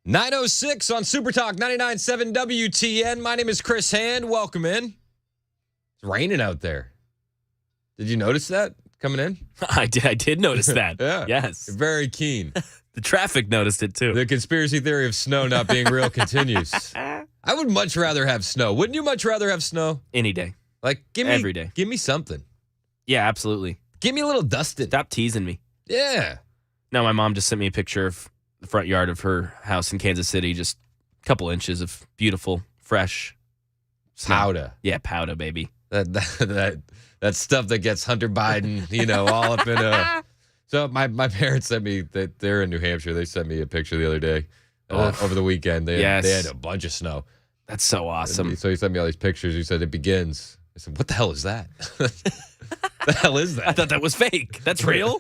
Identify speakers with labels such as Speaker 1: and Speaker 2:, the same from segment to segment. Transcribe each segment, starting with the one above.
Speaker 1: 9:06 on Super Talk 99.7 WTN. My name is Chris Hand. Welcome in. It's raining out there. Did you notice that coming in?
Speaker 2: I did notice that.
Speaker 1: Yeah.
Speaker 2: Yes.
Speaker 1: Very keen.
Speaker 2: The traffic noticed it too.
Speaker 1: The conspiracy theory of snow not being real continues. I would much rather have snow. Wouldn't you much rather have snow?
Speaker 2: Any day.
Speaker 1: Like,
Speaker 2: Every day.
Speaker 1: Give me something.
Speaker 2: Yeah, absolutely.
Speaker 1: Give me a little dusted.
Speaker 2: Stop teasing me.
Speaker 1: Yeah.
Speaker 2: No, my mom just sent me a picture of the front yard of her house in Kansas City. Just a couple inches of beautiful, fresh snow.
Speaker 1: Powder.
Speaker 2: Yeah, powder, baby.
Speaker 1: That stuff that gets Hunter Biden, all up in a... So my parents sent me, they're in New Hampshire. They sent me a picture the other day over the weekend. They had a bunch of snow.
Speaker 2: That's so awesome.
Speaker 1: So he sent me all these pictures. He said it begins. I said, what the hell is that? The hell is that?
Speaker 2: I thought that was fake. That's real?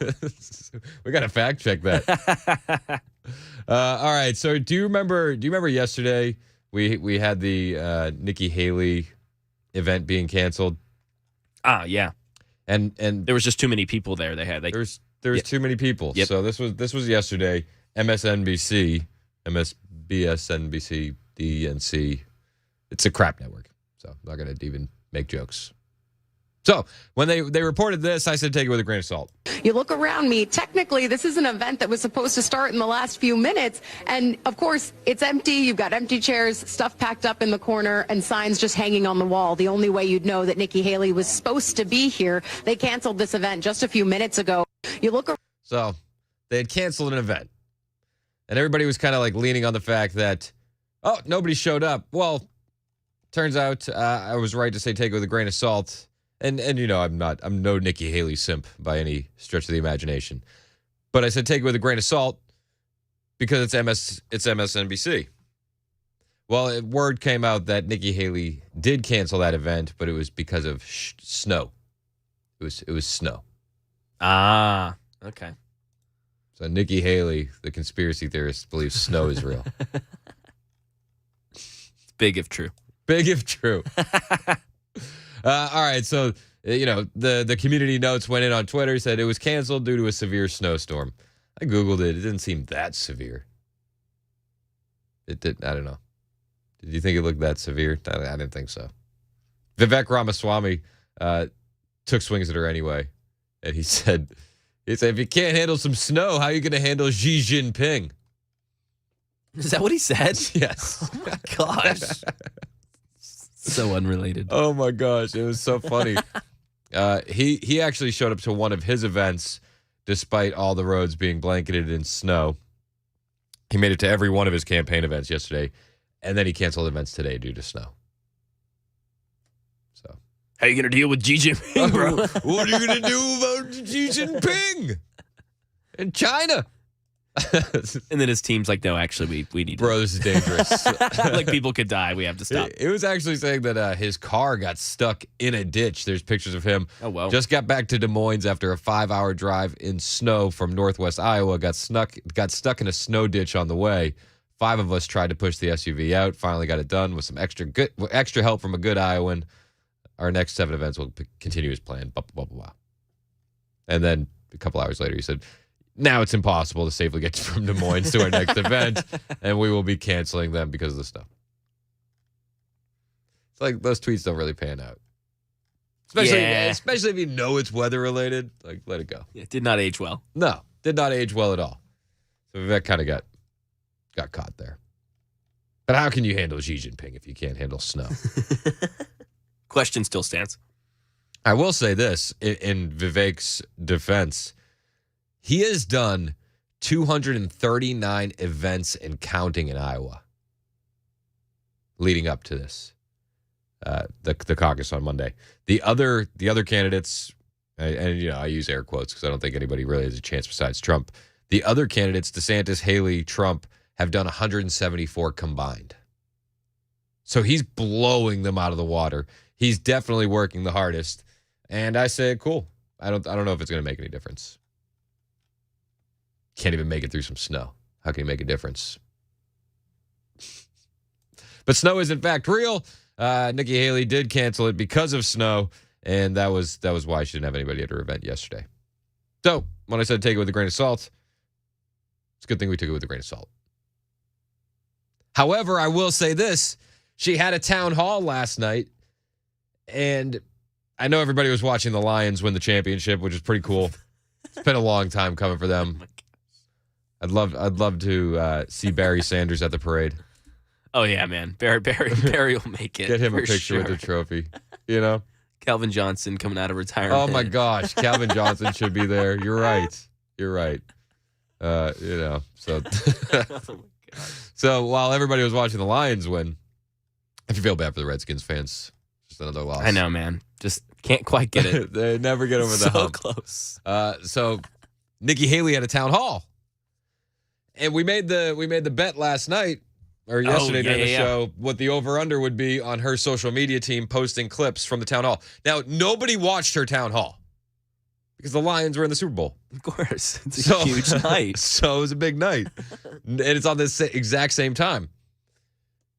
Speaker 1: We got to fact check that. All right. So do you remember yesterday we had the Nikki Haley event being canceled?
Speaker 2: Yeah.
Speaker 1: And
Speaker 2: there was just too many people there.
Speaker 1: There was too many people.
Speaker 2: Yep.
Speaker 1: So this was yesterday. MSNBC, MSNBC, DNC. It's a crap network. So I'm not going to even make jokes. So when they reported this, I said take it with a grain of salt.
Speaker 3: You look around me. Technically, this is an event that was supposed to start in the last few minutes. And, of course, it's empty. You've got empty chairs, stuff packed up in the corner, and signs just hanging on the wall. The only way you'd know that Nikki Haley was supposed to be here. They canceled this event just a few minutes ago. You look around.
Speaker 1: So they had canceled an event. And everybody was kind of like leaning on the fact that, nobody showed up. Well, turns out I was right to say take it with a grain of salt. And I'm no Nikki Haley simp by any stretch of the imagination. But I said take it with a grain of salt because it's MSNBC. Well, word came out that Nikki Haley did cancel that event, but it was because of snow. It was snow.
Speaker 2: Ah, okay.
Speaker 1: So Nikki Haley, the conspiracy theorist, believes snow is real.
Speaker 2: It's big if true.
Speaker 1: Big if true. All right, so, the community notes went in on Twitter, said it was canceled due to a severe snowstorm. I Googled it. It didn't seem that severe. It did. I don't know. Did you think it looked that severe? I didn't think so. Vivek Ramaswamy took swings at her anyway, and he said, if you can't handle some snow, how are you going to handle Xi Jinping?
Speaker 2: Is that what he said?
Speaker 1: Yes.
Speaker 2: Oh, my gosh. So unrelated.
Speaker 1: Oh my gosh, it was so funny. He actually showed up to one of his events despite all the roads being blanketed in snow. He made it to every one of his campaign events yesterday, and then he canceled events today due to snow. So,
Speaker 2: how are you going to deal with Xi Jinping, bro?
Speaker 1: What are you going to do about Xi Jinping in China?
Speaker 2: And then his team's like, no, actually, we need to.
Speaker 1: Bro, this is dangerous.
Speaker 2: Like people could die. We have to stop.
Speaker 1: It was actually saying that his car got stuck in a ditch. There's pictures of him.
Speaker 2: Oh, well.
Speaker 1: Just got back to Des Moines after a 5-hour drive in snow from northwest Iowa. Got stuck in a snow ditch on the way. 5 of us tried to push the SUV out. Finally got it done with some extra help from a good Iowan. Our next 7 events will continue as planned. Blah, blah, blah, blah. And then a couple hours later, he said, now it's impossible to safely get from Des Moines to our next event, and we will be canceling them because of the snow. It's like those tweets don't really pan out. Especially if you know it's weather-related. Like, let it go.
Speaker 2: It did not age well.
Speaker 1: No, did not age well at all. So Vivek kind of got caught there. But how can you handle Xi Jinping if you can't handle snow?
Speaker 2: Question still stands.
Speaker 1: I will say this, in Vivek's defense, he has done 239 events and counting in Iowa leading up to this, the caucus on Monday. The other candidates, and I use air quotes because I don't think anybody really has a chance besides Trump. The other candidates, DeSantis, Haley, Trump, have done 174 combined. So he's blowing them out of the water. He's definitely working the hardest. And I say, cool. I don't know if it's going to make any difference. Can't even make it through some snow. How can you make a difference? But snow is in fact real. Nikki Haley did cancel it because of snow, and that was why she didn't have anybody at her event yesterday. So when I said take it with a grain of salt, it's a good thing we took it with a grain of salt. However, I will say this. She had a town hall last night, and I know everybody was watching the Lions win the championship, which is pretty cool. It's been a long time coming for them. I'd love to see Barry Sanders at the parade.
Speaker 2: Oh, yeah, man. Barry will make it.
Speaker 1: Get him a picture with the trophy, you know?
Speaker 2: Calvin Johnson coming out of retirement.
Speaker 1: Oh, my gosh. Calvin Johnson should be there. You're right. So so while everybody was watching the Lions win, I feel bad for the Redskins fans. Just another loss.
Speaker 2: I know, man. Just can't quite get it.
Speaker 1: They never get over the hump.
Speaker 2: So close.
Speaker 1: So Nikki Haley had a town hall. And we made the bet last night or yesterday during the show what the over-under would be on her social media team posting clips from the town hall. Now, nobody watched her town hall because the Lions were in the Super Bowl.
Speaker 2: Of course. It's a huge night.
Speaker 1: So it was a big night. And it's on this exact same time.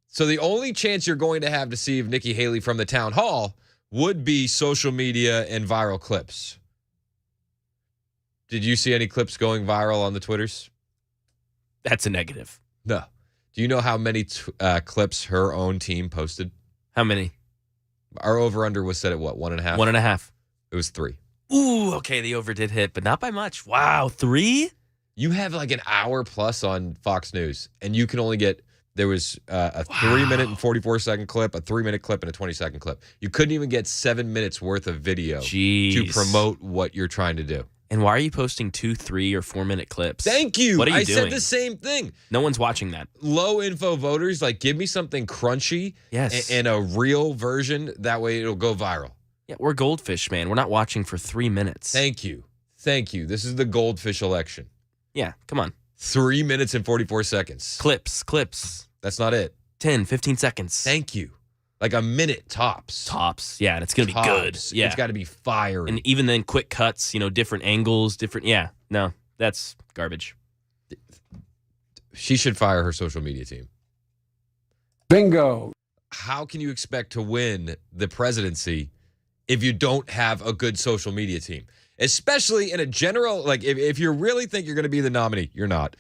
Speaker 1: So the only chance you're going to have to see of Nikki Haley from the town hall would be social media and viral clips. Did you see any clips going viral on the Twitters?
Speaker 2: That's a negative.
Speaker 1: No. Do you know how many clips her own team posted?
Speaker 2: How many?
Speaker 1: Our over-under was set at what, 1.5?
Speaker 2: 1.5.
Speaker 1: It was 3.
Speaker 2: Ooh, okay, the over did hit, but not by much. Wow, 3?
Speaker 1: You have like an hour plus on Fox News, and you can only get, there was a 3-minute and 44-second clip, a 3-minute clip, and a 20-second clip. You couldn't even get 7 minutes worth of video to promote what you're trying to do.
Speaker 2: And why are you posting 2, 3, or 4-minute clips?
Speaker 1: Thank you.
Speaker 2: What are you
Speaker 1: doing?
Speaker 2: doing?
Speaker 1: Said the same thing.
Speaker 2: No one's watching that.
Speaker 1: Low info voters, like give me something crunchy
Speaker 2: yes.
Speaker 1: and a real version. That way it'll go viral.
Speaker 2: Yeah, we're goldfish, man. We're not watching for 3 minutes.
Speaker 1: Thank you. This is the goldfish election.
Speaker 2: Yeah, come on.
Speaker 1: 3 minutes and 44 seconds.
Speaker 2: Clips.
Speaker 1: That's not it.
Speaker 2: 10, 15 seconds.
Speaker 1: Thank you. Like a minute tops.
Speaker 2: Yeah, and it's going to be good. Yeah.
Speaker 1: It's got to be fiery.
Speaker 2: And even then, quick cuts, different angles, yeah. No, that's garbage.
Speaker 1: She should fire her social media team.
Speaker 4: Bingo.
Speaker 1: How can you expect to win the presidency if you don't have a good social media team? Especially in a general, like if you really think you're going to be the nominee, you're not.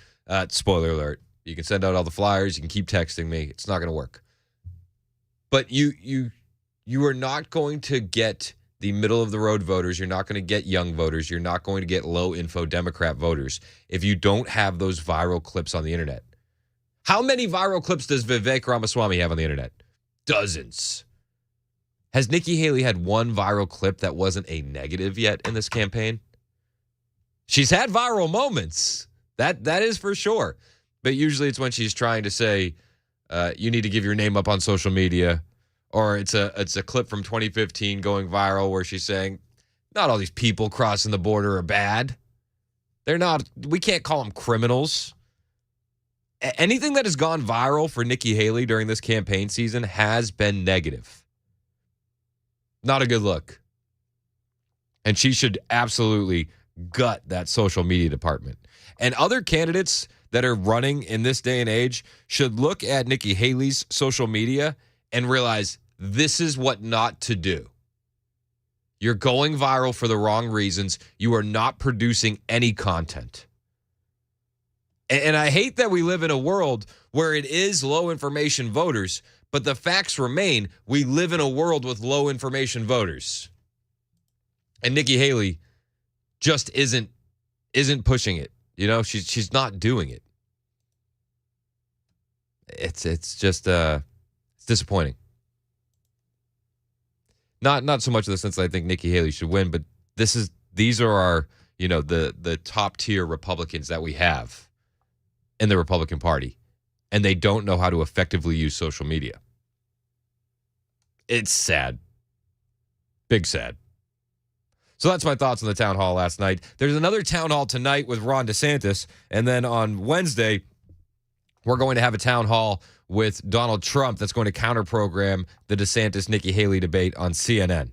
Speaker 1: Spoiler alert. You can send out all the flyers. You can keep texting me. It's not going to work. But you are not going to get the middle of the road voters. You're not going to get young voters. You're not going to get low info Democrat voters if you don't have those viral clips on the internet. How many viral clips does Vivek Ramaswamy have on the internet? Dozens. Has Nikki Haley had one viral clip that wasn't a negative yet in this campaign? She's had viral moments. That is for sure. But usually it's when she's trying to say, you need to give your name up on social media, or it's a clip from 2015 going viral where she's saying, not all these people crossing the border are bad. They're not. We can't call them criminals. Anything that has gone viral for Nikki Haley during this campaign season has been negative. Not a good look. And she should absolutely gut that social media department. And other candidates that are running in this day and age should look at Nikki Haley's social media and realize this is what not to do. You're going viral for the wrong reasons. You are not producing any content. And I hate that we live in a world where it is low information voters, but the facts remain we live in a world with low information voters. And Nikki Haley just isn't pushing it. She's not doing it. It's just it's disappointing. Not so much in the sense that I think Nikki Haley should win, but these are our the top tier Republicans that we have in the Republican Party, and they don't know how to effectively use social media. It's sad. Big sad. So that's my thoughts on the town hall last night. There's another town hall tonight with Ron DeSantis. And then on Wednesday, we're going to have a town hall with Donald Trump that's going to counter-program the DeSantis-Nikki Haley debate on CNN.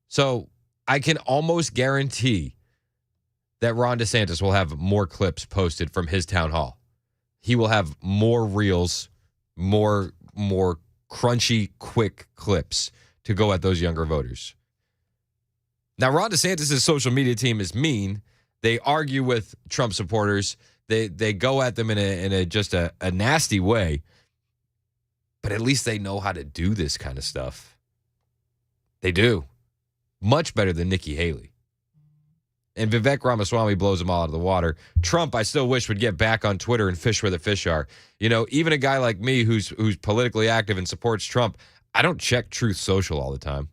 Speaker 1: So I can almost guarantee that Ron DeSantis will have more clips posted from his town hall. He will have more reels, more crunchy, quick clips to go at those younger voters. Now, Ron DeSantis' social media team is mean. They argue with Trump supporters. They go at them in a just a nasty way, but at least they know how to do this kind of stuff. They do. Much better than Nikki Haley. And Vivek Ramaswamy blows them all out of the water. Trump, I still wish, would get back on Twitter and fish where the fish are. You know, even a guy like me who's politically active and supports Trump, I don't check Truth Social all the time.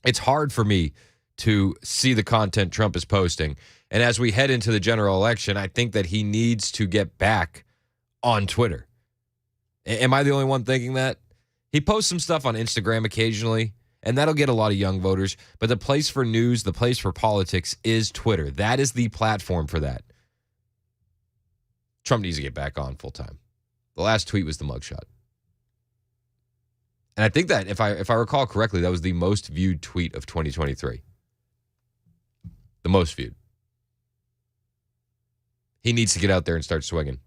Speaker 1: It's hard for me to see the content Trump is posting. And as we head into the general election, I think that he needs to get back on Twitter. Am I the only one thinking that? He posts some stuff on Instagram occasionally, and that'll get a lot of young voters. But the place for news, the place for politics is Twitter. That is the platform for that. Trump needs to get back on full time. The last tweet was the mugshot. And I think that, if I recall correctly, that was the most viewed tweet of 2023. The most viewed. He needs to get out there and start swinging.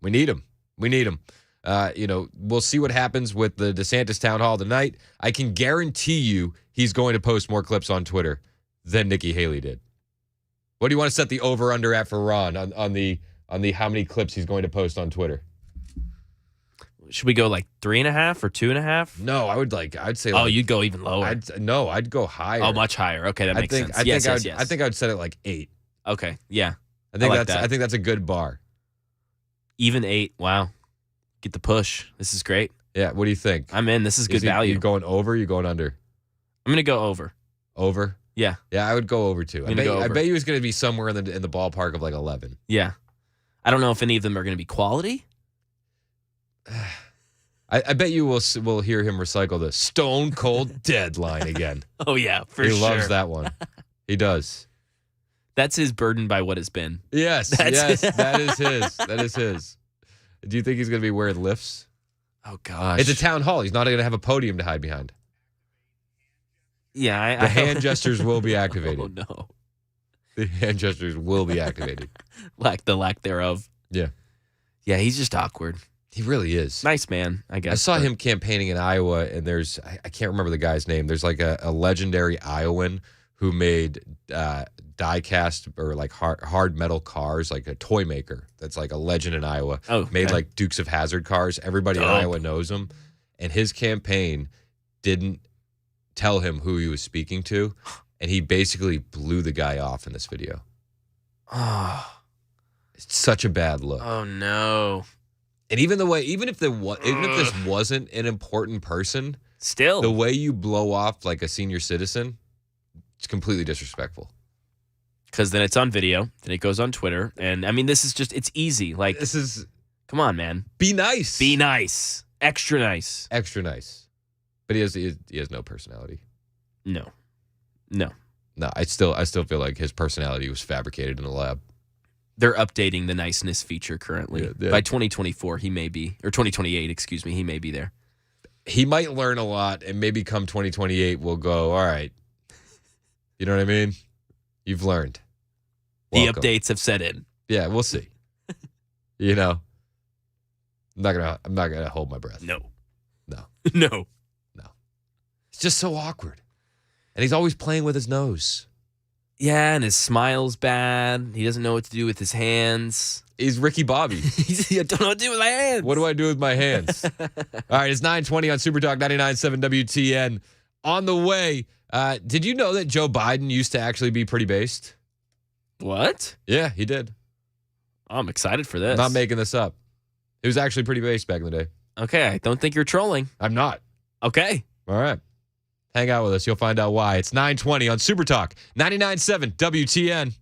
Speaker 1: We need him. We need him. We'll see what happens with the DeSantis town hall tonight. I can guarantee you he's going to post more clips on Twitter than Nikki Haley did. What do you want to set the over-under at for Ron on the how many clips he's going to post on Twitter?
Speaker 2: Should we go like 3.5 or 2.5?
Speaker 1: No, I'd say.
Speaker 2: Oh, you'd go even lower.
Speaker 1: I'd go higher.
Speaker 2: Oh, much higher. Okay, that makes sense.
Speaker 1: I think I would set it like 8.
Speaker 2: Okay, yeah.
Speaker 1: I think that's a good bar.
Speaker 2: Even 8. Wow. Get the push. This is great.
Speaker 1: Yeah. What do you think?
Speaker 2: I'm in. This is good value.
Speaker 1: You going over? You going under?
Speaker 2: I'm gonna go over.
Speaker 1: Over?
Speaker 2: Yeah.
Speaker 1: Yeah, I would go over too. I bet you it's gonna be somewhere in the ballpark of like 11.
Speaker 2: Yeah. I don't know if any of them are gonna be quality.
Speaker 1: I bet you will hear him recycle the Stone Cold Deadline again.
Speaker 2: Oh yeah, for sure.
Speaker 1: He loves that one. He does.
Speaker 2: That's his burden by what has been.
Speaker 1: Yes, that is his. That is his. Do you think he's going to be wearing lifts?
Speaker 2: Oh, gosh.
Speaker 1: It's a town hall. He's not going to have a podium to hide behind.
Speaker 2: Yeah.
Speaker 1: The hand gestures will be activated.
Speaker 2: Oh, no.
Speaker 1: The hand gestures will be activated.
Speaker 2: Lack thereof.
Speaker 1: Yeah.
Speaker 2: Yeah, he's just awkward.
Speaker 1: He really is.
Speaker 2: Nice man, I guess.
Speaker 1: I saw him campaigning in Iowa, and I can't remember the guy's name. There's like a legendary Iowan who made die-cast or like hard metal cars, like a toy maker that's like a legend in Iowa.
Speaker 2: Oh, okay.
Speaker 1: Made like Dukes of Hazzard cars. Everybody in Iowa knows him. And his campaign didn't tell him who he was speaking to, and he basically blew the guy off in this video.
Speaker 2: Oh.
Speaker 1: It's such a bad look.
Speaker 2: Oh, no.
Speaker 1: And even if this wasn't an important person,
Speaker 2: still
Speaker 1: the way you blow off like a senior citizen, it's completely disrespectful.
Speaker 2: Because then it's on video, then it goes on Twitter, and I mean, this is just, it's easy. Like, come on, man.
Speaker 1: Be nice.
Speaker 2: Be nice. Extra nice.
Speaker 1: Extra nice. But he has no personality.
Speaker 2: No.
Speaker 1: I still feel like his personality was fabricated in a lab.
Speaker 2: They're updating the niceness feature currently. Yeah. By 2024, he may be, or 2028, excuse me, he may be there.
Speaker 1: He might learn a lot, and maybe come 2028, we'll go, all right. You know what I mean? You've learned. Welcome.
Speaker 2: The updates have set in.
Speaker 1: Yeah, we'll see. You know, I'm not gonna hold my breath.
Speaker 2: No.
Speaker 1: No. It's just so awkward, and he's always playing with his nose.
Speaker 2: Yeah, and his smile's bad. He doesn't know what to do with his hands.
Speaker 1: He's Ricky Bobby.
Speaker 2: I don't know what to do with my hands.
Speaker 1: What do I do with my hands? All right, it's 9:20 on Super Talk 99.7 WTN. On the way, did you know that Joe Biden used to actually be pretty based?
Speaker 2: What?
Speaker 1: Yeah, he did.
Speaker 2: I'm excited for this.
Speaker 1: I'm not making this up. He was actually pretty based back in the day.
Speaker 2: Okay, I don't think you're trolling.
Speaker 1: I'm not.
Speaker 2: Okay.
Speaker 1: All right. Hang out with us. You'll find out why. It's 9:20 on Super Talk 99.7 WTN.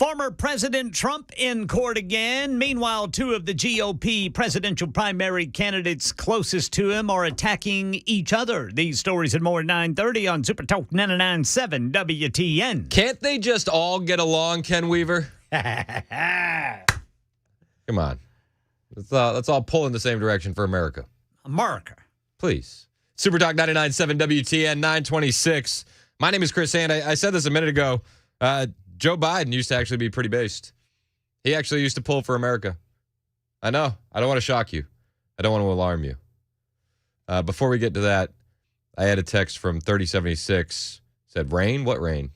Speaker 5: Former President Trump in court again. Meanwhile, two of the GOP presidential primary candidates closest to him are attacking each other. These stories and more at 9:30 on Super Talk 99.7 WTN.
Speaker 1: Can't they just all get along, Ken Weaver? Come on. Let's all pull in the same direction for America.
Speaker 5: America.
Speaker 1: Please. Super Talk 99.7 WTN 926. My name is Chris Hand. I said this a minute ago. Joe Biden used to actually be pretty based. He actually used to pull for America. I know. I don't want to shock you. I don't want to alarm you. Before we get to that, I had a text from 3076. Said, rain? What rain?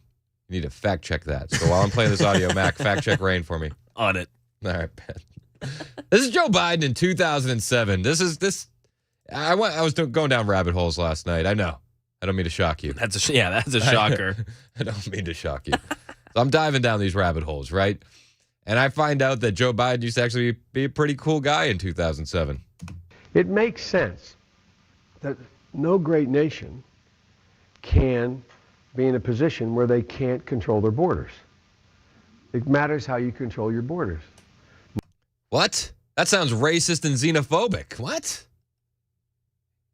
Speaker 1: You need to fact check that. So while I'm playing this audio, Mac, fact check rain for me.
Speaker 2: On it.
Speaker 1: All right, man. This is Joe Biden in 2007. I was going down rabbit holes last night. I know. I don't mean to shock you.
Speaker 2: That's a shocker.
Speaker 1: I don't mean to shock you. So I'm diving down these rabbit holes, right? And I find out that Joe Biden used to actually be a pretty cool guy in 2007.
Speaker 4: It makes sense that no great nation can be in a position where they can't control their borders. It matters how you control your borders.
Speaker 1: What? That sounds racist and xenophobic. What?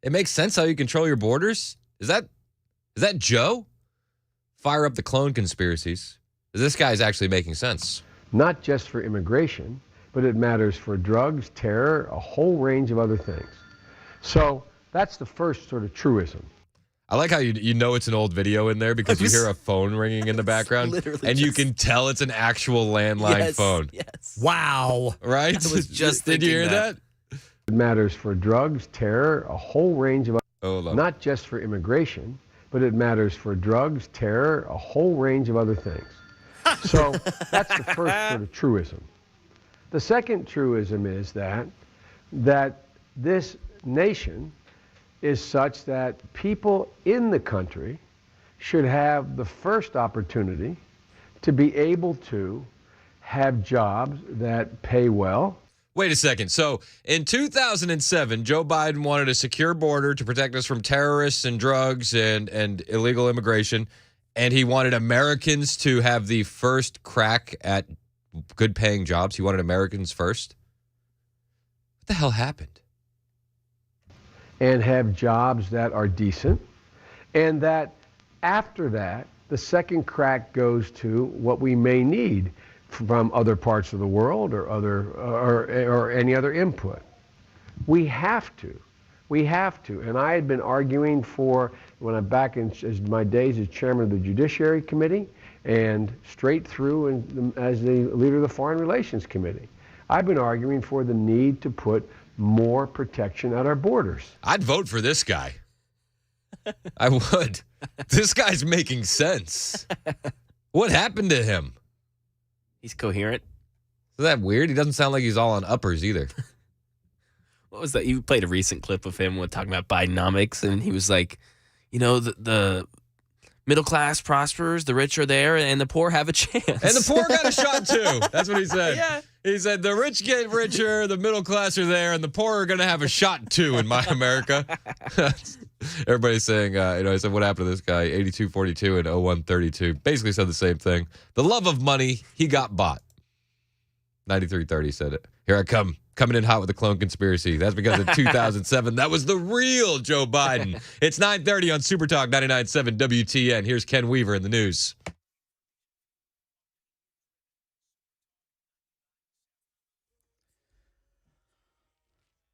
Speaker 1: It makes sense how you control your borders? Is that Joe? Fire up the clone conspiracies. This guy's actually making sense.
Speaker 4: Not just for immigration, but it matters for drugs, terror, a whole range of other things. So that's the first sort of truism.
Speaker 1: I like how you know it's an old video in there because you hear a phone ringing in the background, and you can tell it's an actual landline phone.
Speaker 2: Yes.
Speaker 5: Wow.
Speaker 1: Right?
Speaker 2: I was just
Speaker 1: Did you hear that?
Speaker 4: It matters for drugs, terror, a whole range of
Speaker 1: Hold on.
Speaker 4: not just for immigration, but it matters for drugs, terror, a whole range of other things. So that's the first sort of truism. The second truism is that this nation is such that people in the country should have the first opportunity to be able to have jobs that pay well.
Speaker 1: Wait a second. So in 2007, Joe Biden wanted a secure border to protect us from terrorists and drugs and illegal immigration. And he wanted Americans to have the first crack at good paying jobs. He wanted Americans first. What the hell happened?
Speaker 4: And have jobs that are decent. And that after that, the second crack goes to what we may need from other parts of the world or any other input. We have to. And I had been arguing when I'm back in my days as chairman of the Judiciary Committee and straight through as the leader of the Foreign Relations Committee. I've been arguing for the need to put more protection at our borders.
Speaker 1: I'd vote for this guy. I would. This guy's making sense. What happened to him?
Speaker 2: He's coherent.
Speaker 1: Is that weird? He doesn't sound like he's all on uppers either.
Speaker 2: What was that? You played a recent clip of him talking about Bidenomics, and he was like, the middle class prospers, the rich are there, and the poor have a chance.
Speaker 1: And the poor got a shot too. That's what he said.
Speaker 2: Yeah.
Speaker 1: He said the rich get richer, the middle class are there, and the poor are going to have a shot too in my America. Everybody's saying, I said, what happened to this guy? 82-42 and 01-32. Basically said the same thing. The love of money, he got bought. 93-30 said it. Here I come. Coming in hot with the clone conspiracy. That's because in 2007, that was the real Joe Biden. It's 9:30 on Super Talk 99.7 WTN. Here's Ken Weaver in the news.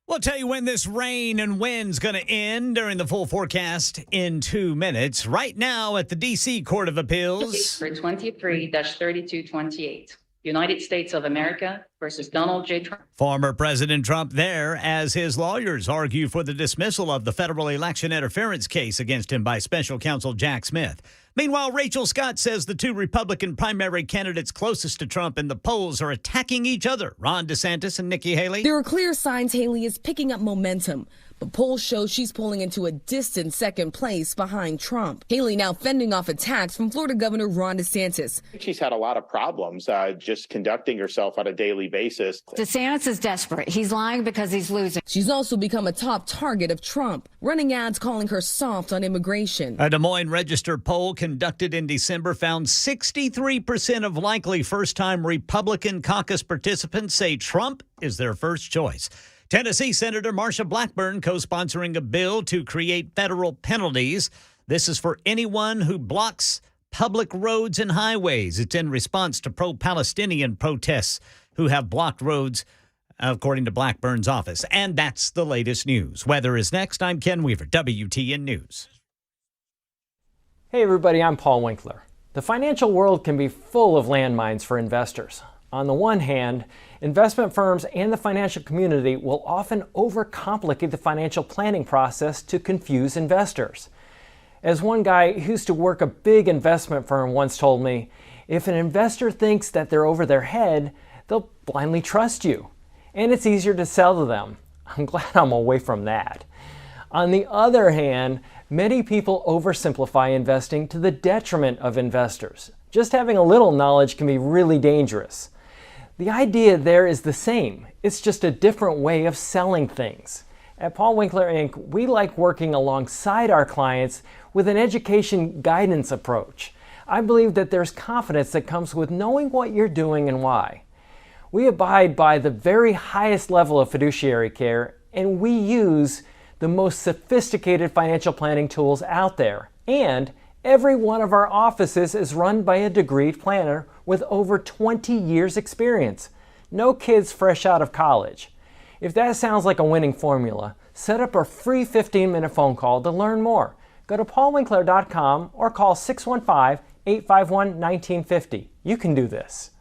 Speaker 5: We'll tell you when this rain and wind's going to end during the full forecast in 2 minutes. Right now at the D.C. Court of Appeals.
Speaker 6: For 23-3228. United States of America versus Donald J. Trump.
Speaker 5: Former President Trump there as his lawyers argue for the dismissal of the federal election interference case against him by special counsel Jack Smith. Meanwhile, Rachel Scott says the two Republican primary candidates closest to Trump in the polls are attacking each other, Ron DeSantis and Nikki Haley.
Speaker 7: There are clear signs Haley is picking up momentum, but polls show she's pulling into a distant second place behind Trump. Haley now fending off attacks from Florida Governor Ron DeSantis.
Speaker 8: She's had a lot of problems just conducting herself on a daily weekly basis.
Speaker 9: DeSantis is desperate. He's lying because he's losing.
Speaker 7: She's also become a top target of Trump, running ads calling her soft on immigration.
Speaker 5: A Des Moines Register poll conducted in December found 63% of likely first-time Republican caucus participants say Trump is their first choice. Tennessee Senator Marsha Blackburn co-sponsoring a bill to create federal penalties. This is for anyone who blocks public roads and highways. It's in response to pro-Palestinian protests who have blocked roads, according to Blackburn's office. And that's the latest news. Weather is next. I'm Ken Weaver, WTN News.
Speaker 10: Hey everybody, I'm Paul Winkler. The financial world can be full of landmines for investors. On the one hand, investment firms and the financial community will often overcomplicate the financial planning process to confuse investors. As one guy who used to work a big investment firm once told me, if an investor thinks that they're over their head, they'll blindly trust you. And it's easier to sell to them. I'm glad I'm away from that. On the other hand, many people oversimplify investing to the detriment of investors. Just having a little knowledge can be really dangerous. The idea there is the same. It's just a different way of selling things. At Paul Winkler Inc., we like working alongside our clients with an education guidance approach. I believe that there's confidence that comes with knowing what you're doing and why. We abide by the very highest level of fiduciary care, and we use the most sophisticated financial planning tools out there. And every one of our offices is run by a degreed planner with over 20 years experience. No kids fresh out of college. If that sounds like a winning formula, set up a free 15-minute phone call to learn more. Go to paulwinkler.com or call 615-851-1950. You can do this.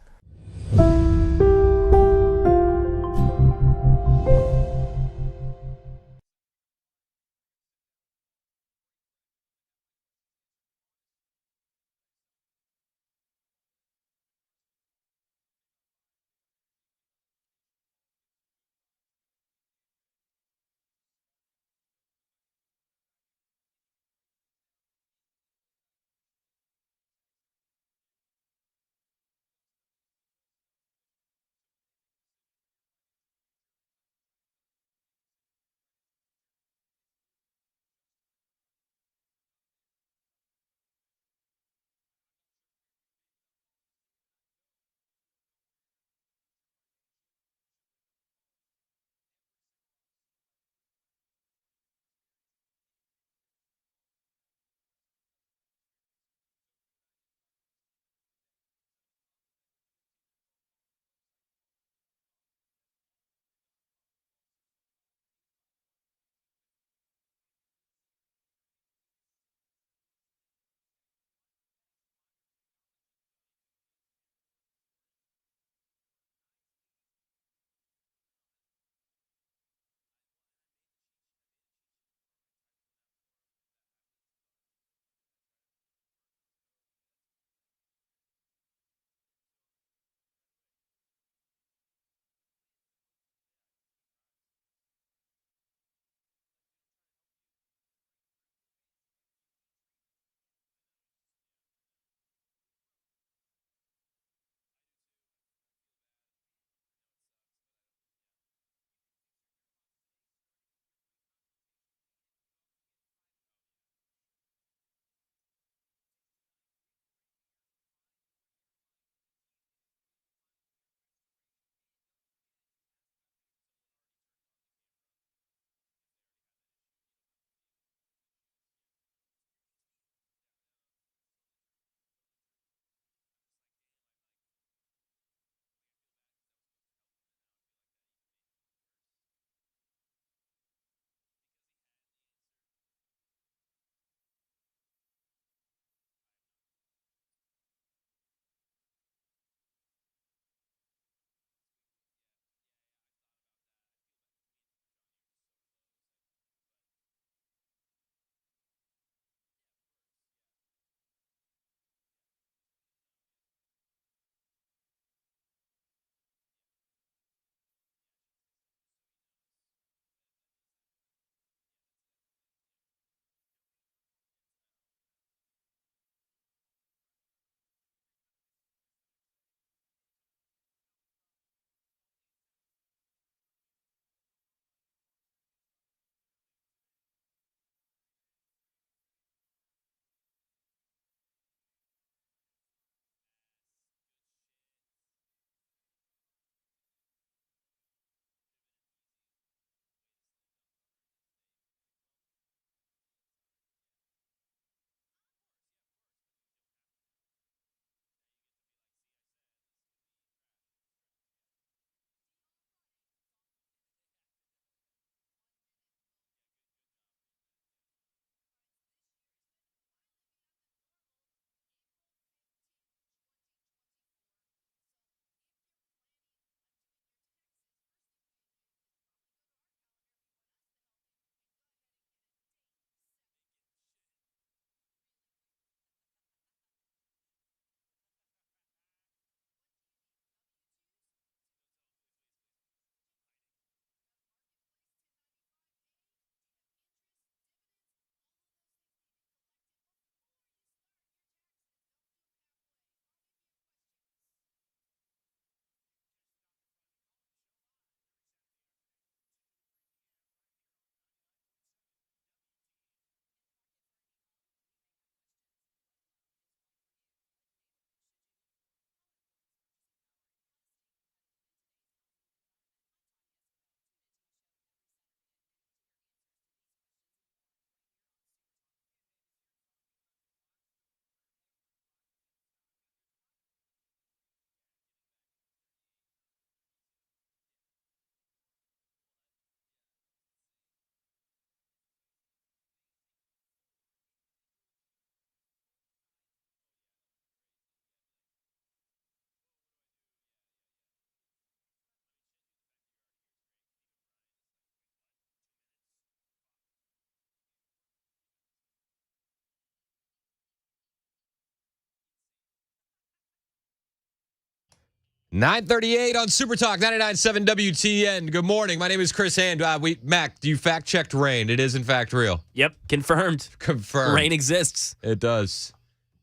Speaker 1: 9:38 on Super Talk 99.7 WTN. Good morning. My name is Chris Hand. Mac, you fact-checked rain. It is, in fact, real.
Speaker 2: Yep, confirmed.
Speaker 1: Confirmed.
Speaker 2: Rain exists.
Speaker 1: It does.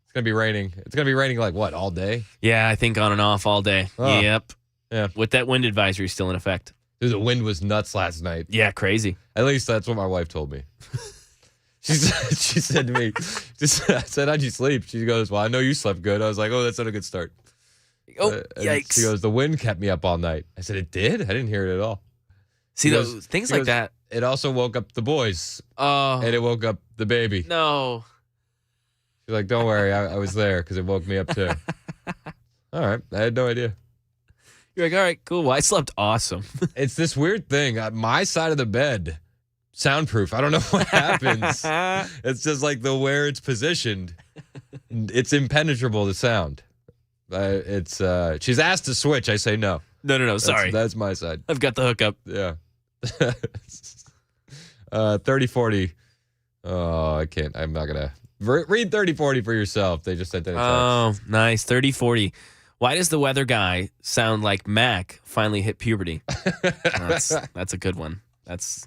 Speaker 1: It's going to be raining. It's going to be raining like what, all day?
Speaker 2: Yeah, I think on and off all day.
Speaker 1: Oh.
Speaker 2: Yep.
Speaker 1: Yeah.
Speaker 2: With that wind advisory still in effect.
Speaker 1: Dude, the wind was nuts last night.
Speaker 2: Yeah, crazy.
Speaker 1: At least that's what my wife told me. She said to me, I said, how'd you sleep? She goes, well, I know you slept good. I was like, oh, that's not a good start.
Speaker 2: Oh, yikes.
Speaker 1: She goes, the wind kept me up all night. I said, it did? I didn't hear it at all.
Speaker 2: See, those things like that.
Speaker 1: It also woke up the boys.
Speaker 2: Oh.
Speaker 1: And it woke up the baby.
Speaker 2: No.
Speaker 1: She's like, don't worry, I was there because it woke me up too. All right. I had no idea.
Speaker 2: You're like, all right, cool. Well, I slept awesome.
Speaker 1: It's this weird thing. My side of the bed, soundproof. I don't know what happens. It's just like where it's positioned. It's impenetrable to sound. She's asked to switch. I say no.
Speaker 2: No. Sorry.
Speaker 1: That's my side.
Speaker 2: I've got the hookup.
Speaker 1: Yeah. 3040. Oh, I can't. I'm not going to. Read 3040 for yourself. They just sent in a text.
Speaker 2: Oh, nice. 3040. Why does the weather guy sound like Mac finally hit puberty? That's a good one. That's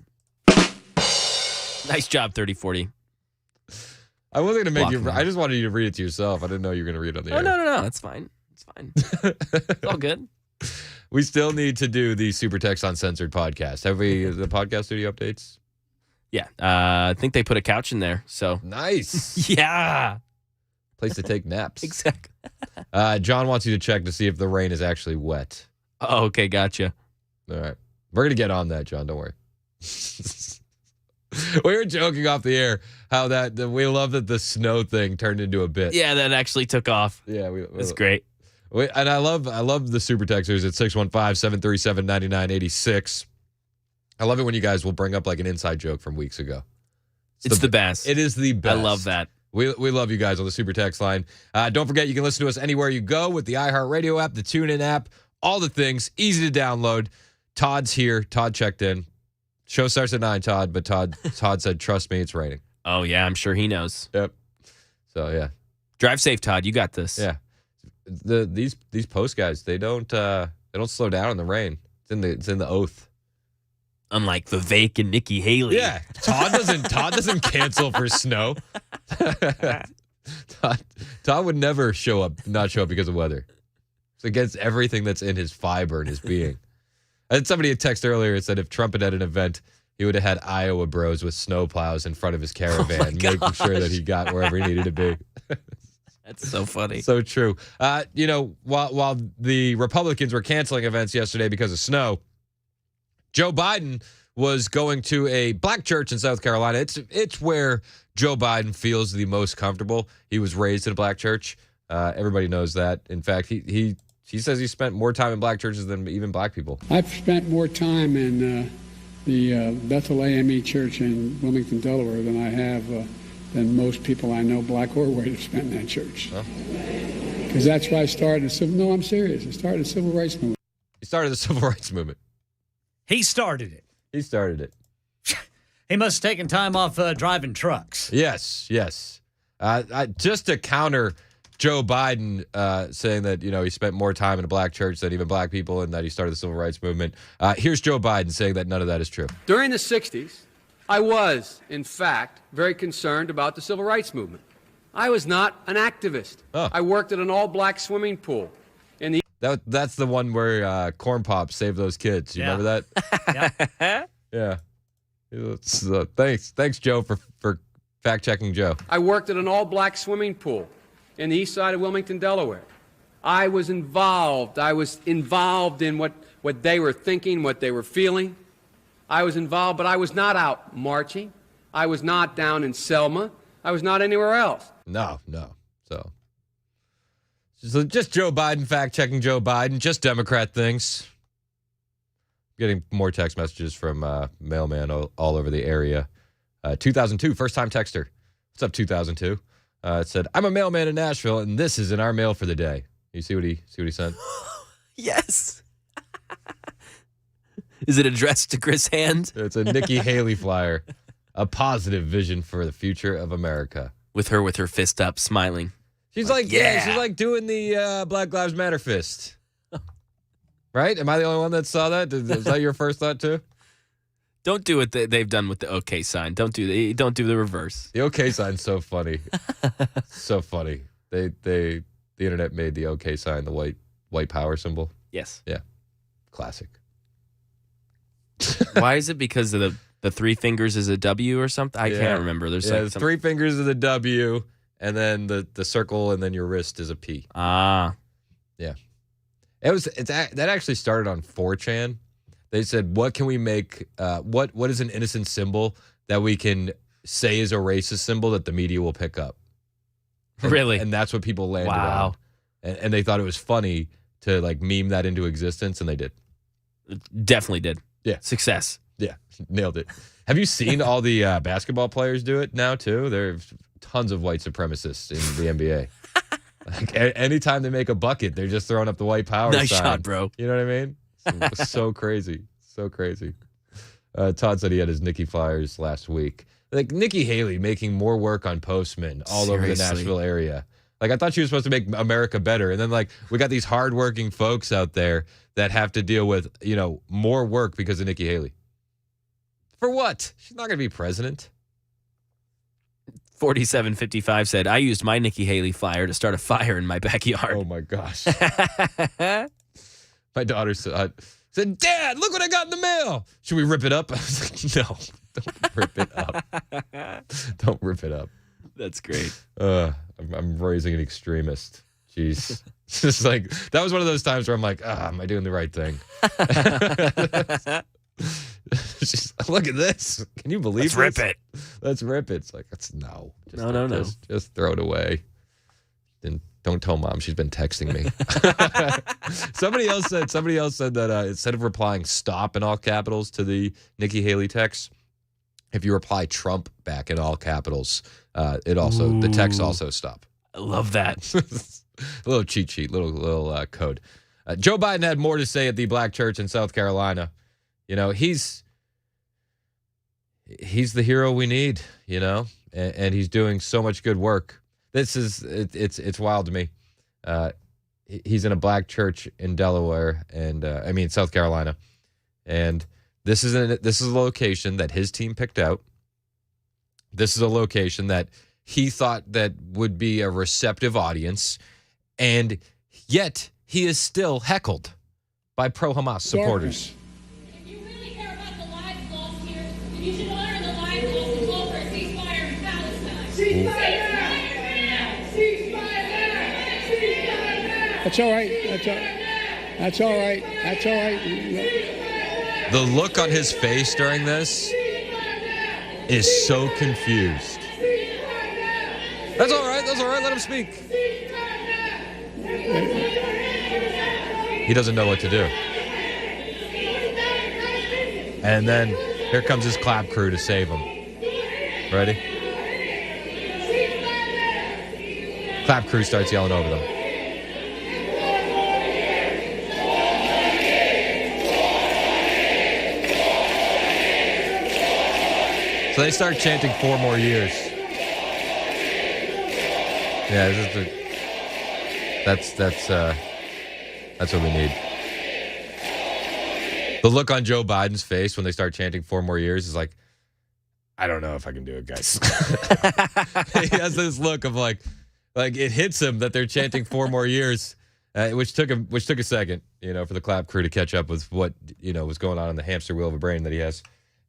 Speaker 2: nice job, 3040.
Speaker 1: I wasn't going to make you. I just wanted you to read it to yourself. I didn't know you were going to read it on the air.
Speaker 2: No. That's fine. It's fine. It's all good.
Speaker 1: We still need to do the Super Text Uncensored podcast. Have we, the podcast studio updates?
Speaker 2: Yeah. I think they put a couch in there. So
Speaker 1: nice.
Speaker 2: Yeah.
Speaker 1: Place to take naps.
Speaker 2: Exactly.
Speaker 1: John wants you to check to see if the rain is actually wet.
Speaker 2: Oh, okay. Gotcha.
Speaker 1: All right. We're going to get on that, John. Don't worry. We were joking off the air how that we love that the snow thing turned into a bit.
Speaker 2: Yeah, that actually took off.
Speaker 1: Yeah.
Speaker 2: That's great.
Speaker 1: And I love the super texters at 615-737-9986. I love it when you guys will bring up like an inside joke from weeks ago.
Speaker 2: It's the best.
Speaker 1: It is the best.
Speaker 2: I love that.
Speaker 1: We love you guys on the super text line. Don't forget, you can listen to us anywhere you go with the iHeartRadio app, the TuneIn app, all the things, easy to download. Todd's here. Todd checked in. Show starts at 9, Todd, but Todd said, trust me, it's raining.
Speaker 2: Oh, yeah, I'm sure he knows.
Speaker 1: Yep. So, yeah.
Speaker 2: Drive safe, Todd. You got this.
Speaker 1: Yeah. These post guys, they don't slow down in the rain. It's in the oath.
Speaker 2: Unlike Vivek and Nikki Haley.
Speaker 1: Yeah. Todd doesn't cancel for snow. Todd would never not show up because of weather. It's against everything that's in his fiber and his being. I had somebody text earlier that said if Trump had an event, he would have had Iowa bros with snow plows in front of his caravan, making sure that he got wherever he needed to be.
Speaker 2: That's so funny.
Speaker 1: So true. While the Republicans were canceling events yesterday because of snow, Joe Biden was going to a black church in South Carolina. It's where Joe Biden feels the most comfortable. He was raised in a black church. Everybody knows that. In fact, he says he spent more time in black churches than even black people.
Speaker 8: I've spent more time in the Bethel AME Church in Wilmington, Delaware than I have than most people I know, black or white, have spent in that church. Because that's why I started No, I'm serious. I started the Civil Rights Movement.
Speaker 1: He started the Civil Rights Movement.
Speaker 5: He started it.
Speaker 1: He started it.
Speaker 5: He must have taken time off driving trucks.
Speaker 1: Yes. Just to counter Joe Biden saying that, he spent more time in a black church than even black people and that he started the Civil Rights Movement. Here's Joe Biden saying that none of that is true.
Speaker 11: During the 60s, I was, in fact, very concerned about the Civil Rights Movement. I was not an activist.
Speaker 1: Oh.
Speaker 11: I worked at an all-black swimming pool.
Speaker 1: That's the one where Corn Pop saved those kids. You remember that? Yeah. So, thanks, Joe, for fact-checking Joe.
Speaker 11: I worked at an all-black swimming pool in the east side of Wilmington, Delaware. I was involved. In what they were thinking, what they were feeling. I was involved, but I was not out marching. I was not down in Selma. I was not anywhere else.
Speaker 1: No. So just Joe Biden, fact-checking Joe Biden, just Democrat things. Getting more text messages from mailman all over the area. 2002, first-time texter. What's up, 2002? It said, I'm a mailman in Nashville, and this is in our mail for the day. You see what he sent?
Speaker 2: Yes. Is it addressed to Chris Hand?
Speaker 1: It's a Nikki Haley flyer. A positive vision for the future of America.
Speaker 2: With her fist up, smiling.
Speaker 1: She's like she's like doing the Black Lives Matter fist. Right? Am I the only one that saw that? Is that your first thought too?
Speaker 2: Don't do what they've done with the OK sign. Don't do the reverse.
Speaker 1: The OK sign's so funny. So funny. The internet made the OK sign the white power symbol.
Speaker 2: Yes.
Speaker 1: Yeah. Classic.
Speaker 2: Why is it? Because of the three fingers is a W or something? I can't remember. There's
Speaker 1: three fingers is a W, and then the circle, and then your wrist is a P.
Speaker 2: Ah.
Speaker 1: Yeah. That actually started on 4chan. They said, what can we make, what is an innocent symbol that we can say is a racist symbol that the media will pick up?
Speaker 2: Really?
Speaker 1: And that's what people landed on. And they thought it was funny to like meme that into existence, and they did.
Speaker 2: Definitely did.
Speaker 1: Yeah.
Speaker 2: Success.
Speaker 1: Yeah. Nailed it. Have you seen all the basketball players do it now, too? There's tons of white supremacists in the NBA. Like, anytime they make a bucket, they're just throwing up the white power sign.
Speaker 2: Nice shot, bro.
Speaker 1: You know what I mean? So crazy. So crazy. Todd said he had his Nikki flyers last week. Like, Nikki Haley making more work on Postman all over the Nashville area. Like, I thought she was supposed to make America better. And then, like, we got these hardworking folks out there that have to deal with, more work because of Nikki Haley. For what? She's not going to be president.
Speaker 2: 4755 said, I used my Nikki Haley flyer to start a fire in my backyard.
Speaker 1: Oh, my gosh. My daughter said, Dad, look what I got in the mail. Should we rip it up? I was like, no, don't rip it up. Don't rip it up.
Speaker 2: That's great.
Speaker 1: I'm raising an extremist. Jeez. It's just like, that was one of those times where I'm like, am I doing the right thing? Look at this. Can you believe
Speaker 2: Let's rip it.
Speaker 1: Let's rip it. It's like, no.
Speaker 2: No.
Speaker 1: Just throw it away. And don't tell Mom. She's been texting me. Somebody else said that instead of replying stop in all capitals to the Nikki Haley text, if you reply Trump back in all capitals, the text also stop.
Speaker 2: I love that.
Speaker 1: A little cheat sheet, little code. Joe Biden had more to say at the black church in South Carolina. He's the hero we need, and he's doing so much good work. It's wild to me. He's in a black church in Delaware and South Carolina. And this is a location that his team picked out. This is a location that he thought that would be a receptive audience, and yet he is still heckled by pro-Hamas supporters.
Speaker 12: If you really care about the lives lost here, then you should honor the lives lost and call for a ceasefire in Palestine. Ceasefire now! Ceasefire now! Ceasefire now!
Speaker 8: That's all right. That's all right. That's all right.
Speaker 1: The look on his face during this is so confused. That's all right. Let him speak. He doesn't know what to do. And then here comes his clap crew to save him. Ready? Clap crew starts yelling over them. So they start chanting 4 more years. Yeah, that's what we need. The look on Joe Biden's face when they start chanting 4 more years is like, I don't know if I can do it, guys. He has this look of like it hits him that they're chanting 4 more years, which took a second, for the clap crew to catch up with what was going on in the hamster wheel of a brain that he has,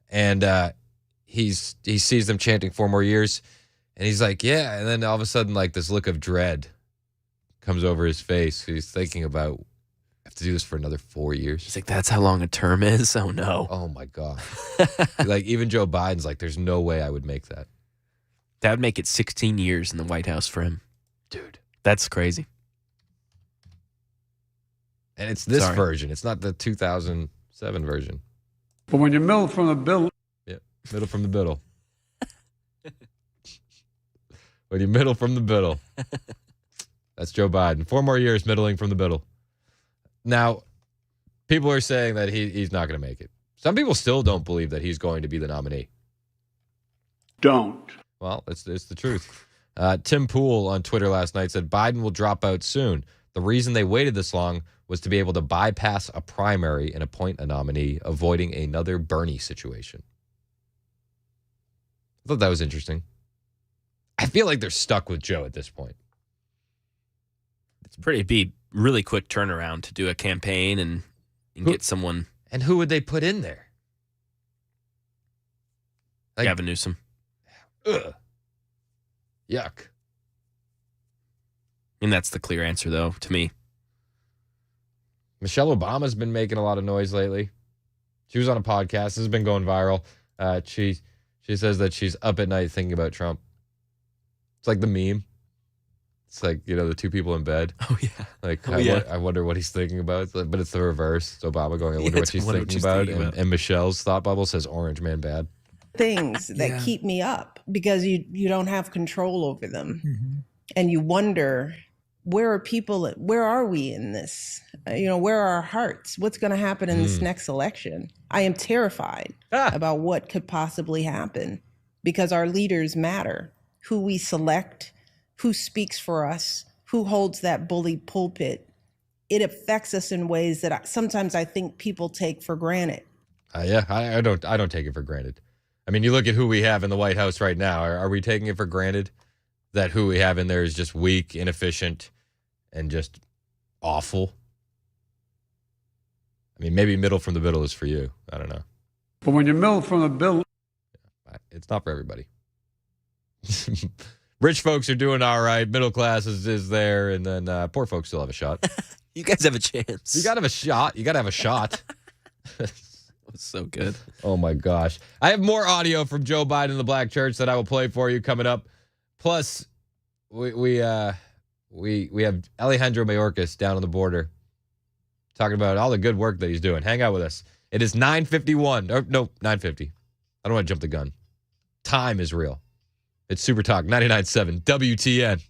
Speaker 1: and he sees them chanting 4 more years, and he's like, yeah, and then all of a sudden, like this look of dread comes over his face. He's thinking about, I have to do this for another 4 years.
Speaker 2: He's like, that's how long a term is? Oh, no.
Speaker 1: Oh, my God. Like, even Joe Biden's like, there's no way I would make that.
Speaker 2: That would make it 16 years in the White House for him.
Speaker 1: Dude.
Speaker 2: That's crazy.
Speaker 1: And it's this version. It's not the 2007 version.
Speaker 8: But when you middle from the bill.
Speaker 1: Yeah, middle from the biddle. When you middle from the biddle. That's Joe Biden. 4 more years middling from the biddle. Now, people are saying that he's not going to make it. Some people still don't believe that he's going to be the nominee.
Speaker 8: Don't.
Speaker 1: Well, it's the truth. Tim Pool on Twitter last night said Biden will drop out soon. The reason they waited this long was to be able to bypass a primary and appoint a nominee, avoiding another Bernie situation. I thought that was interesting. I feel like they're stuck with Joe at this point.
Speaker 2: It's be really quick turnaround to do a campaign and get someone.
Speaker 1: And who would they put in there? Like,
Speaker 2: Gavin Newsom.
Speaker 1: Ugh. Yuck.
Speaker 2: I mean, that's the clear answer, though, to me.
Speaker 1: Michelle Obama's been making a lot of noise lately. She was on a podcast. This has been going viral. She says that she's up at night thinking about Trump. It's like the meme. It's like, the two people in bed.
Speaker 2: Oh, yeah.
Speaker 1: Like,
Speaker 2: yeah.
Speaker 1: I wonder what he's thinking about. But it's the reverse. It's Obama going, I wonder what she's thinking about. And Michelle's thought bubble says orange man bad.
Speaker 13: Things that keep me up because you don't have control over them. Mm-hmm. And you wonder, where are we in this? Where are our hearts? What's going to happen in this next election? I am terrified about what could possibly happen because our leaders matter. Who we select, who speaks for us, who holds that bully pulpit. It affects us in ways that sometimes I think people take for granted.
Speaker 1: I don't take it for granted. I mean, you look at who we have in the White House right now. Are we taking it for granted that who we have in there is just weak, inefficient, and just awful? I mean, maybe middle from the middle is for you. I don't know.
Speaker 8: But when you're middle from the middle,
Speaker 1: it's not for everybody. Rich folks are doing all right. Middle class is there, and then poor folks still have a shot.
Speaker 2: You guys have a chance.
Speaker 1: You got to have a shot. You got to have a shot.
Speaker 2: Was so good.
Speaker 1: Oh my gosh. I have more audio from Joe Biden and the Black Church that I will play for you coming up. Plus, we have Alejandro Mayorkas down on the border talking about all the good work that he's doing. Hang out with us. It is 9:51. Or, no, 9:50. I don't want to jump the gun. Time is real. It's Super Talk 99.7 WTN.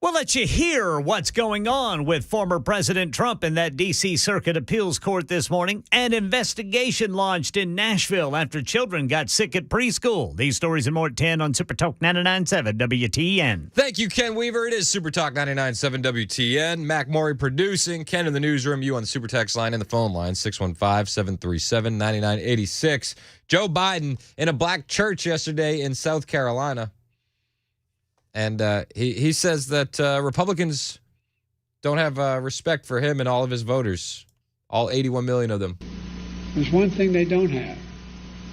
Speaker 5: We'll let you hear what's going on with former President Trump in that D.C. Circuit Appeals Court this morning. An investigation launched in Nashville after children got sick at preschool. These stories and more at 10 on Super Talk 99.7 WTN.
Speaker 1: Thank you, Ken Weaver. It is Super Talk 99.7 WTN. Mac Maury producing. Ken in the newsroom. You on the Super Text line and the phone line, 615-737-9986. Joe Biden in a black church yesterday in South Carolina. And he says that Republicans don't have respect for him and all of his voters, all 81 million of them.
Speaker 8: There's one thing they don't have.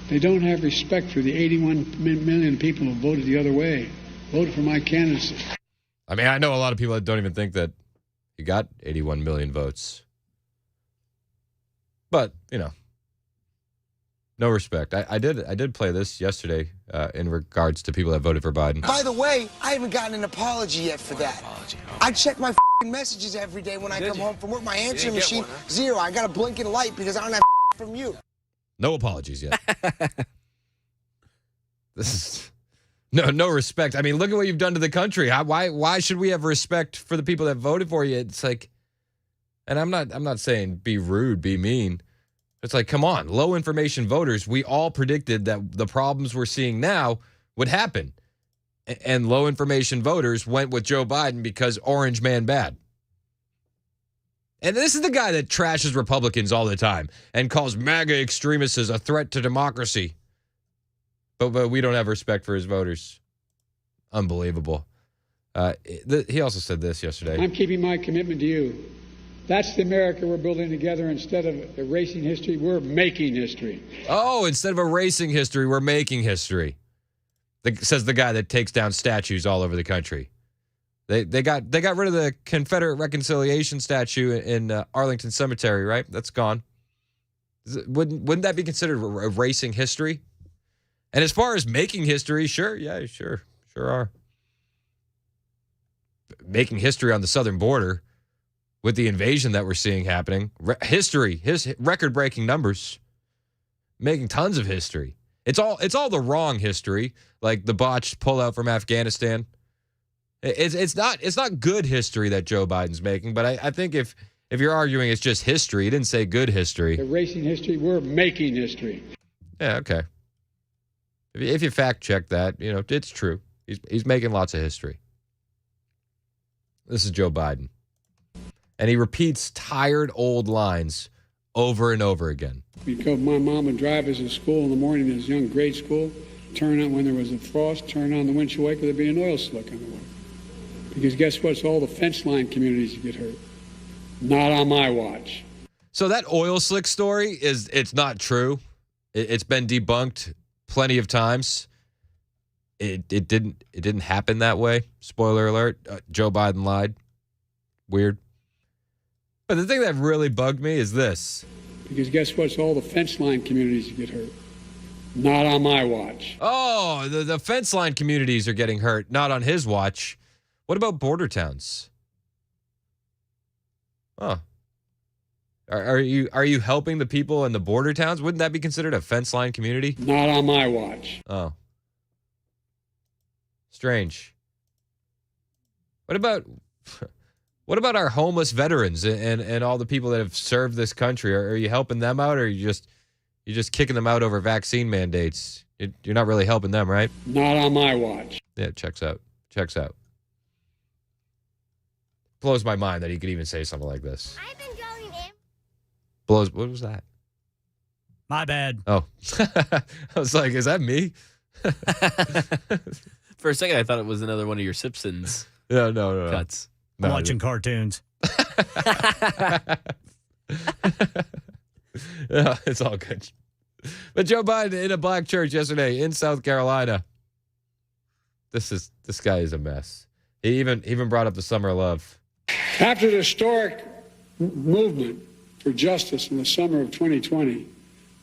Speaker 8: They don't have respect for the 81 million people who voted the other way, voted for my candidacy.
Speaker 1: I mean, I know a lot of people that don't even think that he got 81 million votes. But, you know, no respect. I did play this yesterday in regards to people that voted for Biden.
Speaker 14: By the way, I haven't gotten an apology yet for that. I check my messages every day when I come home from work. My answering machine, zero. I got a blinking light because I don't have from you.
Speaker 1: No apologies yet. This is no respect. I mean, look at what you've done to the country. Why should we have respect for the people that voted for you? It's like, and I'm not saying be rude, be mean. It's like, come on, low information voters. We all predicted that the problems we're seeing now would happen. And low information voters went with Joe Biden because orange man bad. And this is the guy that trashes Republicans all the time and calls MAGA extremists a threat to democracy. But we don't have respect for his voters. Unbelievable. He also said this yesterday.
Speaker 8: I'm keeping my commitment to you. That's the America we're building together. Instead of erasing history, we're making history.
Speaker 1: Oh, instead of erasing history, we're making history. Says the guy that takes down statues all over the country. They got rid of the Confederate reconciliation statue in Arlington Cemetery, right? That's gone. Wouldn't that be considered erasing history? And as far as making history, sure are. Making history on the southern border with the invasion that we're seeing happening. History, his record-breaking numbers, making tons of history. It's all the wrong history, like the botched pullout from Afghanistan. It's not good history that Joe Biden's making, but I think if you're arguing it's just history, he didn't say good history.
Speaker 8: Erasing history, we're making history.
Speaker 1: Yeah, okay. If you fact check that, you know, it's true. He's making lots of history. This is Joe Biden. And he repeats tired old lines over and over again.
Speaker 8: Because my mom would drive us to school in the morning in his young grade school, turn on when there was a frost, turn on the windshield wiper, there'd be an oil slick on the way. Because guess what? It's all the fence line communities that get hurt. Not on my watch.
Speaker 1: So that oil slick story it's not true. It's been debunked plenty of times. It didn't happen that way. Spoiler alert. Joe Biden lied. Weird. But the thing that really bugged me is this.
Speaker 8: Because guess what? It's all the fence line communities that get hurt. Not on my watch.
Speaker 1: Oh, the fence line communities are getting hurt. Not on his watch. What about border towns? Oh. Are you helping the people in the border towns? Wouldn't that be considered a fence line community?
Speaker 8: Not on my watch.
Speaker 1: Oh. Strange. What about our homeless veterans and all the people that have served this country? Are you helping them out, or are you just kicking them out over vaccine mandates? You're not really helping them, right?
Speaker 8: Not on my watch.
Speaker 1: Yeah, checks out. Blows my mind that he could even say something like this.
Speaker 12: I've been going in.
Speaker 1: What was that?
Speaker 5: My bad.
Speaker 1: Oh. I was like, is that me?
Speaker 2: For a second, I thought it was another one of your Simpsons
Speaker 1: No.
Speaker 2: cuts.
Speaker 5: I'm watching cartoons.
Speaker 1: Yeah, it's all good. But Joe Biden in a black church yesterday in South Carolina. This guy is a mess. He even brought up the summer of love.
Speaker 8: After the historic movement for justice in the summer of 2020,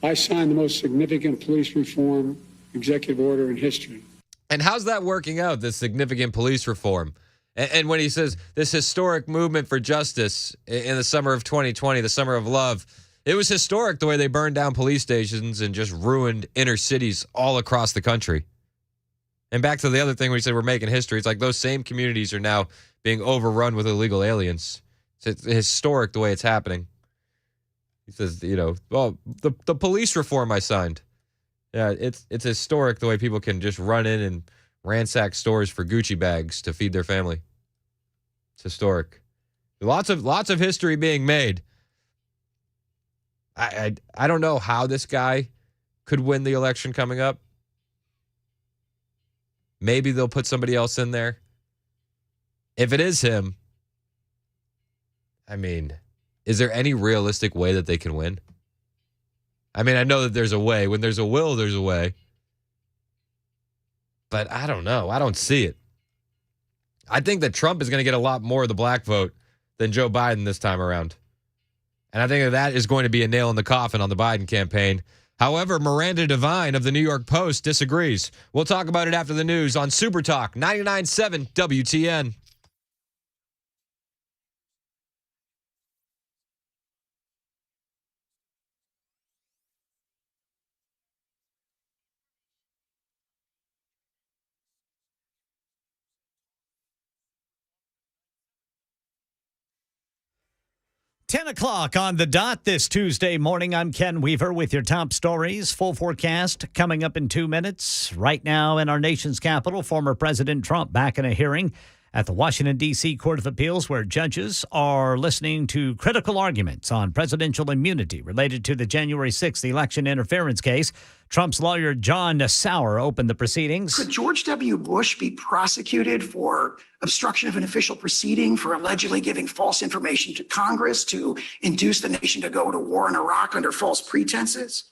Speaker 8: I signed the most significant police reform executive order in history.
Speaker 1: And how's that working out, this significant police reform? And when he says this historic movement for justice in the summer of 2020, the summer of love, it was historic the way they burned down police stations and just ruined inner cities all across the country. And back to the other thing when he said we're making history, it's like those same communities are now being overrun with illegal aliens. It's historic the way it's happening. He says, well, the police reform I signed. Yeah, it's historic the way people can just run in and ransack stores for Gucci bags to feed their family. It's historic. Lots of history being made. I don't know how this guy could win the election coming up. Maybe they'll put somebody else in there. If it is him, I mean, is there any realistic way that they can win? I mean, I know that there's a way. When there's a will, there's a way. But I don't know. I don't see it. I think that Trump is going to get a lot more of the black vote than Joe Biden this time around. And I think that is going to be a nail in the coffin on the Biden campaign. However, Miranda Devine of the New York Post disagrees. We'll talk about it after the news on Super Talk 99.7 WTN.
Speaker 5: Ten o'clock on the dot this Tuesday morning. I'm Ken Weaver with your top stories. Full forecast coming up in 2 minutes. Right now in our nation's capital, former President Trump back in a hearing at the Washington, D.C. Court of Appeals, where judges are listening to critical arguments on presidential immunity related to the January 6th election interference case. Trump's lawyer, John Sauer, opened the proceedings.
Speaker 15: Could George W. Bush be prosecuted for obstruction of an official proceeding for allegedly giving false information to Congress to induce the nation to go to war in Iraq under false pretenses?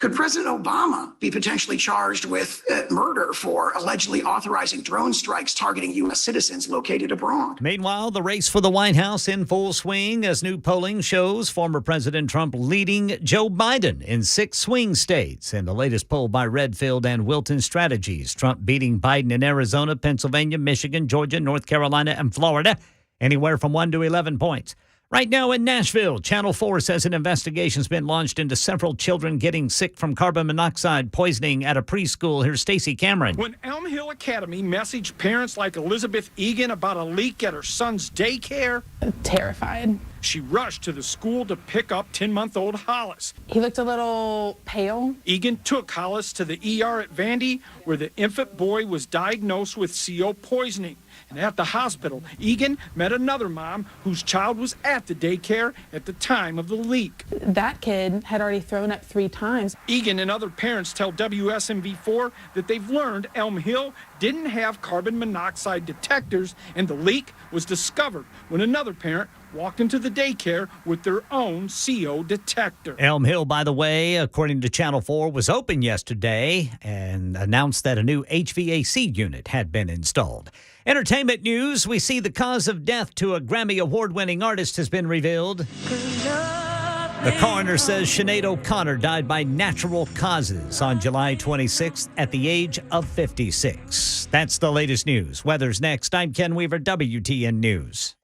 Speaker 15: Could President Obama be potentially charged with murder for allegedly authorizing drone strikes targeting U.S. citizens located abroad?
Speaker 5: Meanwhile, the race for the White House in full swing as new polling shows former President Trump leading Joe Biden in 6 swing states. In the latest poll by Redfield and Wilton Strategies, Trump beating Biden in Arizona, Pennsylvania, Michigan, Georgia, North Carolina, and Florida, anywhere from 1 to 11 points. Right now in Nashville, Channel 4 says an investigation's been launched into several children getting sick from carbon monoxide poisoning at a preschool. Here's Stacey Cameron.
Speaker 16: When Elm Hill Academy messaged parents like Elizabeth Egan about a leak at her son's daycare,
Speaker 17: terrified.
Speaker 16: She rushed to the school to pick up 10-month-old Hollis.
Speaker 17: He looked a little pale.
Speaker 16: Egan took Hollis to the ER at Vandy, where the infant boy was diagnosed with CO poisoning. And at the hospital, Egan met another mom whose child was at the daycare at the time of the leak.
Speaker 17: That kid had already thrown up 3 times.
Speaker 16: Egan and other parents tell WSMV4 that they've learned Elm Hill didn't have carbon monoxide detectors, and the leak was discovered when another parent walked into the daycare with their own CO detector.
Speaker 5: Elm Hill, by the way, according to Channel 4, was open yesterday and announced that a new HVAC unit had been installed. Entertainment news, we see the cause of death to a Grammy Award-winning artist has been revealed. The coroner says Sinead O'Connor died by natural causes on July 26th at the age of 56. That's the latest news. Weather's next. I'm Ken Weaver, WTN News.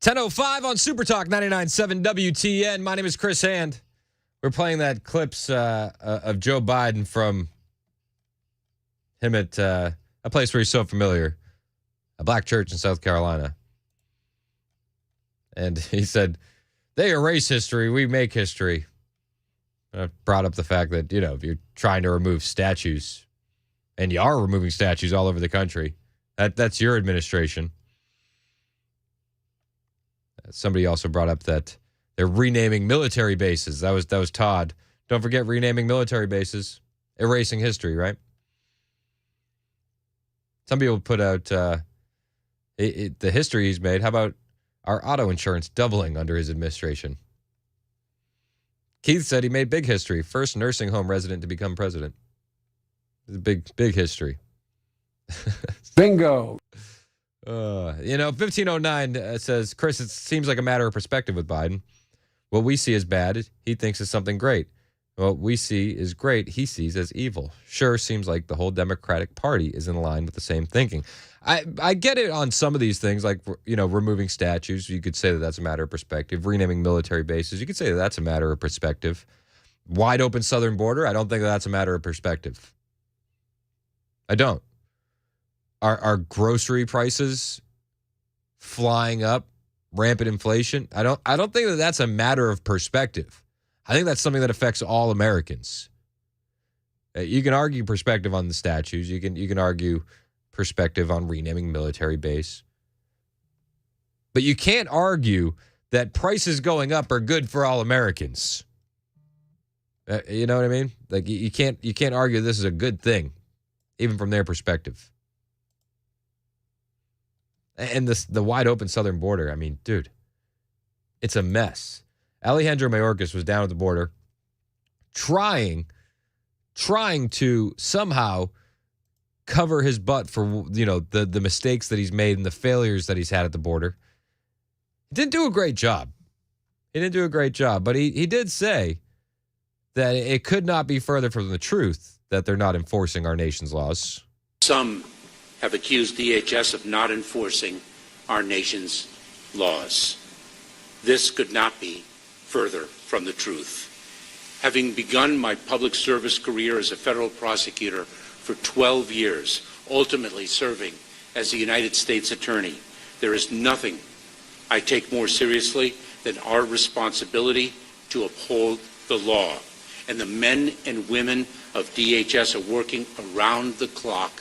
Speaker 1: 10:05 on Super Talk 99.7 WTN. My name is Chris Hand. We're playing that clips of Joe Biden from him at a place where he's so familiar, a black church in South Carolina. And he said, they erase history, we make history. And I brought up the fact that, if you're trying to remove statues, and you are removing statues all over the country, that's your administration. Somebody also brought up that they're renaming military bases. That was Todd. Don't forget renaming military bases, erasing history, right? Some people put out the history he's made. How about our auto insurance doubling under his administration? Keith said he made big history. First nursing home resident to become president. Big history.
Speaker 8: Bingo.
Speaker 1: 1509 says, Chris, it seems like a matter of perspective with Biden. What we see as bad, he thinks is something great. What we see is great, he sees as evil. Sure, seems like the whole Democratic Party is in line with the same thinking. I get it on some of these things, like, removing statues. You could say that that's a matter of perspective. Renaming military bases, you could say that that's a matter of perspective. Wide open southern border, I don't think that's a matter of perspective. I don't. Are grocery prices flying up, rampant inflation? I don't think that that's a matter of perspective. I think that's something that affects all Americans. You can argue perspective on the statues. You can argue perspective on renaming military base. But you can't argue that prices going up are good for all Americans. You know what I mean? Like you can't argue this is a good thing, even from their perspective. And the wide open southern border, I mean, dude, it's a mess. Alejandro Mayorkas was down at the border trying to somehow cover his butt for, the mistakes that he's made and the failures that he's had at the border. He didn't do a great job. But he did say that it could not be further from the truth that they're not enforcing our nation's laws.
Speaker 18: Some have accused DHS of not enforcing our nation's laws. This could not be further from the truth. Having begun my public service career as a federal prosecutor for 12 years, ultimately serving as the United States Attorney, there is nothing I take more seriously than our responsibility to uphold the law. And the men and women of DHS are working around the clock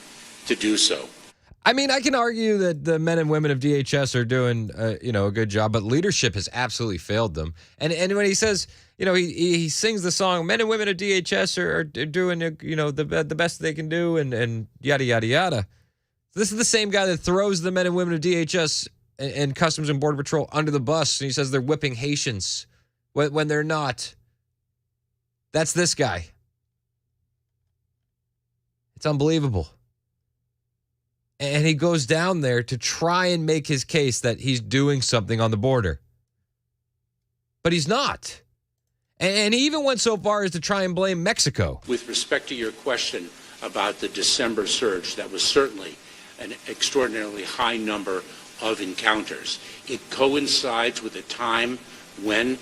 Speaker 18: to do so.
Speaker 1: I mean, I can argue that the men and women of DHS are doing, a good job, but leadership has absolutely failed them. And when he says, he sings the song, men and women of DHS are doing, the best they can do, and yada, yada, yada. This is the same guy that throws the men and women of DHS and Customs and Border Patrol under the bus, and he says they're whipping Haitians when they're not. That's this guy. It's unbelievable. And he goes down there to try and make his case that he's doing something on the border. But he's not. And he even went so far as to try and blame Mexico.
Speaker 18: With respect to your question about the December surge, that was certainly an extraordinarily high number of encounters. It coincides with a time when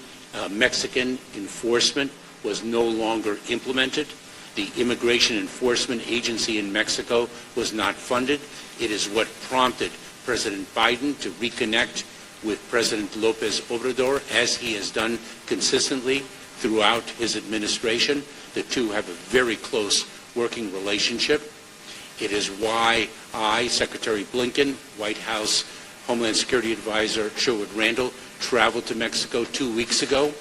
Speaker 18: Mexican enforcement was no longer implemented. The Immigration Enforcement Agency in Mexico was not funded. It is what prompted President Biden to reconnect with President López Obrador, as he has done consistently throughout his administration. The two have a very close working relationship. It is why I, Secretary Blinken, White House Homeland Security Advisor Sherwood Randall, traveled to Mexico 2 weeks ago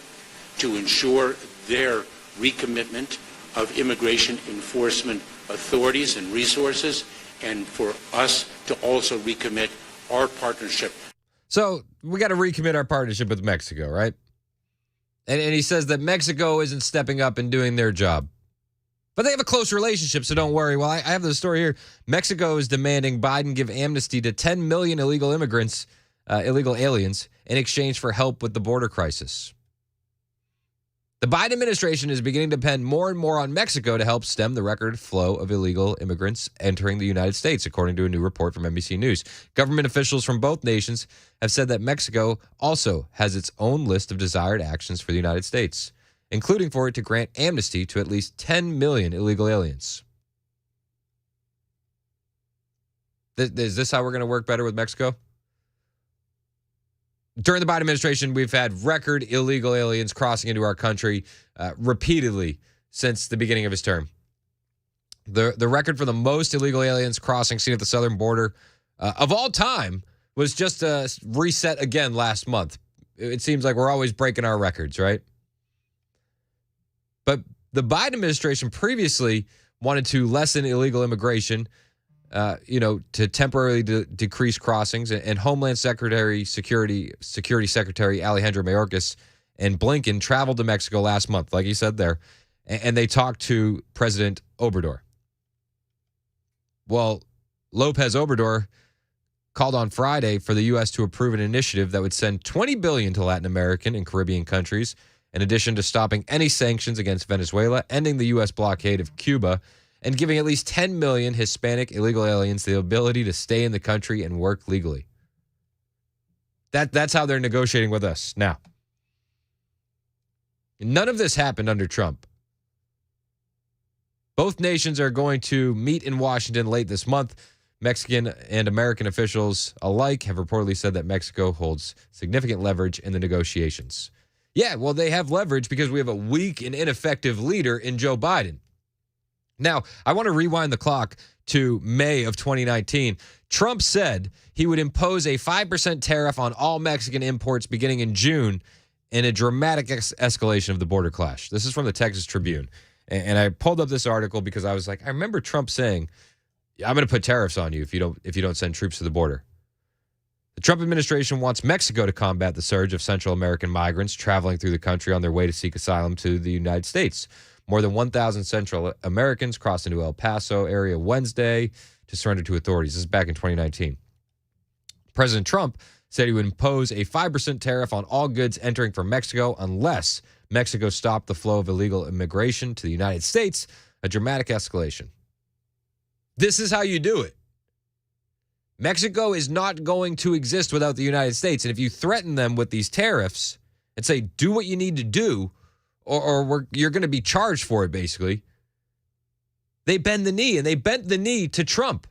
Speaker 18: to ensure their recommitment of immigration enforcement authorities and resources, and for us to also recommit our partnership.
Speaker 1: So we got to recommit our partnership with Mexico, right? And he says that Mexico isn't stepping up and doing their job. But they have a close relationship, so don't worry. Well, I have the story here. Mexico is demanding Biden give amnesty to 10 million illegal immigrants, illegal aliens, in exchange for help with the border crisis. The Biden administration is beginning to depend more and more on Mexico to help stem the record flow of illegal immigrants entering the United States, according to a new report from NBC News. Government officials from both nations have said that Mexico also has its own list of desired actions for the United States, including for it to grant amnesty to at least 10 million illegal aliens. Is this how we're going to work better with Mexico? During the Biden administration, we've had record illegal aliens crossing into our country repeatedly since the beginning of his term. The record for the most illegal aliens crossing seen at the southern border of all time was just reset again last month. It seems like we're always breaking our records, right? But the Biden administration previously wanted to lessen illegal immigration, to temporarily decrease crossings, and Homeland Security Secretary Alejandro Mayorkas and Blinken traveled to Mexico last month, like he said there, and they talked to President Obrador. Well, Lopez Obrador called on Friday for the U.S. to approve an initiative that would send $20 billion to Latin American and Caribbean countries, in addition to stopping any sanctions against Venezuela, ending the U.S. blockade of Cuba, and giving at least 10 million Hispanic illegal aliens the ability to stay in the country and work legally. That's how they're negotiating with us now. None of this happened under Trump. Both nations are going to meet in Washington late this month. Mexican and American officials alike have reportedly said that Mexico holds significant leverage in the negotiations. Yeah, well, they have leverage because we have a weak and ineffective leader in Joe Biden. Now, I want to rewind the clock to May of 2019. Trump said he would impose a 5% tariff on all Mexican imports beginning in June in a dramatic escalation of the border clash. This is from the Texas Tribune. And I pulled up this article because I was like, I remember Trump saying, I'm going to put tariffs on you if you don't send troops to the border. The Trump administration wants Mexico to combat the surge of Central American migrants traveling through the country on their way to seek asylum to the United States. More than 1,000 Central Americans crossed into El Paso area Wednesday to surrender to authorities. This is back in 2019. President Trump said he would impose a 5% tariff on all goods entering from Mexico unless Mexico stopped the flow of illegal immigration to the United States, a dramatic escalation. This is how you do it. Mexico is not going to exist without the United States. And if you threaten them with these tariffs and say, do what you need to do, or you're going to be charged for it, basically, they bend the knee, and they bent the knee to Trump.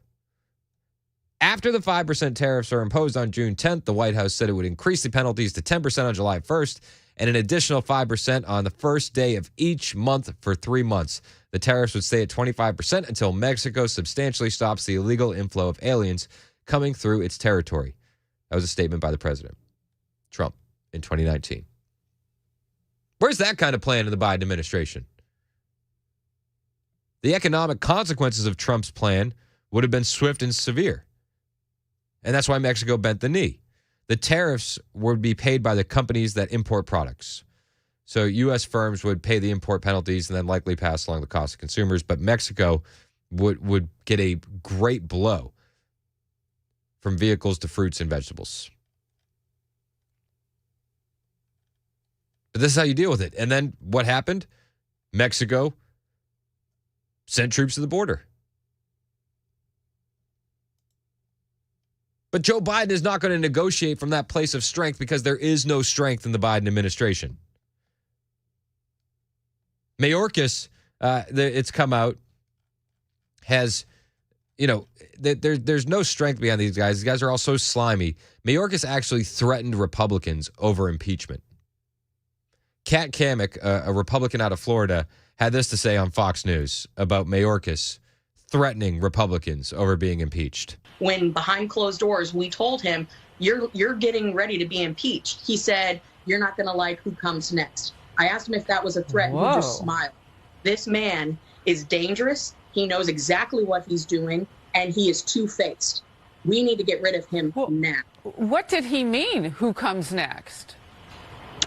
Speaker 1: After the 5% tariffs are imposed on June 10th, the White House said it would increase the penalties to 10% on July 1st and an additional 5% on the first day of each month for 3 months. The tariffs would stay at 25% until Mexico substantially stops the illegal inflow of aliens coming through its territory. That was a statement by the president, Trump, in 2019. Where's that kind of plan in the Biden administration? The economic consequences of Trump's plan would have been swift and severe. And that's why Mexico bent the knee. The tariffs would be paid by the companies that import products. So U.S. firms would pay the import penalties and then likely pass along the cost to consumers. But Mexico would get a great blow from vehicles to fruits and vegetables. But this is how you deal with it. And then what happened? Mexico sent troops to the border. But Joe Biden is not going to negotiate from that place of strength because there is no strength in the Biden administration. Mayorkas, it's come out, has, there's no strength behind these guys. These guys are all so slimy. Mayorkas actually threatened Republicans over impeachment. Kat Kammack, a Republican out of Florida, had this to say on Fox News about Mayorkas threatening Republicans over being impeached.
Speaker 19: When behind closed doors, we told him, you're getting ready to be impeached. He said, you're not going to like who comes next. I asked him if that was a threat. Whoa. He just smiled. This man is dangerous. He knows exactly what he's doing, and he is two-faced. We need to get rid of him now.
Speaker 20: What did he mean, who comes next?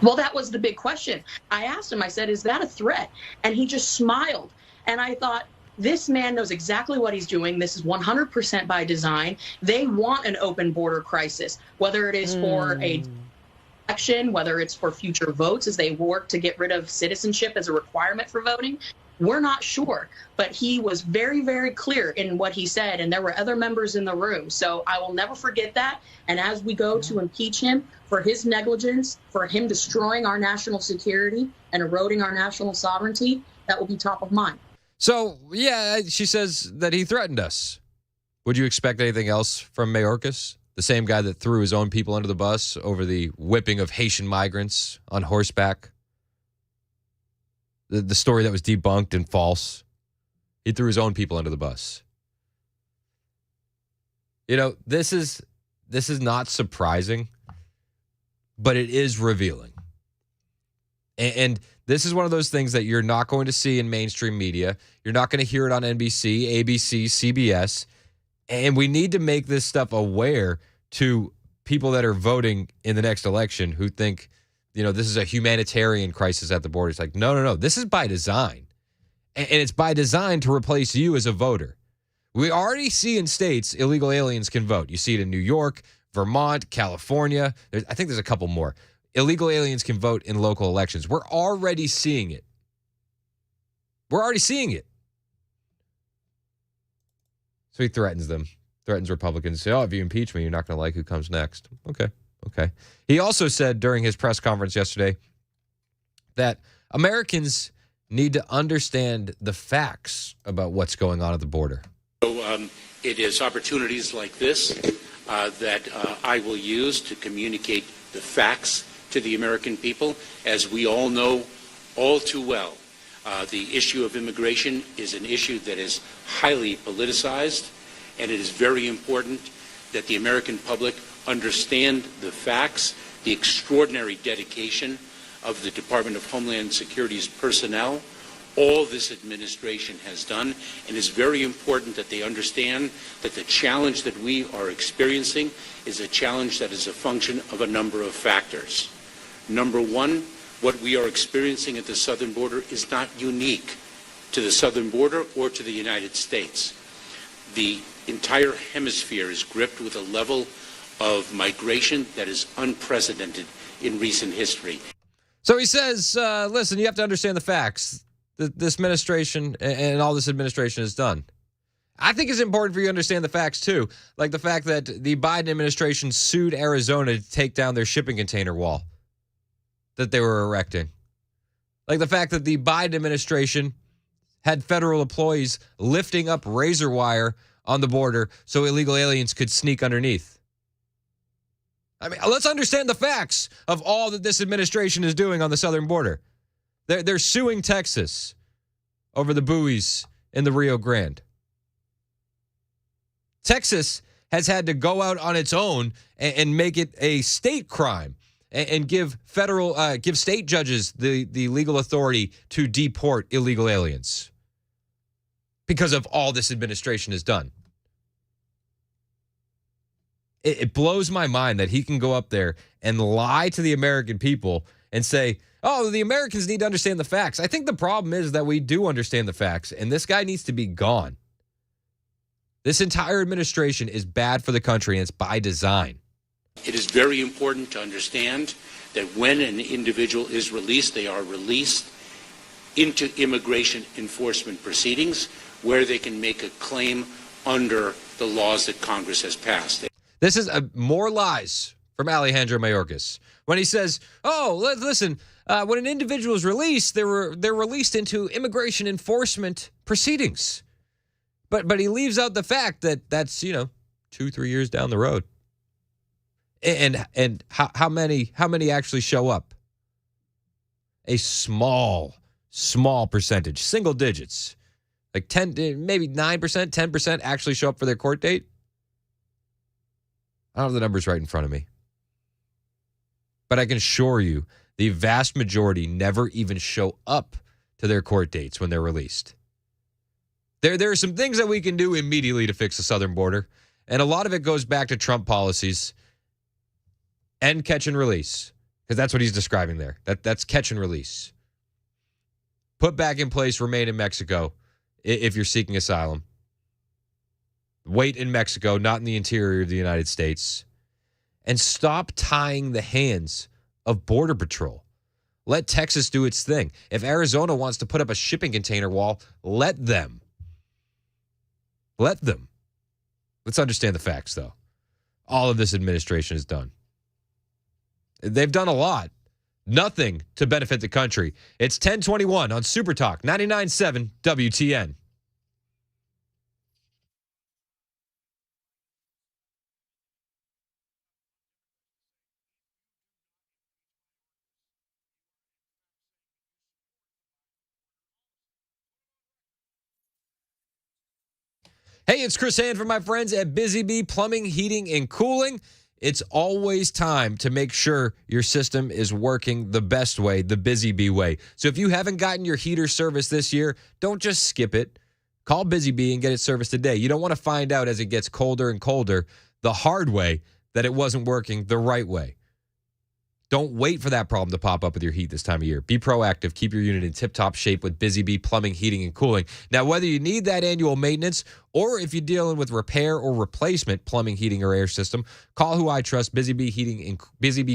Speaker 19: Well, that was the big question. I asked him, I said, is that a threat? And he just smiled. And I thought, this man knows exactly what he's doing. This is 100% by design. They want an open border crisis, whether it is for election, whether it's for future votes as they work to get rid of citizenship as a requirement for voting. We're not sure, but he was very, very clear in what he said, and there were other members in the room. So I will never forget that. And as we go to impeach him for his negligence, for him destroying our national security and eroding our national sovereignty, that will be top of mind.
Speaker 1: So, yeah, she says that he threatened us. Would you expect anything else from Mayorkas? The same guy that threw his own people under the bus over the whipping of Haitian migrants on horseback? The story that was debunked and false. He threw his own people under the bus. You know, this is not surprising, but it is revealing. And this is one of those things that you're not going to see in mainstream media. You're not going to hear it on NBC, ABC, CBS. And we need to make this stuff aware to people that are voting in the next election who think, you know, this is a humanitarian crisis at the border. It's like, no. This is by design. And it's by design to replace you as a voter. We already see in states illegal aliens can vote. You see it in New York, Vermont, California. I think there's a couple more. Illegal aliens can vote in local elections. We're already seeing it. So he threatens them, threatens Republicans. Say, if you impeach me, you're not going to like who comes next. Okay. He also said during his press conference yesterday that Americans need to understand the facts about what's going on at the border.
Speaker 18: So it is opportunities like this that I will use to communicate the facts to the American people. As we all know all too well, the issue of immigration is an issue that is highly politicized, and it is very important that the American public understand the facts, the extraordinary dedication of the Department of Homeland Security's personnel. All this administration has done, and it's very important that they understand that the challenge that we are experiencing is a challenge that is a function of a number of factors. Number one, what we are experiencing at the southern border is not unique to the southern border or to the United States. The entire hemisphere is gripped with a level of migration that is unprecedented in recent history.
Speaker 1: So he says, listen, you have to understand the facts. This administration and all this administration has done. I think it's important for you to understand the facts, too. Like the fact that the Biden administration sued Arizona to take down their shipping container wall that they were erecting. Like the fact that the Biden administration had federal employees lifting up razor wire on the border so illegal aliens could sneak underneath. I mean, let's understand the facts of all that this administration is doing on the southern border. They're suing Texas over the buoys in the Rio Grande. Texas has had to go out on its own and make it a state crime and give state judges the legal authority to deport illegal aliens because of all this administration has done. It blows my mind that he can go up there and lie to the American people and say, the Americans need to understand the facts. I think the problem is that we do understand the facts, and this guy needs to be gone. This entire administration is bad for the country, and it's by design.
Speaker 18: It is very important to understand that when an individual is released, they are released into immigration enforcement proceedings where they can make a claim under the laws that Congress has passed.
Speaker 1: This is more lies from Alejandro Mayorkas when he says, listen, when an individual is released, they're released into immigration enforcement proceedings. But he leaves out the fact that that's, 2-3 years down the road. And how many actually show up? A small percentage, single digits. Like 10, maybe 9%, 10% actually show up for their court date. I don't have the numbers right in front of me. But I can assure you the vast majority never even show up to their court dates when they're released. There are some things that we can do immediately to fix the southern border, and a lot of it goes back to Trump policies and catch and release, because that's what he's describing there. That's catch and release. Put back in place, remain in Mexico if you're seeking asylum. Wait in Mexico, not in the interior of the United States. And stop tying the hands of Border Patrol. Let Texas do its thing. If Arizona wants to put up a shipping container wall, let them. Let them. Let's understand the facts, though. All of this administration has done. They've done a lot. Nothing to benefit the country. It's 1021 on Super Talk 99.7 WTN. Hey, it's Chris Hand from my friends at Busy Bee Plumbing, Heating, and Cooling. It's always time to make sure your system is working the best way, the Busy Bee way. So if you haven't gotten your heater serviced this year, don't just skip it. Call Busy Bee and get it serviced today. You don't want to find out as it gets colder and colder the hard way that it wasn't working the right way. Don't wait for that problem to pop up with your heat this time of year. Be proactive. Keep your unit in tip-top shape with Busy Bee Plumbing, Heating, and Cooling. Now, whether you need that annual maintenance or if you're dealing with repair or replacement plumbing, heating, or air system, call who I trust, Busy Bee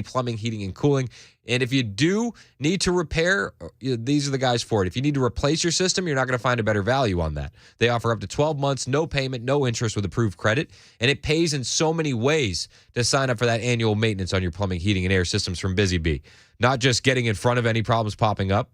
Speaker 1: Plumbing, Heating, and Cooling. And if you do need to repair, these are the guys for it. If you need to replace your system, you're not going to find a better value on that. They offer up to 12 months, no payment, no interest with approved credit, and it pays in so many ways to sign up for that annual maintenance on your plumbing, heating, and air systems from Busy Bee. Not just getting in front of any problems popping up,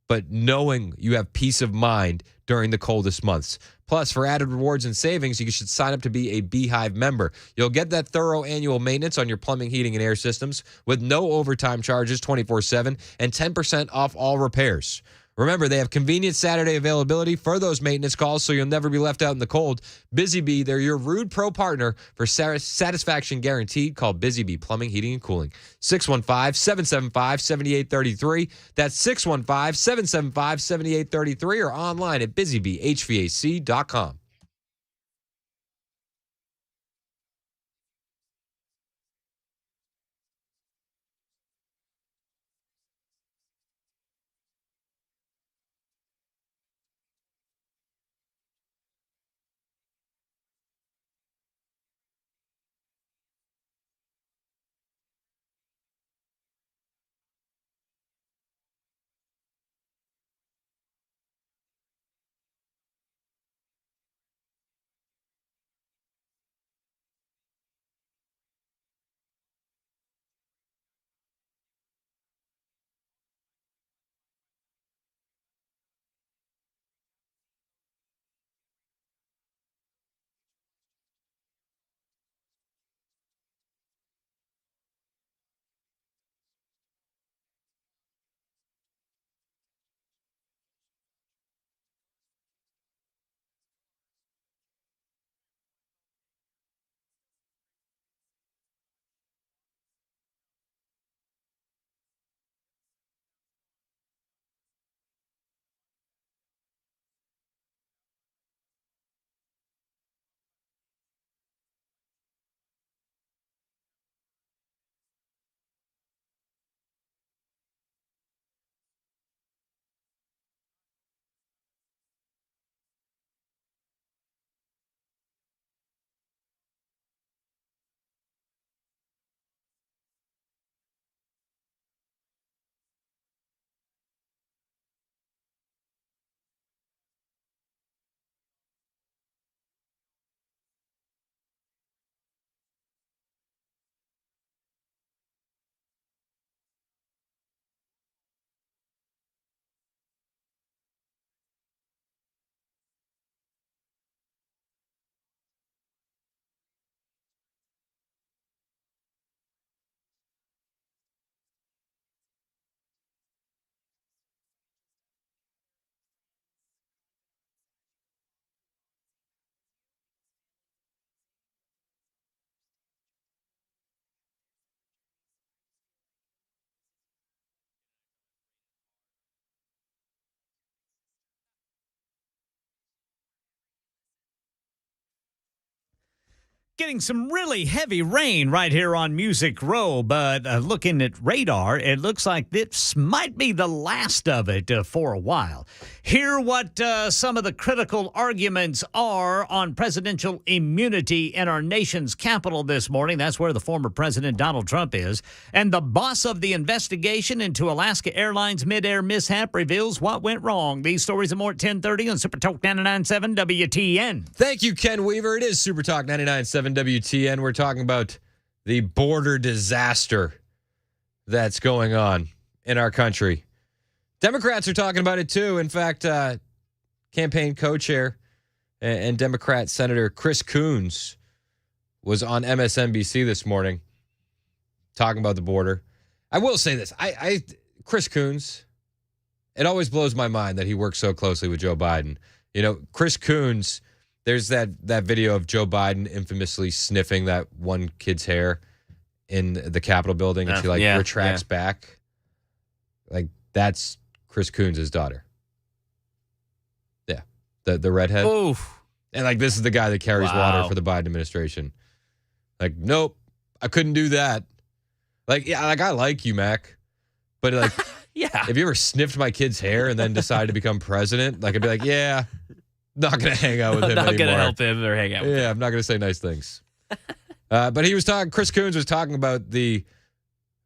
Speaker 1: but knowing you have peace of mind during the coldest months. Plus, for added rewards and savings, you should sign up to be a Beehive member. You'll get that thorough annual maintenance on your plumbing, heating, and air systems with no overtime charges 24/7 and 10% off all repairs. Remember, they have convenient Saturday availability for those maintenance calls, so you'll never be left out in the cold. Busy Bee, they're your Rude Pro partner for satisfaction guaranteed. Call Busy Bee Plumbing, Heating, and Cooling. 615-775-7833. That's 615-775-7833 or online at busybeehvac.com.
Speaker 5: Getting some really heavy rain right here on Music Row, but looking at radar, it looks like this might be the last of it for a while. Hear what some of the critical arguments are on presidential immunity in our nation's capital this morning. That's where the former President Donald Trump is. And the boss of the investigation into Alaska Airlines mid-air mishap reveals what went wrong. These stories and more at 10:30 on Super Talk 99.7 WTN.
Speaker 1: Thank you, Ken Weaver. It is Super Talk 99.7 WTN. We're talking about the border disaster that's going on in our country. Democrats are talking about it, too. In fact, campaign co-chair and Democrat Senator Chris Coons was on MSNBC this morning talking about the border. I will say this. Chris Coons, it always blows my mind that he works so closely with Joe Biden. You know, Chris Coons, there's that video of Joe Biden infamously sniffing that one kid's hair in the Capitol building, and she retracts back. Like, that's Chris Coons' daughter. Yeah. The redhead.
Speaker 2: Oof.
Speaker 1: And like, this is the guy that carries water for the Biden administration. Like, nope, I couldn't do that. Like, yeah, like, I like you, Mac. But like,
Speaker 2: yeah,
Speaker 1: if you ever sniffed my kid's hair and then decided to become president, like, I'd be like, yeah, not going to hang out with him anymore.
Speaker 2: Not going to help him or hang out with him.
Speaker 1: Yeah, I'm not going to say nice things. But he was talking, Chris Coons was talking about the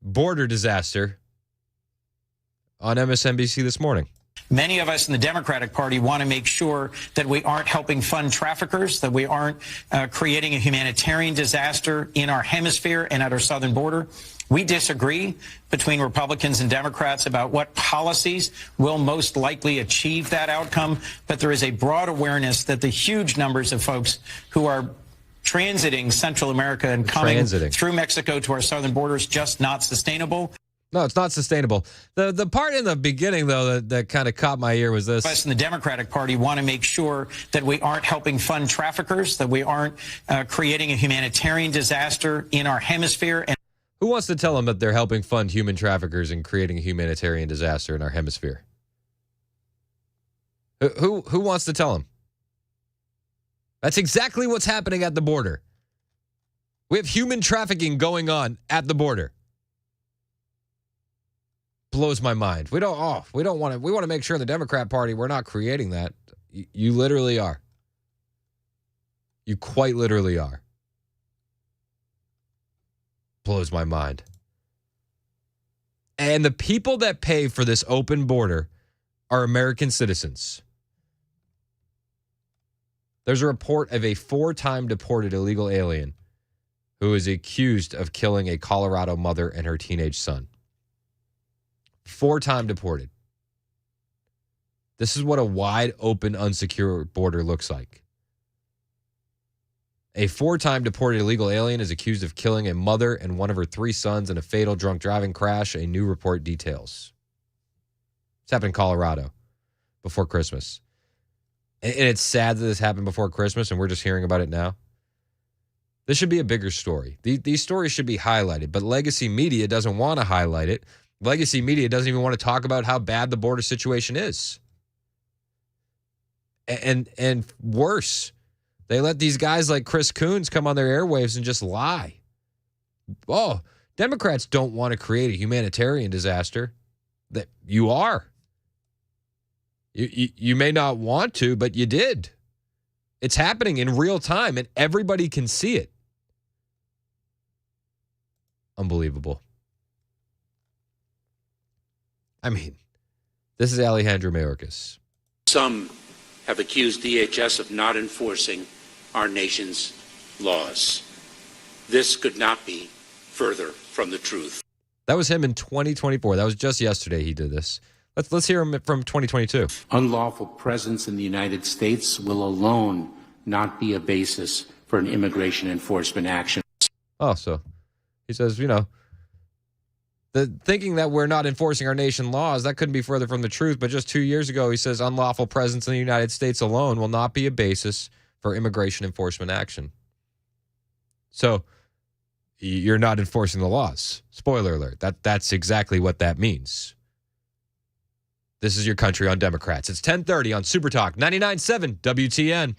Speaker 1: border disaster on MSNBC this morning.
Speaker 21: Many of us in the Democratic Party want to make sure that we aren't helping fund traffickers, that we aren't creating a humanitarian disaster in our hemisphere and at our southern border. We disagree between Republicans and Democrats about what policies will most likely achieve that outcome, but there is a broad awareness that the huge numbers of folks who are transiting Central America and coming through Mexico to our southern border is just not sustainable.
Speaker 1: No, it's not sustainable. The part in the beginning, though, that kind of caught my ear was this.
Speaker 21: Us in the Democratic Party want to make sure that we aren't helping fund traffickers, that we aren't creating a humanitarian disaster in our hemisphere. And
Speaker 1: who wants to tell them that they're helping fund human traffickers and creating a humanitarian disaster in our hemisphere? Who wants to tell them? That's exactly what's happening at the border. We have human trafficking going on at the border. Blows my mind. We want to make sure in the Democrat Party we're not creating that. You literally are. You quite literally are. Blows my mind. And the people that pay for this open border are American citizens. There's a report of a 4-time deported illegal alien who is accused of killing a Colorado mother and her teenage son. 4-time deported. This is what a wide open, unsecured border looks like. A 4-time deported illegal alien is accused of killing a mother and one of her 3 sons in a fatal drunk driving crash, a new report details. It's happened in Colorado before Christmas. And it's sad that this happened before Christmas and we're just hearing about it now. This should be a bigger story. These stories should be highlighted, but legacy media doesn't want to highlight it. Legacy media doesn't even want to talk about how bad the border situation is. And worse, they let these guys like Chris Coons come on their airwaves and just lie. Oh, Democrats don't want to create a humanitarian disaster. That you are. You may not want to, but you did. It's happening in real time, and everybody can see it. Unbelievable. I mean, this is Alejandro Mayorkas.
Speaker 18: Some have accused DHS of not enforcing our nation's laws. This could not be further from the truth.
Speaker 1: That was him in 2024. That was just yesterday he did this. Let's hear him from 2022.
Speaker 22: Unlawful presence in the United States will alone not be a basis for an immigration enforcement action.
Speaker 1: Oh, so he says, the thinking that we're not enforcing our nation laws, that couldn't be further from the truth. But just 2 years ago, he says unlawful presence in the United States alone will not be a basis for immigration enforcement action. So you're not enforcing the laws. Spoiler alert. That's exactly what that means. This is your country on Democrats. It's 10:30 on Super Talk 99.7 WTN.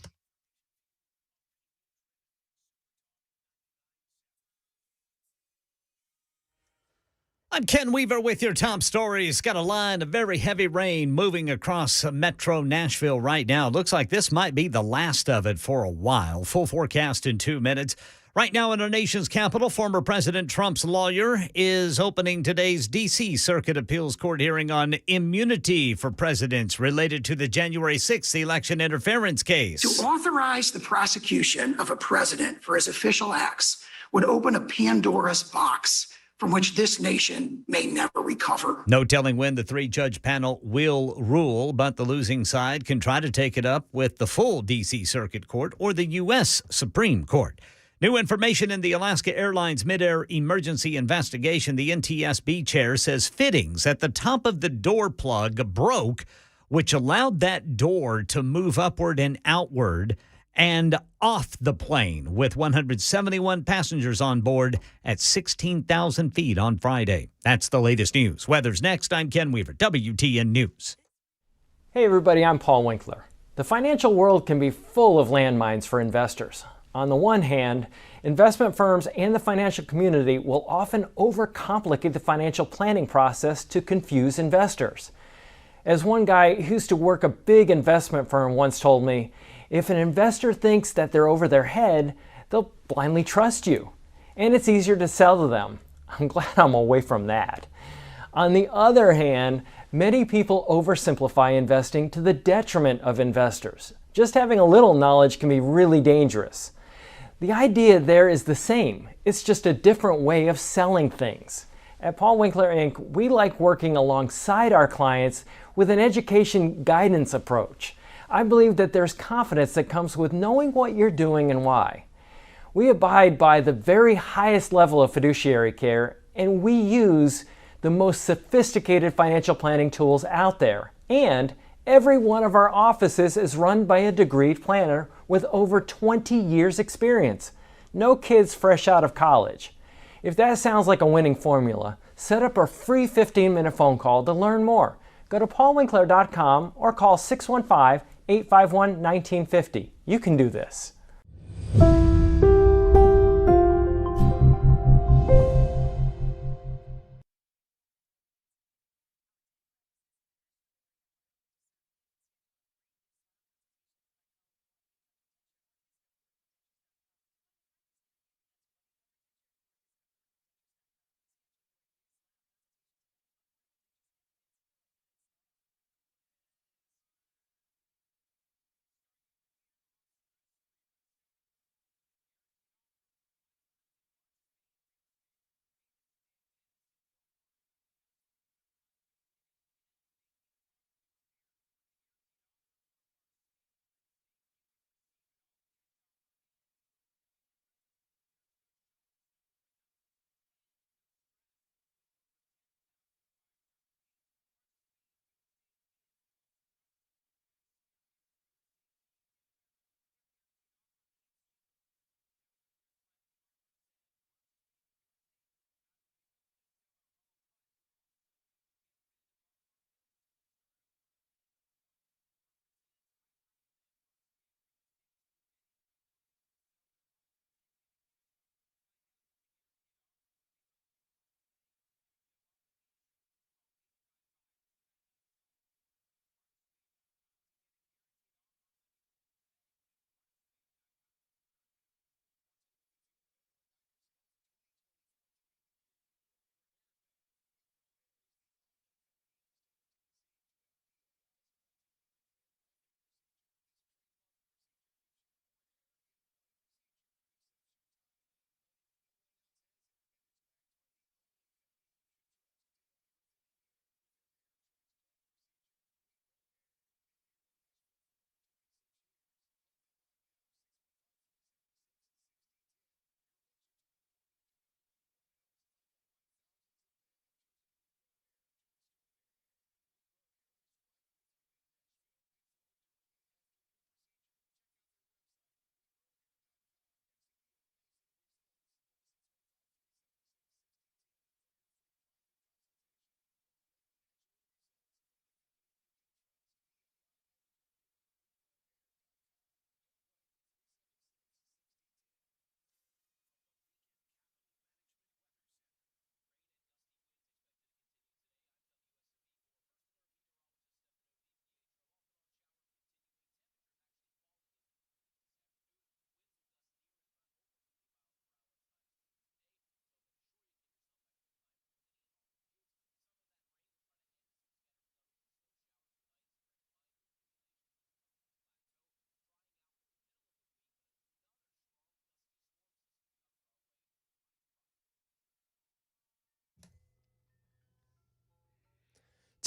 Speaker 5: I'm Ken Weaver with your top stories. Got a line of very heavy rain moving across metro Nashville right now. Looks like this might be the last of it for a while. Full forecast in 2 minutes. Right now in our nation's capital, former President Trump's lawyer is opening today's D.C. Circuit Appeals Court hearing on immunity for presidents related to the January 6th election interference case.
Speaker 15: To authorize the prosecution of a president for his official acts would open a Pandora's box from which this nation may never recover.
Speaker 5: No telling when the three-judge panel will rule, but the losing side can try to take it up with the full D.C. Circuit Court or the U.S. Supreme Court. New information in the Alaska Airlines mid-air emergency investigation. The NTSB chair says fittings at the top of the door plug broke, which allowed that door to move upward and outward and off the plane with 171 passengers on board at 16,000 feet on Friday. That's the latest news. Weather's next. I'm Ken Weaver, WTN News.
Speaker 10: Hey everybody, I'm Paul Winkler. The financial world can be full of landmines for investors. On the one hand, investment firms and the financial community will often overcomplicate the financial planning process to confuse investors. As one guy who used to work a big investment firm once told me, if an investor thinks that they're over their head, they'll blindly trust you. And it's easier to sell to them. I'm glad I'm away from that. On the other hand, many people oversimplify investing to the detriment of investors. Just having a little knowledge can be really dangerous. The idea there is the same. It's just a different way of selling things. At Paul Winkler Inc., we like working alongside our clients with an education guidance approach. I believe that there's confidence that comes with knowing what you're doing and why. We abide by the very highest level of fiduciary care, and we use the most sophisticated financial planning tools out there. And every one of our offices is run by a degreed planner with over 20 years experience. No kids fresh out of college. If that sounds like a winning formula, set up a free 15-minute phone call to learn more. Go to paulwinkler.com or call 615-851-1950. You can do this.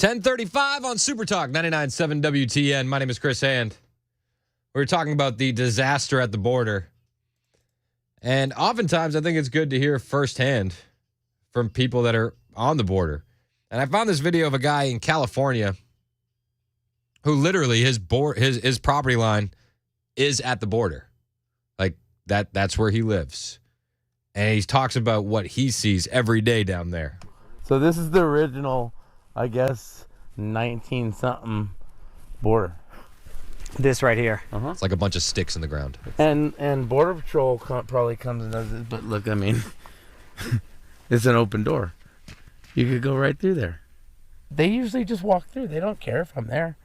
Speaker 1: 10:35 on Super Talk 99.7 WTN. My name is Chris Hand. We're talking about the disaster at the border. And oftentimes I think it's good to hear firsthand from people that are on the border. And I found this video of a guy in California who literally his property line is at the border. Like that's where he lives. And he talks about what he sees every day down there.
Speaker 3: So this is the original, I guess, 19-something border.
Speaker 4: This right here.
Speaker 1: It's like a bunch of sticks in the ground.
Speaker 3: And Border Patrol probably comes and does it, but look, I mean, it's an open door. You could go right through there. They usually just walk through. They don't care if I'm there.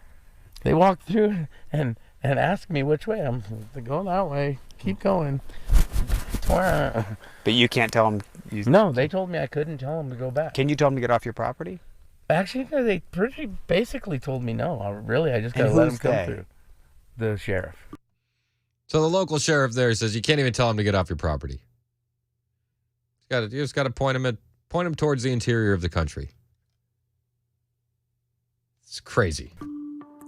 Speaker 3: They walk through and ask me which way. I'm going that way. Keep going.
Speaker 4: But you can't tell them.
Speaker 3: No, they told me I couldn't tell them to go back.
Speaker 4: Can you tell them to get off your property?
Speaker 3: Actually, they pretty basically told me no. I just got to let them come through. The sheriff.
Speaker 1: So the local sheriff there says you can't even tell him to get off your property. You just got to point him towards the interior of the country. It's crazy.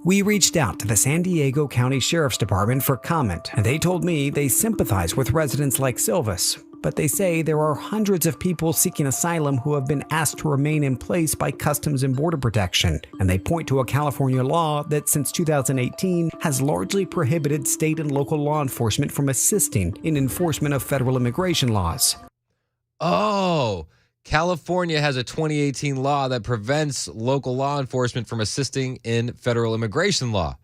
Speaker 23: We reached out to the San Diego County Sheriff's Department for comment, and they told me they sympathize with residents like Silvis, but they say there are hundreds of people seeking asylum who have been asked to remain in place by Customs and Border Protection, and they point to a California law that since 2018 has largely prohibited state and local law enforcement from assisting in enforcement of federal immigration laws.
Speaker 1: Oh, California has a 2018 law that prevents local law enforcement from assisting in federal immigration law.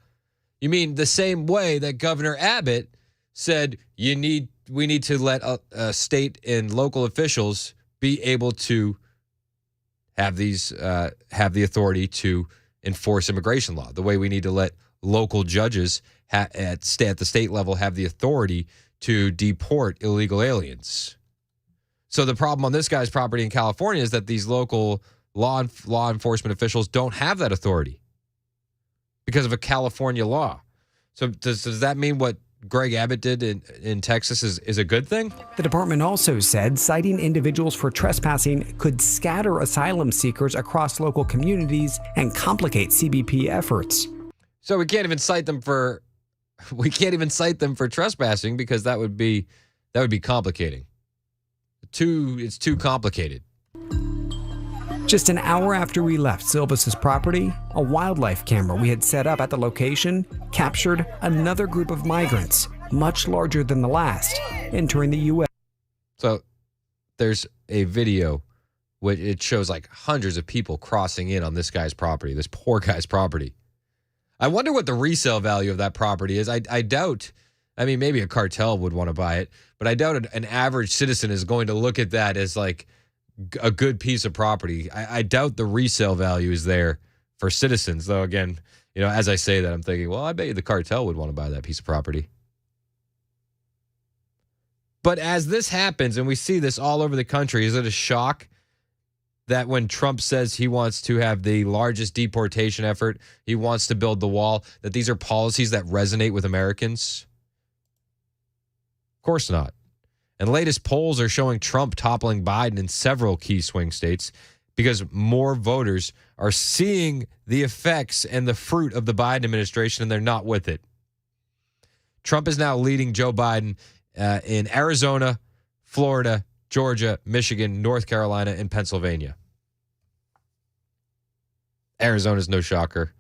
Speaker 1: You mean the same way that Governor Abbott said we need to let state and local officials be able to have the authority to enforce immigration law. The way we need to let local judges at the state level have the authority to deport illegal aliens. So the problem on this guy's property in California is that these local law enforcement officials don't have that authority because of a California law. So does that mean what Greg Abbott did in Texas is a good thing?
Speaker 23: The department also said citing individuals for trespassing could scatter asylum seekers across local communities and complicate CBP efforts.
Speaker 1: So we can't even cite them for trespassing because that would be complicating. It's too complicated.
Speaker 23: Just an hour after we left Silvis's property, a wildlife camera we had set up at the location captured another group of migrants, much larger than the last, entering the U.S.
Speaker 1: So there's a video which it shows like hundreds of people crossing in on this guy's property, this poor guy's property. I wonder what the resale value of that property is. I doubt, I mean, maybe a cartel would want to buy it, but I doubt an average citizen is going to look at that as like a good piece of property. I doubt the resale value is there for citizens, though. Again, as I say that, I'm thinking, well, I bet you the cartel would want to buy that piece of property. But as this happens, and we see this all over the country, is it a shock that when Trump says he wants to have the largest deportation effort, he wants to build the wall, that these are policies that resonate with Americans? Of course not. And latest polls are showing Trump toppling Biden in several key swing states because more voters are seeing the effects and the fruit of the Biden administration, and they're not with it. Trump is now leading Joe Biden in Arizona, Florida, Georgia, Michigan, North Carolina, and Pennsylvania. Arizona's no shocker.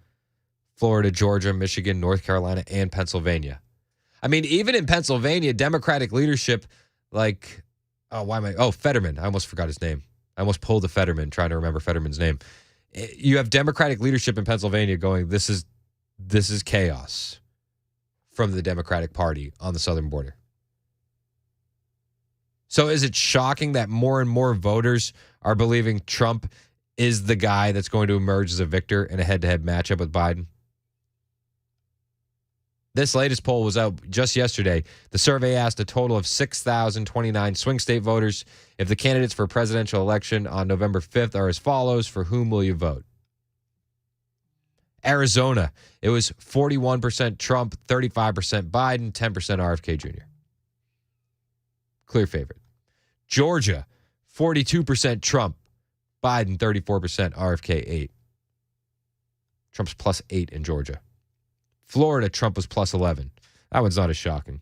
Speaker 1: Florida, Georgia, Michigan, North Carolina, and Pennsylvania. I mean, even in Pennsylvania, Democratic leadership, Fetterman. I almost forgot his name. I almost pulled a Fetterman trying to remember Fetterman's name. You have Democratic leadership in Pennsylvania going, this is chaos from the Democratic Party on the southern border. So is it shocking that more and more voters are believing Trump is the guy that's going to emerge as a victor in a head-to-head matchup with Biden? This latest poll was out just yesterday. The survey asked a total of 6,029 swing state voters if the candidates for a presidential election on November 5th are as follows. For whom will you vote? Arizona, it was 41% Trump, 35% Biden, 10% RFK Jr. Clear favorite. Georgia, 42% Trump, Biden, 34%, RFK 8. Trump's +8 in Georgia. Florida, Trump was +11. That one's not as shocking.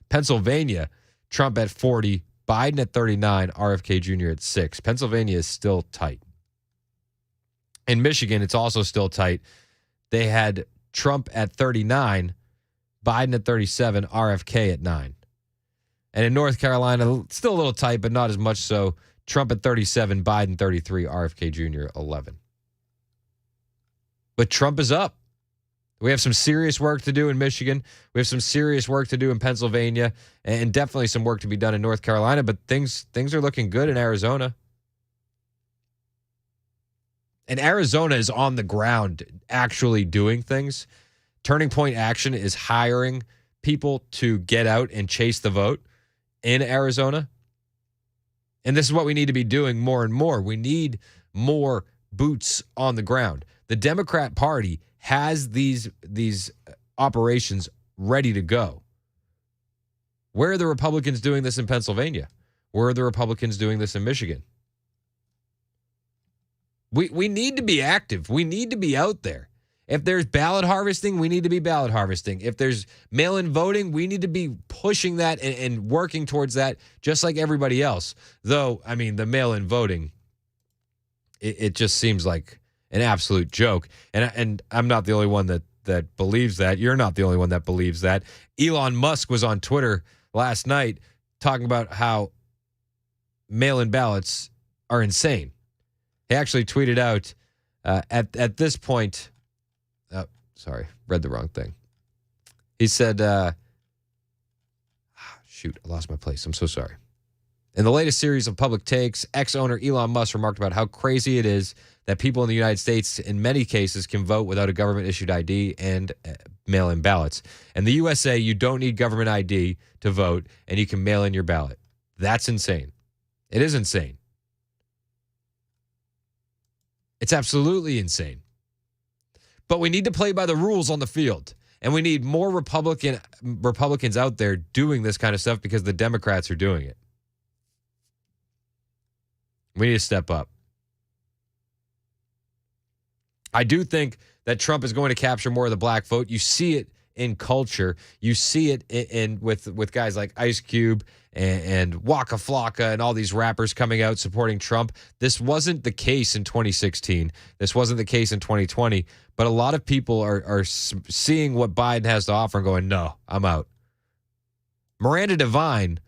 Speaker 1: Pennsylvania, Trump at 40, Biden at 39, RFK Jr. at 6. Pennsylvania is still tight. In Michigan, it's also still tight. They had Trump at 39, Biden at 37, RFK at 9. And in North Carolina, still a little tight, but not as much so. Trump at 37, Biden 33, RFK Jr. 11. But Trump is up. We have some serious work to do in Michigan. We have some serious work to do in Pennsylvania, and definitely some work to be done in North Carolina. But things are looking good in Arizona. And Arizona is on the ground actually doing things. Turning Point Action is hiring people to get out and chase the vote in Arizona. And this is what we need to be doing more and more. We need more boots on the ground. The Democrat Party has these operations ready to go. Where are the Republicans doing this in Pennsylvania? Where are the Republicans doing this in Michigan? We need to be active. We need to be out there. If there's ballot harvesting, we need to be ballot harvesting. If there's mail-in voting, we need to be pushing that and working towards that just like everybody else. Though, I mean, the mail-in voting, it just seems like an absolute joke. And I'm not the only one that believes that. You're not the only one that believes that. Elon Musk was on Twitter last night talking about how mail-in ballots are insane. He actually tweeted out at this point, sorry, read the wrong thing. He said, shoot, I lost my place. I'm so sorry. In the latest series of public takes, ex-owner Elon Musk remarked about how crazy it is that people in the United States, in many cases, can vote without a government-issued ID and mail-in ballots. In the USA, you don't need government ID to vote, and you can mail in your ballot. That's insane. It is insane. It's absolutely insane. But we need to play by the rules on the field. And we need more Republicans out there doing this kind of stuff because the Democrats are doing it. We need to step up. I do think that Trump is going to capture more of the black vote. You see it in culture. You see it in with guys like Ice Cube and Waka Flocka and all these rappers coming out supporting Trump. This wasn't the case in 2016. This wasn't the case in 2020. But a lot of people are seeing what Biden has to offer and going, no, I'm out. Miranda Devine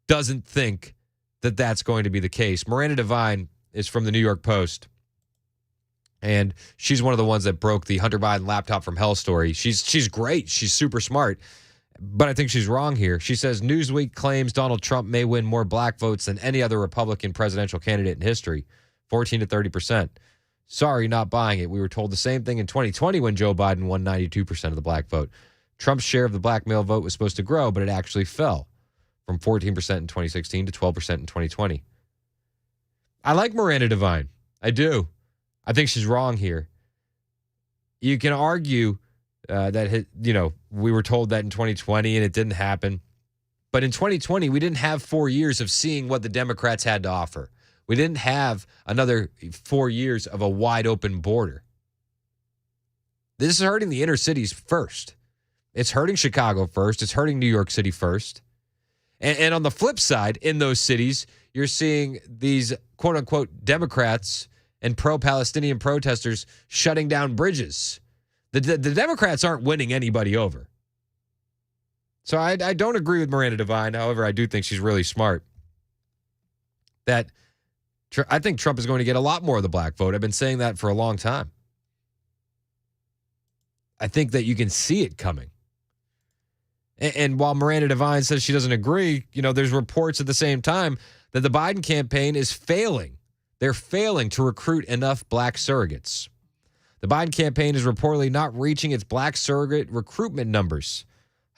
Speaker 1: doesn't think that that's going to be the case. Miranda Devine is from the New York Post. And she's one of the ones that broke the Hunter Biden laptop from hell story. She's great. She's super smart. But I think she's wrong here. She says Newsweek claims Donald Trump may win more black votes than any other Republican presidential candidate in history, 14 to 30%. Sorry, not buying it. We were told the same thing in 2020 when Joe Biden won 92% of the black vote. Trump's share of the black male vote was supposed to grow, but it actually fell from 14% in 2016 to 12% in 2020. I like Miranda Devine. I do. I think she's wrong here. You can argue that, we were told that in 2020 and it didn't happen. But in 2020, we didn't have 4 years of seeing what the Democrats had to offer. We didn't have another 4 years of a wide open border. This is hurting the inner cities first. It's hurting Chicago first. It's hurting New York City first. And on the flip side, in those cities, you're seeing these quote unquote Democrats and pro-Palestinian protesters shutting down bridges. The Democrats aren't winning anybody over. So I don't agree with Miranda Devine. However, I do think she's really smart. I think Trump is going to get a lot more of the black vote. I've been saying that for a long time. I think that you can see it coming. And while Miranda Devine says she doesn't agree, there's reports at the same time that the Biden campaign is failing. They're failing to recruit enough black surrogates. The Biden campaign is reportedly not reaching its black surrogate recruitment numbers,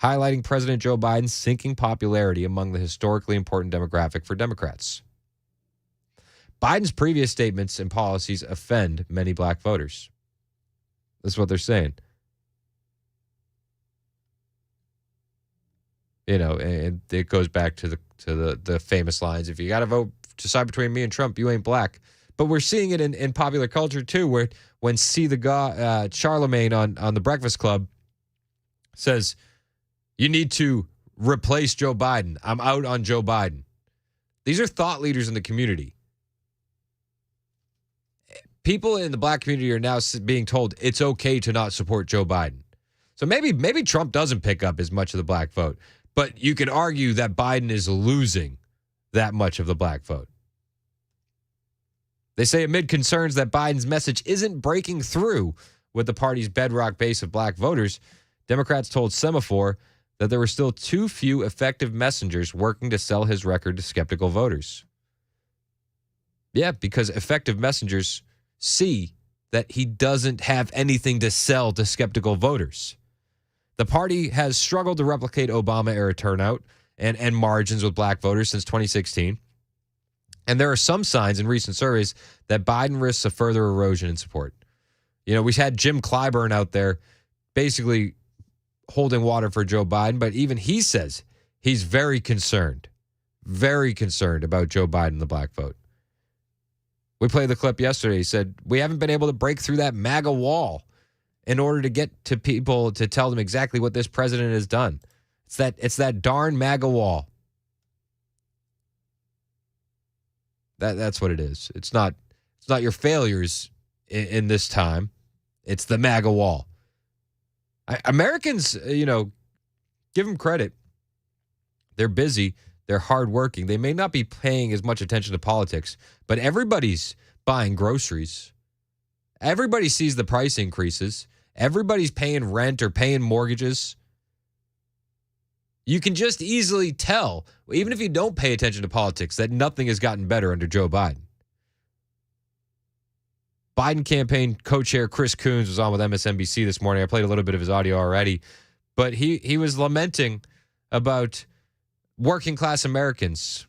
Speaker 1: highlighting President Joe Biden's sinking popularity among the historically important demographic for Democrats. Biden's previous statements and policies offend many black voters. That's what they're saying. And it goes back to the famous lines, if you got to vote, decide between me and Trump, you ain't black. But we're seeing it in popular culture too, where when Charlemagne on the Breakfast Club says, you need to replace Joe Biden. I'm out on Joe Biden. These are thought leaders in the community. People in the black community are now being told it's okay to not support Joe Biden. So maybe Trump doesn't pick up as much of the black vote, but you could argue that Biden is losing that much of the black vote. They say amid concerns that Biden's message isn't breaking through with the party's bedrock base of black voters, Democrats told Semaphore that there were still too few effective messengers working to sell his record to skeptical voters. Yeah, because effective messengers see that he doesn't have anything to sell to skeptical voters. The party has struggled to replicate Obama-era turnout and margins with black voters since 2016. And there are some signs in recent surveys that Biden risks a further erosion in support. You know, we had Jim Clyburn out there basically holding water for Joe Biden, but even he says he's very concerned about Joe Biden and the black vote. We played the clip yesterday. He said, we haven't been able to break through that MAGA wall in order to get to people to tell them exactly what this president has done. It's that darn MAGA wall. That's what it is. It's not your failures in this time. It's the MAGA wall. Americans, give them credit. They're busy. They're hardworking. They may not be paying as much attention to politics, but everybody's buying groceries. Everybody sees the price increases. Everybody's paying rent or paying mortgages. You can just easily tell, even if you don't pay attention to politics, that nothing has gotten better under Joe Biden. Biden campaign co-chair Chris Coons was on with MSNBC this morning. I played a little bit of his audio already, but he was lamenting about working class Americans.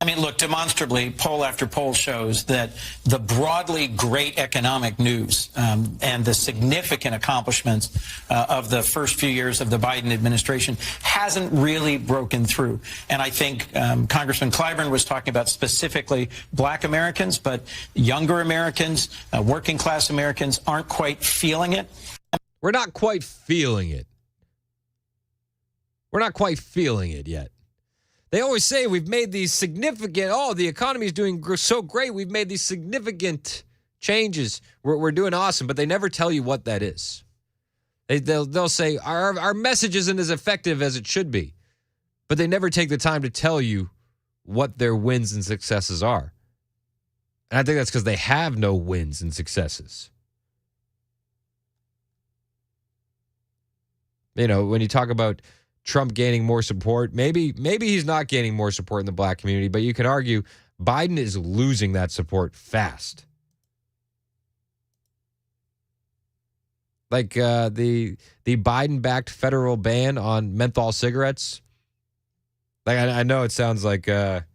Speaker 21: I mean, look, demonstrably, poll after poll shows that the broadly great economic news and the significant accomplishments of the first few years of the Biden administration hasn't really broken through. And I think Congressman Clyburn was talking about specifically black Americans, but younger Americans, working class Americans aren't quite feeling it.
Speaker 1: We're not quite feeling it. We're not quite feeling it yet. They always say we've made these significant, the economy is doing so great, we've made these significant changes. We're doing awesome, but they never tell you what that is. They'll say our message isn't as effective as it should be, but they never take the time to tell you what their wins and successes are. And I think that's because they have no wins and successes. When you talk about Trump gaining more support, maybe he's not gaining more support in the black community, but you can argue Biden is losing that support fast. Like the Biden-backed federal ban on menthol cigarettes. Like I know it sounds like a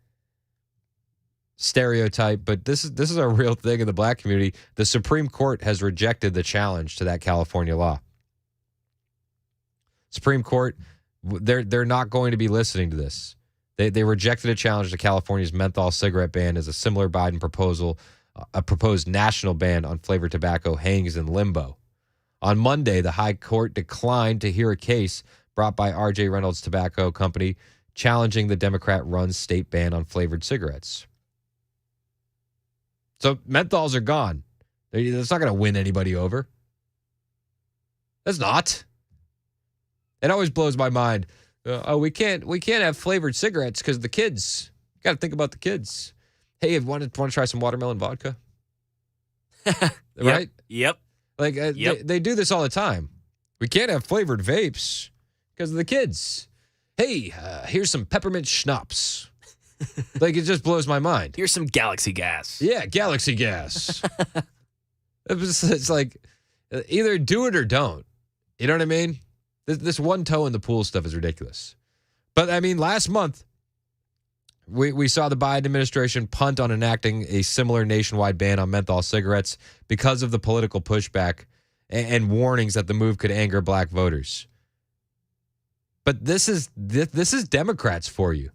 Speaker 1: stereotype, but this is a real thing in the black community. The Supreme Court has rejected the challenge to that California law. Supreme Court, they're not going to be listening to this. They rejected a challenge to California's menthol cigarette ban as a similar Biden proposal, a proposed national ban on flavored tobacco hangs in limbo. On Monday, the High Court declined to hear a case brought by R.J. Reynolds Tobacco Company challenging the Democrat-run state ban on flavored cigarettes. So menthols are gone. That's not going to win anybody over. That's not. It always blows my mind. We can't have flavored cigarettes because the kids. Got to think about the kids. Hey, want to try some watermelon vodka? Right?
Speaker 2: Yep.
Speaker 1: Like They do this all the time. We can't have flavored vapes because of the kids. Hey, here's some peppermint schnapps. Like, it just blows my mind.
Speaker 2: Here's some galaxy gas.
Speaker 1: Yeah, galaxy gas. It's like either do it or don't. You know what I mean? This one toe in the pool stuff is ridiculous. But, I mean, last month, we saw the Biden administration punt on enacting a similar nationwide ban on menthol cigarettes because of the political pushback and warnings that the move could anger black voters. But this is Democrats for you.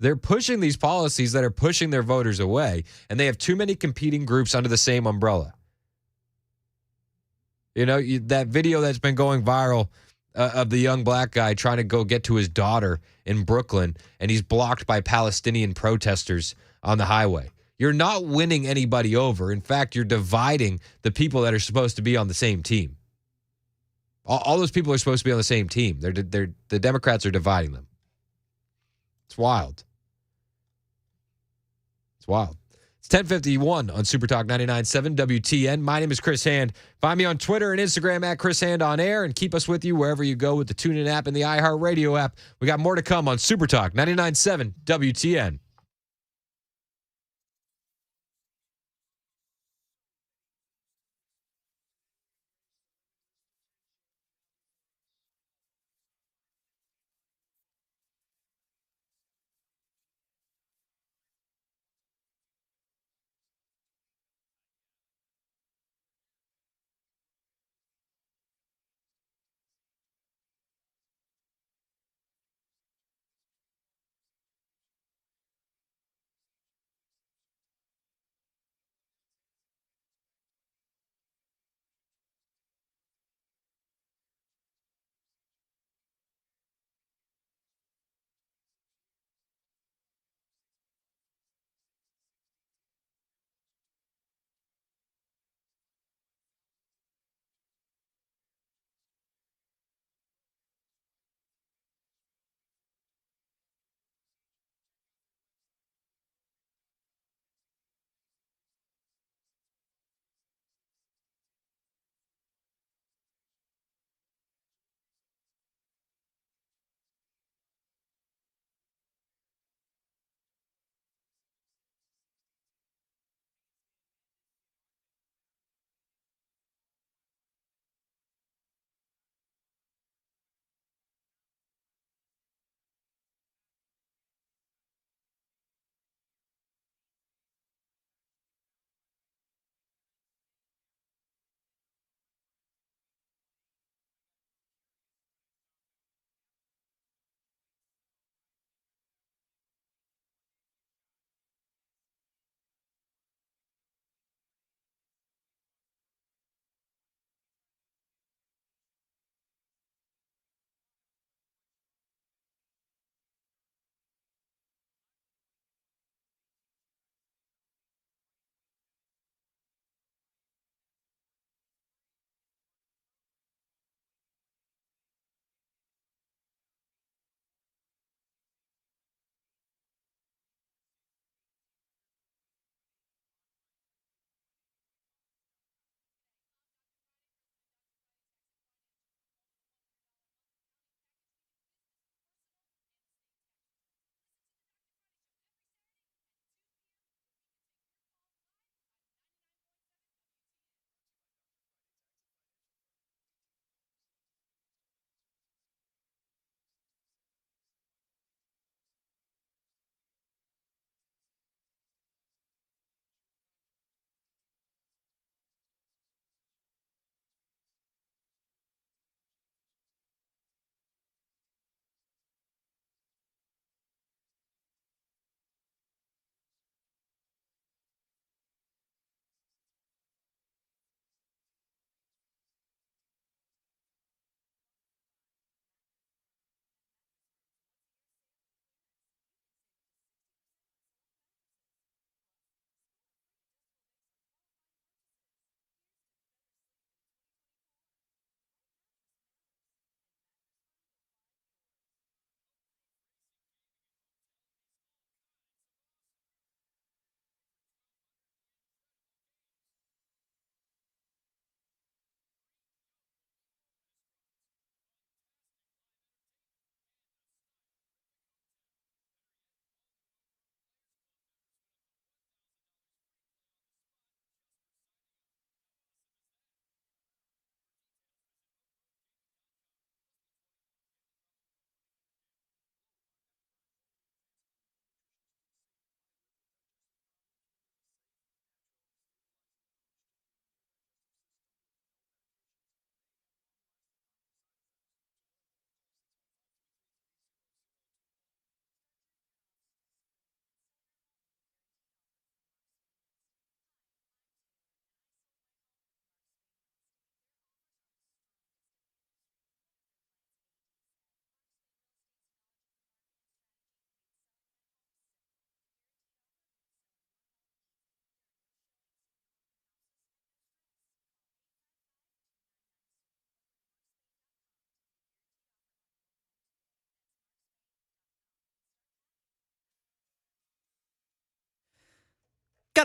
Speaker 1: They're pushing these policies that are pushing their voters away, and they have too many competing groups under the same umbrella. You know, that video that's been going viral of the young black guy trying to go get to his daughter in Brooklyn, and he's blocked by Palestinian protesters on the highway. You're not winning anybody over. In fact, you're dividing the people that are supposed to be on the same team. All those people are supposed to be on the same team. The Democrats are dividing them. It's wild. It's wild. It's 10:51 on Super Talk 99.7 WTN. My name is Chris Hand. Find me on Twitter and Instagram at Chris Hand on air, and keep us with you wherever you go with the TuneIn app and the iHeartRadio app. We got more to come on Super Talk 99.7 WTN.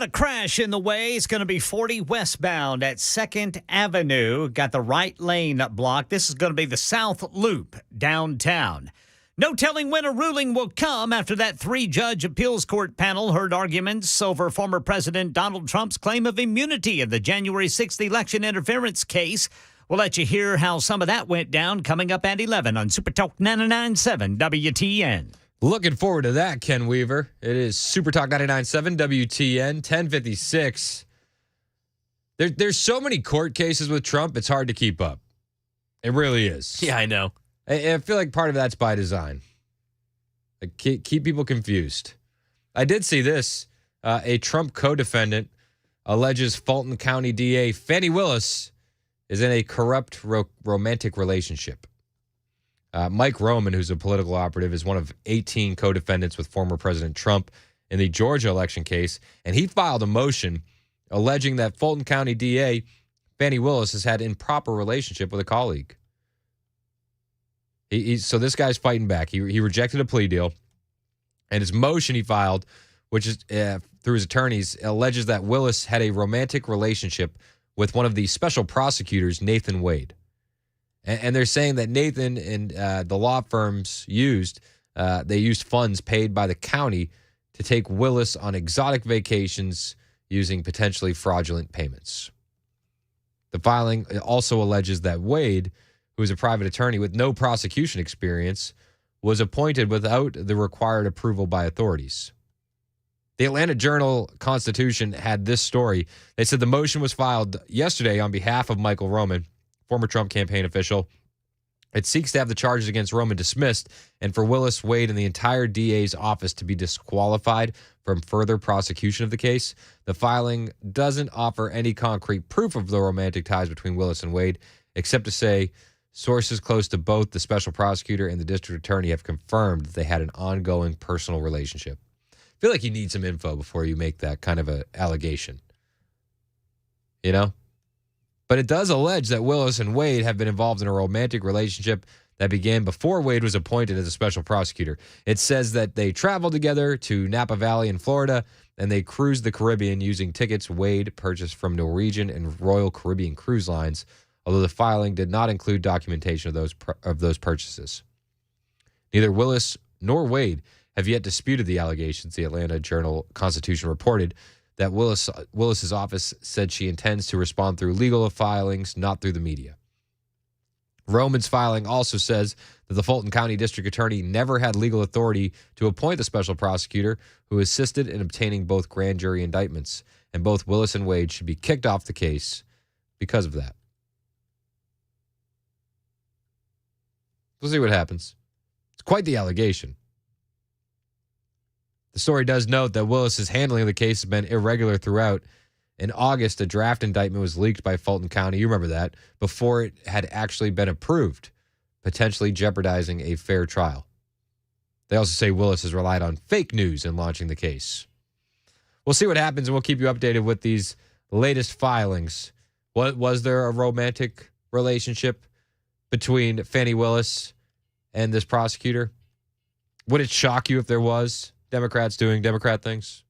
Speaker 5: Got a crash in the way. It's going to be 40 westbound at 2nd Avenue. Got the right lane blocked. This is going to be the South Loop downtown. No telling when a ruling will come after that 3-judge appeals court panel heard arguments over former President Donald Trump's claim of immunity in the January 6th election interference case. We'll let you hear how some of that went down coming up at 11 on Super Talk 99.7 WTN.
Speaker 1: Looking forward to that, Ken Weaver. It is Super Talk 99.7 WTN, 1056. There's so many court cases with Trump, it's hard to keep up. It really is.
Speaker 2: Yeah, I know.
Speaker 1: I feel like part of that's by design. Like keep people confused. I did see this. A Trump co-defendant alleges Fulton County DA Fani Willis is in a corrupt romantic relationship. Mike Roman, who's a political operative, is one of 18 co-defendants with former President Trump in the Georgia election case, and he filed a motion alleging that Fulton County DA Fani Willis has had improper relationship with a colleague. So this guy's fighting back. He rejected a plea deal, and his motion he filed, which is through his attorneys, alleges that Willis had a romantic relationship with one of the special prosecutors, Nathan Wade. And they're saying that Nathan and the law firms used funds paid by the county to take Willis on exotic vacations using potentially fraudulent payments. The filing also alleges that Wade, who is a private attorney with no prosecution experience, was appointed without the required approval by authorities. The Atlanta Journal-Constitution had this story. They said the motion was filed yesterday on behalf of Michael Roman, former Trump campaign official. It seeks to have the charges against Roman dismissed and for Willis, Wade, and the entire DA's office to be disqualified from further prosecution of the case. The filing doesn't offer any concrete proof of the romantic ties between Willis and Wade, except to say sources close to both the special prosecutor and the district attorney have confirmed that they had an ongoing personal relationship. I feel like you need some info before you make that kind of an allegation. You know? But it does allege that Willis and Wade have been involved in a romantic relationship that began before Wade was appointed as a special prosecutor. It says that they traveled together to Napa Valley in Florida, and they cruised the Caribbean using tickets Wade purchased from Norwegian and Royal Caribbean Cruise Lines, although the filing did not include documentation of those purchases. Neither Willis nor Wade have yet disputed the allegations. The Atlanta Journal-Constitution reported that Willis's office said she intends to respond through legal filings, not through the media. Roman's filing also says that the Fulton County District Attorney never had legal authority to appoint the special prosecutor who assisted in obtaining both grand jury indictments, and both Willis and Wade should be kicked off the case because of that. We'll see what happens. It's quite the allegation. The story does note that Willis's handling of the case has been irregular throughout. In August, a draft indictment was leaked by Fulton County, you remember that, before it had actually been approved, potentially jeopardizing a fair trial. They also say Willis has relied on fake news in launching the case. We'll see what happens, and we'll keep you updated with these latest filings. Was there a romantic relationship between Fani Willis and this prosecutor? Would it shock you if there was? Democrats doing Democrat things?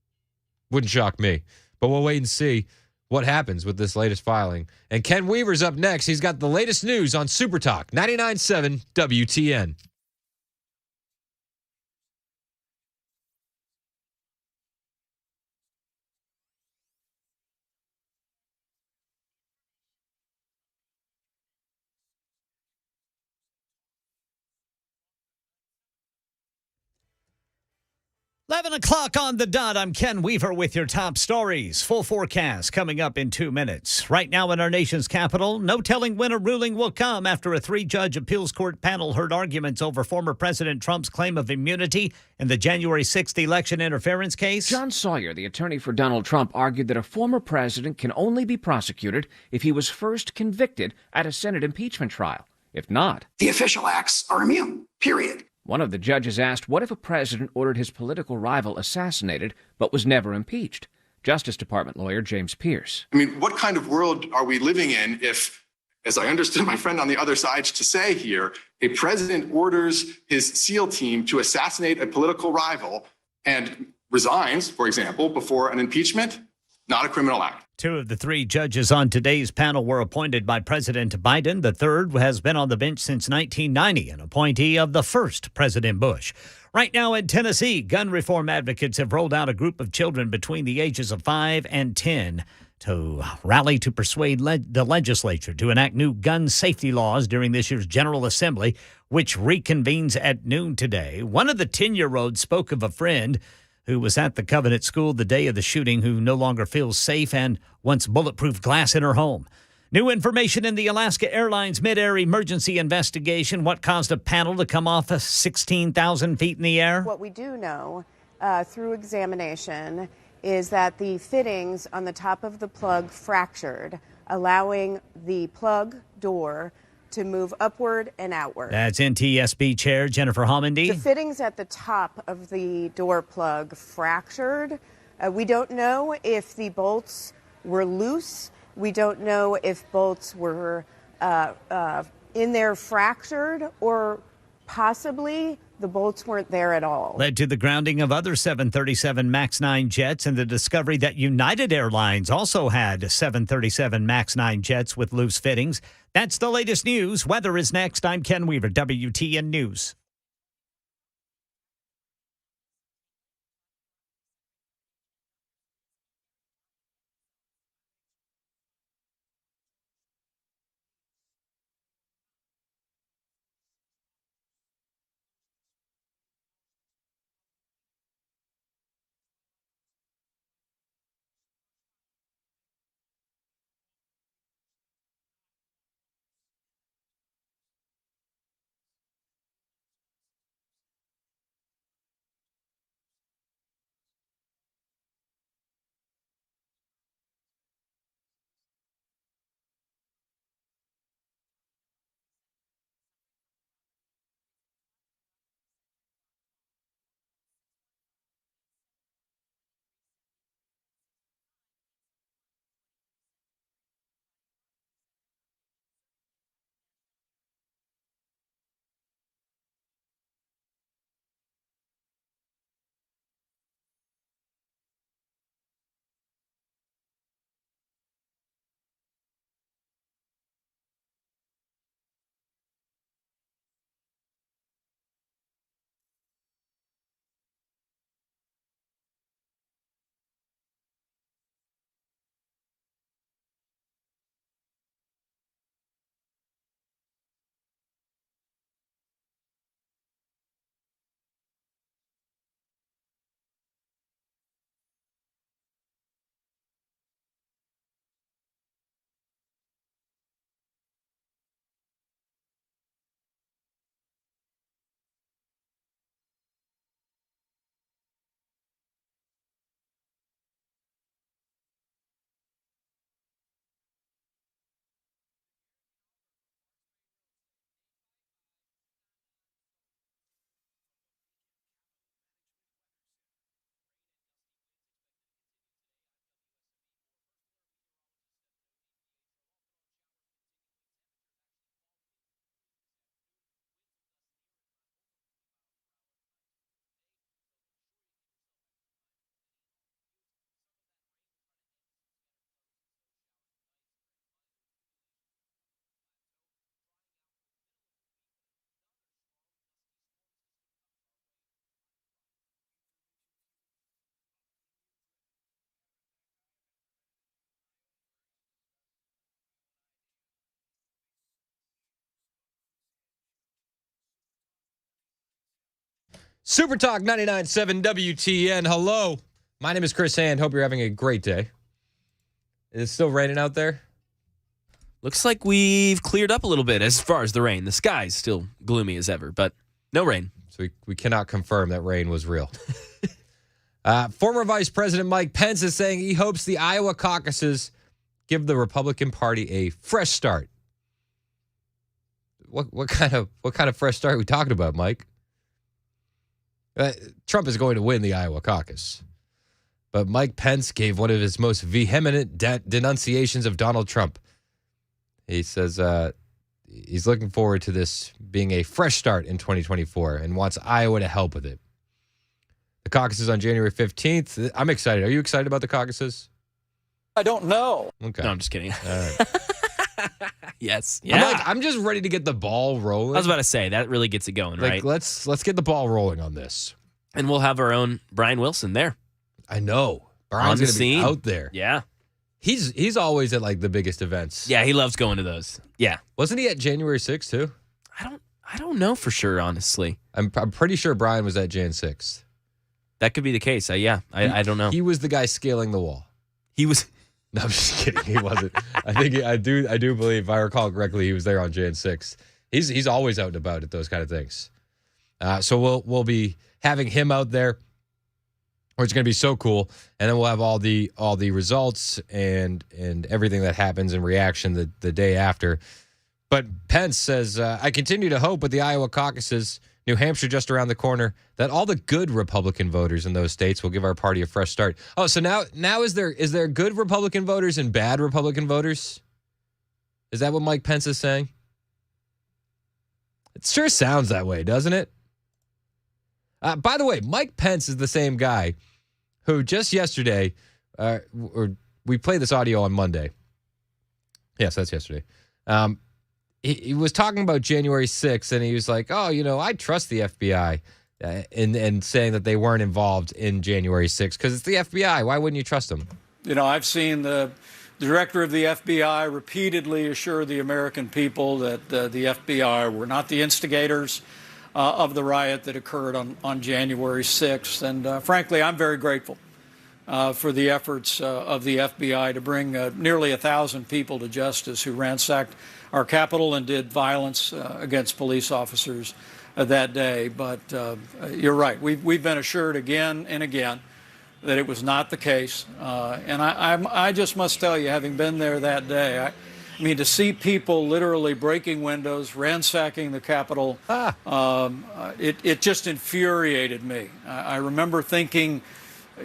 Speaker 1: Wouldn't shock me. But we'll wait and see what happens with this latest filing. And Ken Weaver's up next. He's got the latest news on Super Talk 99.7 WTN.
Speaker 5: Eleven o'clock on the dot. I'm Ken Weaver with your top stories. Full forecast coming up in 2 minutes. Right now in our nation's capital, no telling when a ruling will come after a 3-judge appeals court panel heard arguments over former President Trump's claim of immunity in the January 6th election interference case.
Speaker 6: John Sawyer, the attorney for Donald Trump, argued that a former president can only be prosecuted if he was first convicted at a Senate impeachment trial. If not,
Speaker 15: the official acts are immune, period.
Speaker 6: One of the judges asked, what if a president ordered his political rival assassinated but was never impeached? Justice Department lawyer James Pierce.
Speaker 7: I mean, what kind of world are we living in if, as I understood my friend on the other side to say here, a president orders his SEAL team to assassinate a political rival and resigns, for example, before an impeachment? not a criminal act.
Speaker 5: 2 of the 3 judges on today's panel were appointed by President Biden. The third has been on the bench since 1990, an appointee of the first President Bush. Right now in Tennessee, gun reform advocates have rolled out a group of children between the ages of 5 and 10 to rally to persuade the legislature to enact new gun safety laws during this year's General Assembly, which reconvenes at noon today. One of the 10-year-olds spoke of a friend who was at the Covenant School the day of the shooting who no longer feels safe and wants bulletproof glass in her home. New information in the Alaska Airlines mid-air emergency investigation. What caused a panel to come off of 16,000 feet in the air?
Speaker 9: What we do know through examination is that the fittings on the top of the plug fractured, allowing the plug door to move upward and outward.
Speaker 5: That's NTSB Chair Jennifer Homendy.
Speaker 9: The fittings at the top of the door plug fractured. We don't know if the bolts were loose. We don't know if bolts were in there fractured, or possibly the bolts weren't there at all.
Speaker 5: Led to the grounding of other 737 MAX 9 jets and the discovery that United Airlines also had 737 MAX 9 jets with loose fittings. That's the latest news. Weather is next. I'm Ken Weaver, WTN News.
Speaker 1: Super Talk 99.7 WTN. Hello. My name is Chris Hand. Hope you're having a great day. Is it still raining out there?
Speaker 2: Looks like we've cleared up a little bit as far as the rain. The sky's still gloomy as ever, but no rain.
Speaker 1: So we cannot confirm that rain was real. Former Vice President Mike Pence is saying he hopes the Iowa caucuses give the Republican Party a fresh start. What kind of fresh start are we talking about, Mike? Trump is going to win the Iowa caucus. But Mike Pence gave one of his most vehement denunciations of Donald Trump. He says he's looking forward to this being a fresh start in 2024 and wants Iowa to help with it. The caucus is on January 15th. I'm excited. Are you excited about the caucuses?
Speaker 11: I don't know.
Speaker 1: Okay.
Speaker 2: No, I'm just kidding.
Speaker 1: All right.
Speaker 2: Yes. Yeah.
Speaker 1: I'm just ready to get the ball rolling.
Speaker 2: I was about to say, that really gets it going, right?
Speaker 1: Let's get the ball rolling on this.
Speaker 2: And we'll have our own Brian Wilson there.
Speaker 1: I know. Brian's
Speaker 2: On the
Speaker 1: going to be
Speaker 2: scene.
Speaker 1: out there.
Speaker 2: Yeah.
Speaker 1: He's always at like the biggest events.
Speaker 2: Yeah, he loves going to those. Yeah.
Speaker 1: Wasn't he at January 6th too?
Speaker 2: I don't know for sure, honestly.
Speaker 1: I'm pretty sure Brian was at Jan 6th.
Speaker 2: That could be the case. I don't know.
Speaker 1: He was the guy scaling the wall.
Speaker 2: He was.
Speaker 1: No, I'm just kidding. He wasn't. I do believe, if I recall correctly, he was there on Jan 6th. He's always out and about at those kind of things. So we'll be having him out there, which is going to be so cool. And then we'll have all the results and everything that happens in reaction the day after. But Pence says, I continue to hope with the Iowa caucuses, New Hampshire just around the corner, that all the good Republican voters in those states will give our party a fresh start. Oh, so now is there good Republican voters and bad Republican voters? Is that what Mike Pence is saying? It sure sounds that way, doesn't it? By the way, Mike Pence is the same guy who just yesterday, or we played this audio on Monday. Yes, that's yesterday. He was talking about January 6th, and he was like, oh, I trust the FBI, and saying that they weren't involved in January 6th because it's the FBI. Why wouldn't you trust them?
Speaker 11: I've seen the director of the FBI repeatedly assure the American people that the FBI were not the instigators of the riot that occurred on January 6th. And frankly, I'm very grateful for the efforts of the FBI to bring nearly 1,000 people to justice who ransacked our Capitol and did violence against police officers that day. But you're right. We've been assured again and again that it was not the case. And I just must tell you, having been there that day, I mean, to see people literally breaking windows, ransacking the Capitol, it just infuriated me. I remember thinking,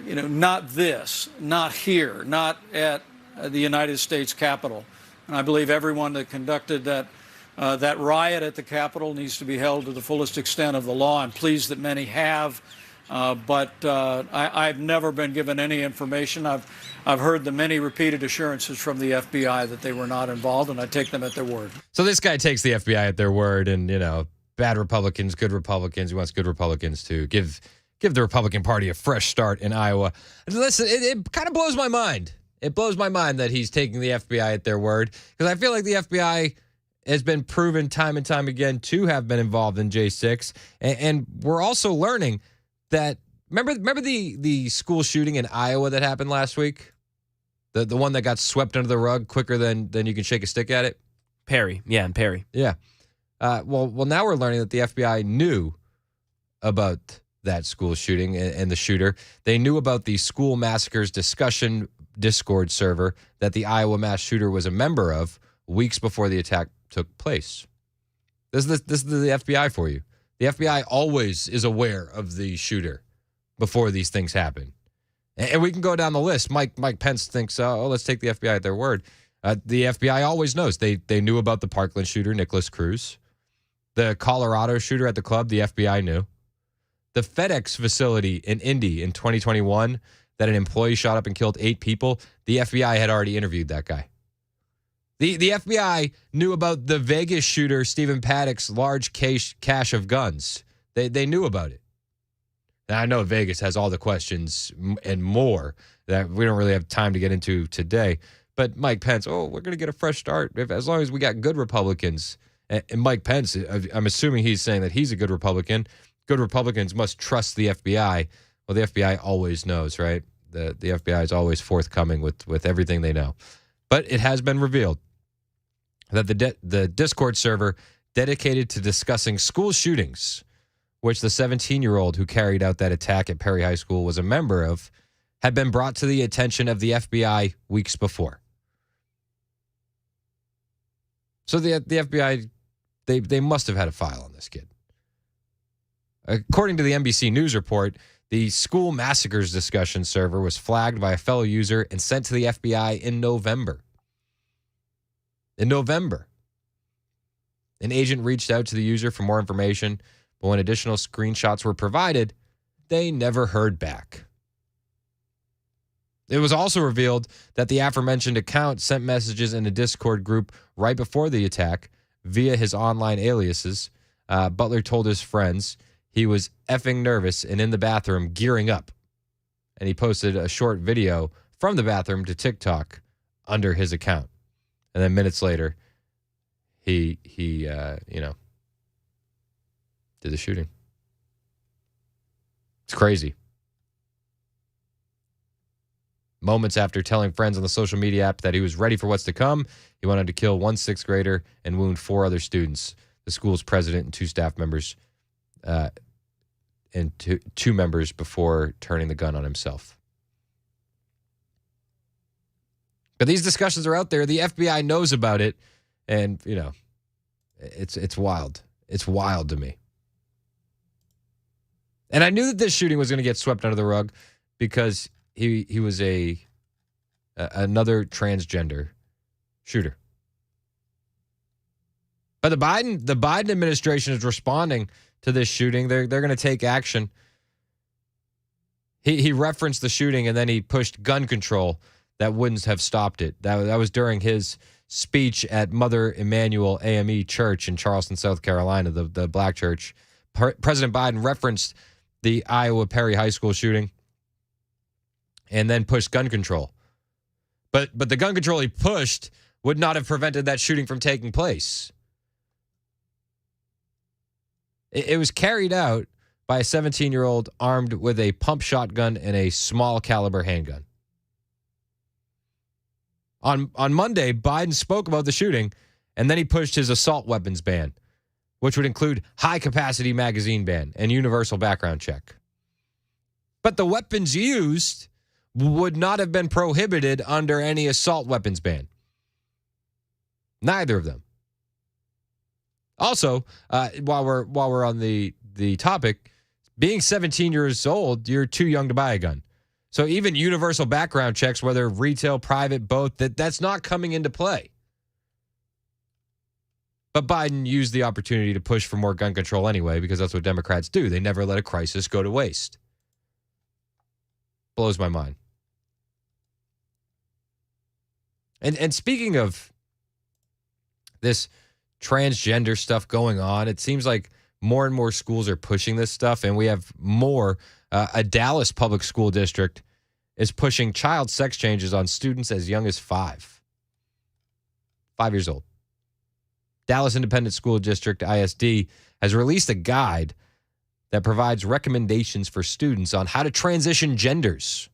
Speaker 11: not this, not here, not at the United States Capitol. And I believe everyone that conducted that riot at the Capitol needs to be held to the fullest extent of the law. I'm pleased that many have, but I've never been given any information. I've heard the many repeated assurances from the FBI that they were not involved, and I take them at their word.
Speaker 1: So this guy takes the FBI at their word, and bad Republicans, good Republicans. He wants good Republicans to give the Republican Party a fresh start in Iowa. And listen, it kind of blows my mind. It blows my mind that he's taking the FBI at their word, because I feel like the FBI has been proven time and time again to have been involved in J6. And we're also learning that, remember the school shooting in Iowa that happened last week? The one that got swept under the rug quicker than you can shake a stick at it?
Speaker 2: Perry. Yeah, in Perry.
Speaker 1: Yeah. Well, now we're learning that the FBI knew about that school shooting and the shooter. They knew about the school massacres discussion Discord server that the Iowa mass shooter was a member of weeks before the attack took place. This is the FBI for you. The FBI always is aware of the shooter before these things happen. And we can go down the list. Mike Pence thinks, let's take the FBI at their word. The FBI always knows. They knew about the Parkland shooter, Nicholas Cruz. The Colorado shooter at the club, the FBI knew. The FedEx facility in Indy in 2021 that an employee shot up and killed 8 people, the FBI had already interviewed that guy. The FBI knew about the Vegas shooter, Stephen Paddock's large cache of guns. They knew about it. And I know Vegas has all the questions and more that we don't really have time to get into today. But Mike Pence, we're going to get a fresh start as long as we got good Republicans. And Mike Pence, I'm assuming he's saying that he's a good Republican. Good Republicans must trust the FBI. Well, the FBI always knows, right? The FBI is always forthcoming with everything they know. But it has been revealed that the Discord server dedicated to discussing school shootings, which the 17-year-old who carried out that attack at Perry High School was a member of, had been brought to the attention of the FBI weeks before. So the FBI, they must have had a file on this kid. According to the NBC News report, the school massacres discussion server was flagged by a fellow user and sent to the FBI in November. An agent reached out to the user for more information, but when additional screenshots were provided, they never heard back. It was also revealed that the aforementioned account sent messages in a Discord group right before the attack via his online aliases. Butler told his friends he was effing nervous and in the bathroom gearing up. And he posted a short video from the bathroom to TikTok under his account. And then minutes later, he did the shooting. It's crazy. Moments after telling friends on the social media app that he was ready for what's to come, he went on to kill one sixth grader and wound 4 other students, the school's president and 2 staff members, and two members before turning the gun on himself. But these discussions are out there. The FBI knows about it, and, it's wild. It's wild to me. And I knew that this shooting was going to get swept under the rug because he was another transgender shooter. But the Biden administration is responding to this shooting. They're going to take action. He referenced the shooting and then he pushed gun control that wouldn't have stopped it. That was during his speech at Mother Emanuel AME Church in Charleston, South Carolina, the black church. President Biden referenced the Iowa Perry High School shooting and then pushed gun control. But the gun control he pushed would not have prevented that shooting from taking place. It was carried out by a 17-year-old armed with a pump shotgun and a small caliber handgun. On Monday, Biden spoke about the shooting, and then he pushed his assault weapons ban, which would include high-capacity magazine ban and universal background check. But the weapons used would not have been prohibited under any assault weapons ban. Neither of them. Also, while we're on the topic, being 17 years old, you're too young to buy a gun. So even universal background checks, whether retail, private, both, that's not coming into play. But Biden used the opportunity to push for more gun control anyway, because that's what Democrats do. They never let a crisis go to waste. Blows my mind. And speaking of this transgender stuff going on, it seems like more and more schools are pushing this stuff, and we have more. A Dallas public school district is pushing child sex changes on students as young as 5 years old. Dallas Independent School District, ISD, has released a guide that provides recommendations for students on how to transition genders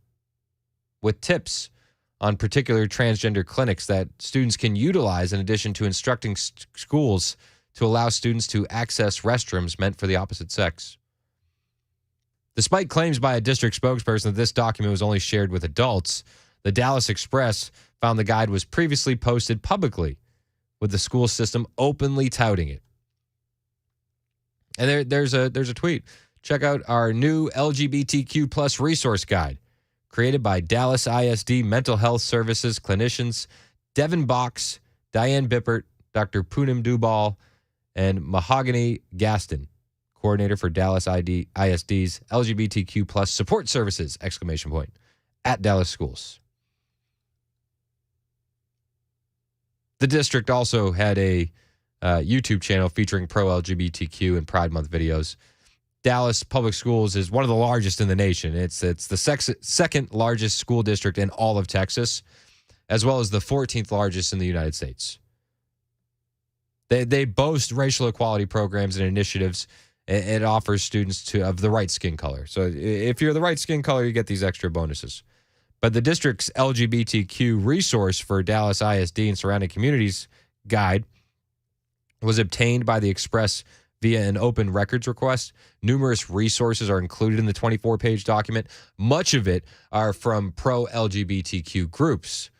Speaker 1: with tips on particular transgender clinics that students can utilize in addition to instructing schools to allow students to access restrooms meant for the opposite sex. Despite claims by a district spokesperson that this document was only shared with adults, the Dallas Express found the guide was previously posted publicly, with the school system openly touting it. And there's a tweet. Check out our new LGBTQ plus resource guide, created by Dallas ISD Mental Health Services clinicians Devin Box, Diane Bippert, Dr. Poonam Dubal, and Mahogany Gaston, coordinator for Dallas ISD's LGBTQ plus support services, ! At Dallas schools. The district also had a YouTube channel featuring pro-LGBTQ and Pride Month videos. Dallas Public Schools is one of the largest in the nation. It's the second largest school district in all of Texas, as well as the 14th largest in the United States. They boast racial equality programs and initiatives. It offers students of the right skin color. So if you're the right skin color, you get these extra bonuses. But the district's LGBTQ resource for Dallas ISD and surrounding communities guide was obtained by the Express via an open records request. Numerous resources are included in the 24-page document. Much of it are from pro-LGBTQ groups.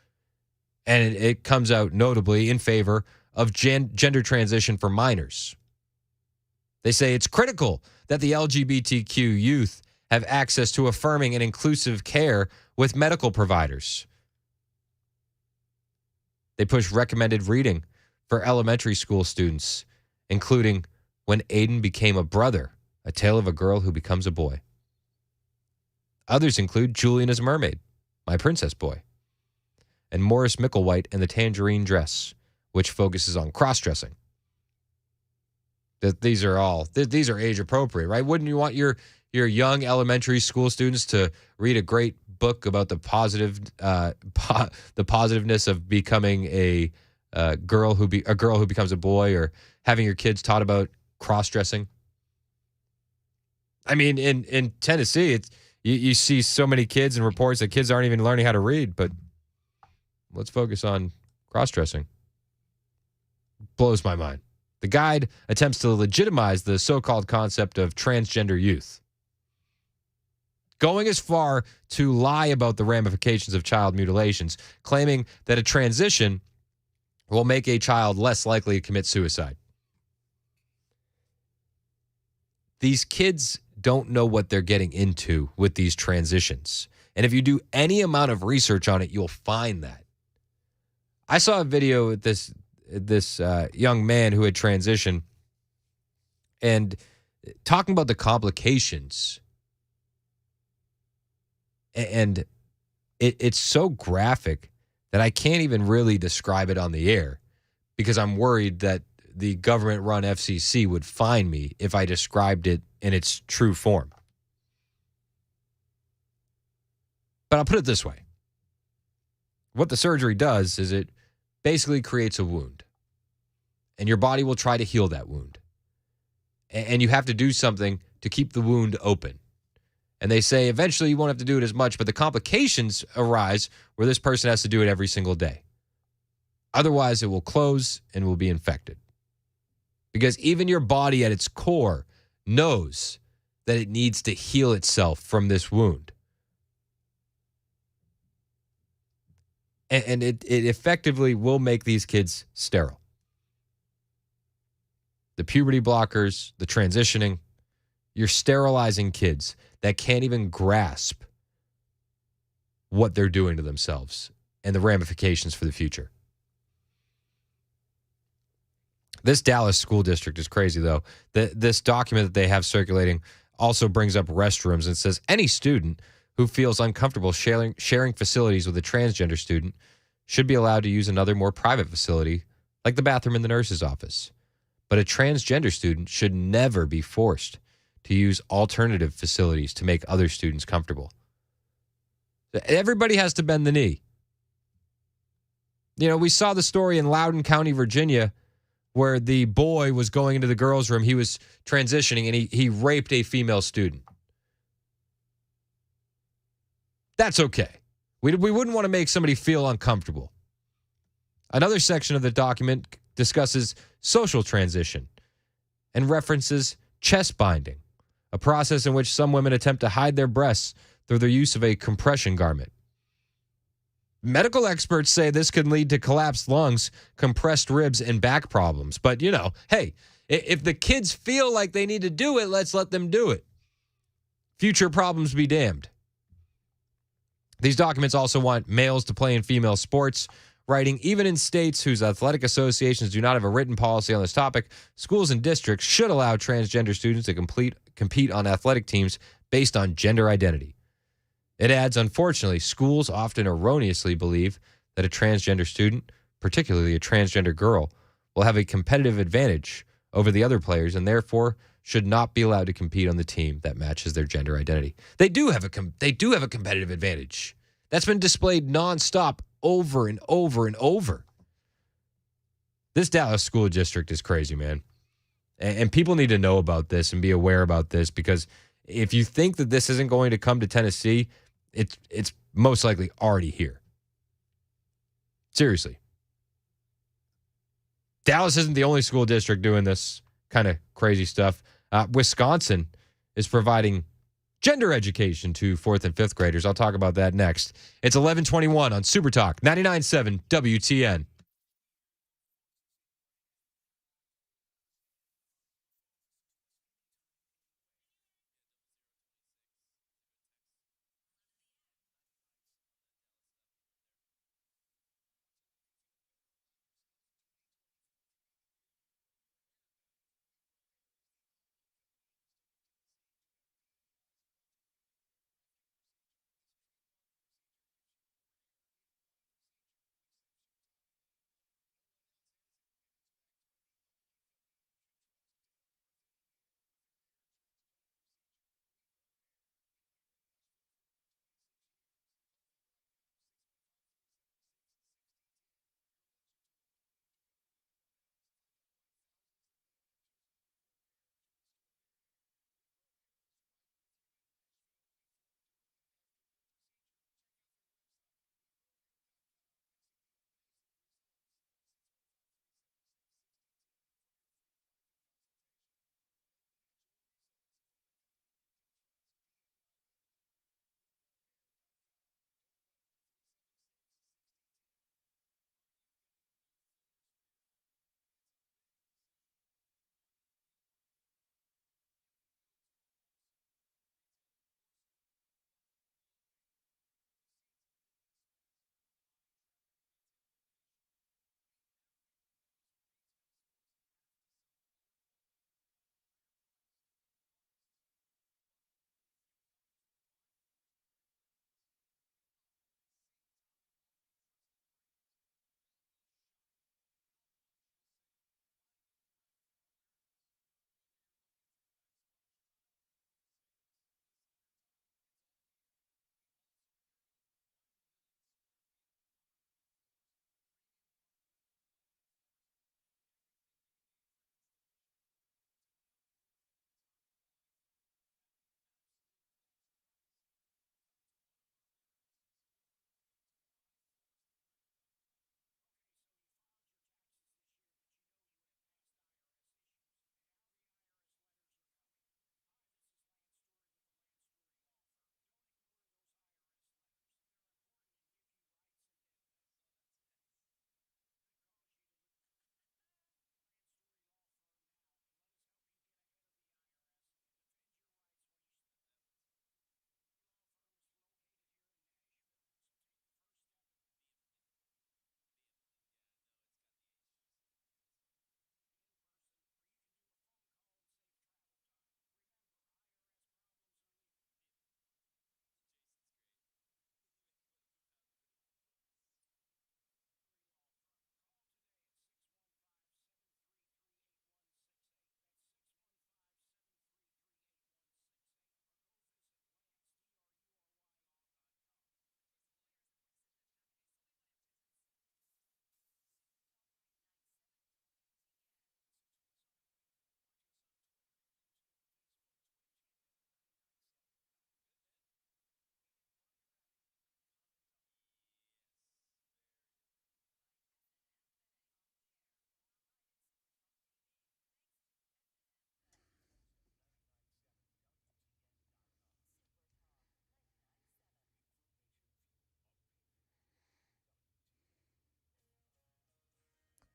Speaker 1: And it comes out notably in favor of gender transition for minors. They say it's critical that the LGBTQ youth have access to affirming and inclusive care with medical providers. They push recommended reading for elementary school students, including When Aiden Became a Brother, a tale of a girl who becomes a boy. Others include Julian as a Mermaid, My Princess Boy, and Morris Micklewhite and the Tangerine Dress, which focuses on cross-dressing. These are age appropriate, right? Wouldn't you want your young elementary school students to read a great book about the positiveness of becoming a girl who becomes a boy, or having your kids taught about cross-dressing? I mean, in Tennessee, you see so many kids and reports that kids aren't even learning how to read, but let's focus on cross-dressing. Blows my mind. The guide attempts to legitimize the so-called concept of transgender youth, going as far to lie about the ramifications of child mutilations, claiming that a transition will make a child less likely to commit suicide. These kids don't know what they're getting into with these transitions. And if you do any amount of research on it, you'll find that. I saw a video with this young man who had transitioned and talking about the complications. And it's so graphic that I can't even really describe it on the air, because I'm worried that the government-run FCC would fine me if I described it in its true form. But I'll put it this way. What the surgery does is it basically creates a wound, and your body will try to heal that wound. And you have to do something to keep the wound open. And they say eventually you won't have to do it as much, but the complications arise where this person has to do it every single day. Otherwise, it will close and will be infected. Because even your body at its core knows that it needs to heal itself from this wound. And it effectively will make these kids sterile. The puberty blockers, the transitioning, you're sterilizing kids that can't even grasp what they're doing to themselves and the ramifications for the future. This Dallas school district is crazy, though. This document that they have circulating also brings up restrooms and says any student who feels uncomfortable sharing facilities with a transgender student should be allowed to use another, more private facility, like the bathroom in the nurse's office. But a transgender student should never be forced to use alternative facilities to make other students comfortable. Everybody has to bend the knee. You know, we saw the story in Loudoun County, Virginia, where the boy was going into the girls' room. He was transitioning, and he raped a female student. That's okay. We wouldn't want to make somebody feel uncomfortable. Another section of the document discusses social transition and references chest binding, a process in which some women attempt to hide their breasts through their use of a compression garment. Medical experts say this could lead to collapsed lungs, compressed ribs, and back problems. But, you know, hey, if the kids feel like they need to do it, let's let them do it. Future problems be damned. These documents also want males to play in female sports, writing, even in states whose athletic associations do not have a written policy on this topic, schools and districts should allow transgender students to compete on athletic teams based on gender identity. It adds, unfortunately, schools often erroneously believe that a transgender student, particularly a transgender girl, will have a competitive advantage over the other players and therefore should not be allowed to compete on the team that matches their gender identity. They do have a competitive advantage. That's been displayed nonstop over and over and over. This Dallas school district is crazy, man. And people need to know about this and be aware about this, because if you think that this isn't going to come to Tennessee, it's most likely already here. Seriously. Dallas isn't the only school district doing this kind of crazy stuff. Wisconsin is providing gender education to 4th and 5th graders. I'll talk about that next. It's 11:21 on Super Talk 99.7 WTN.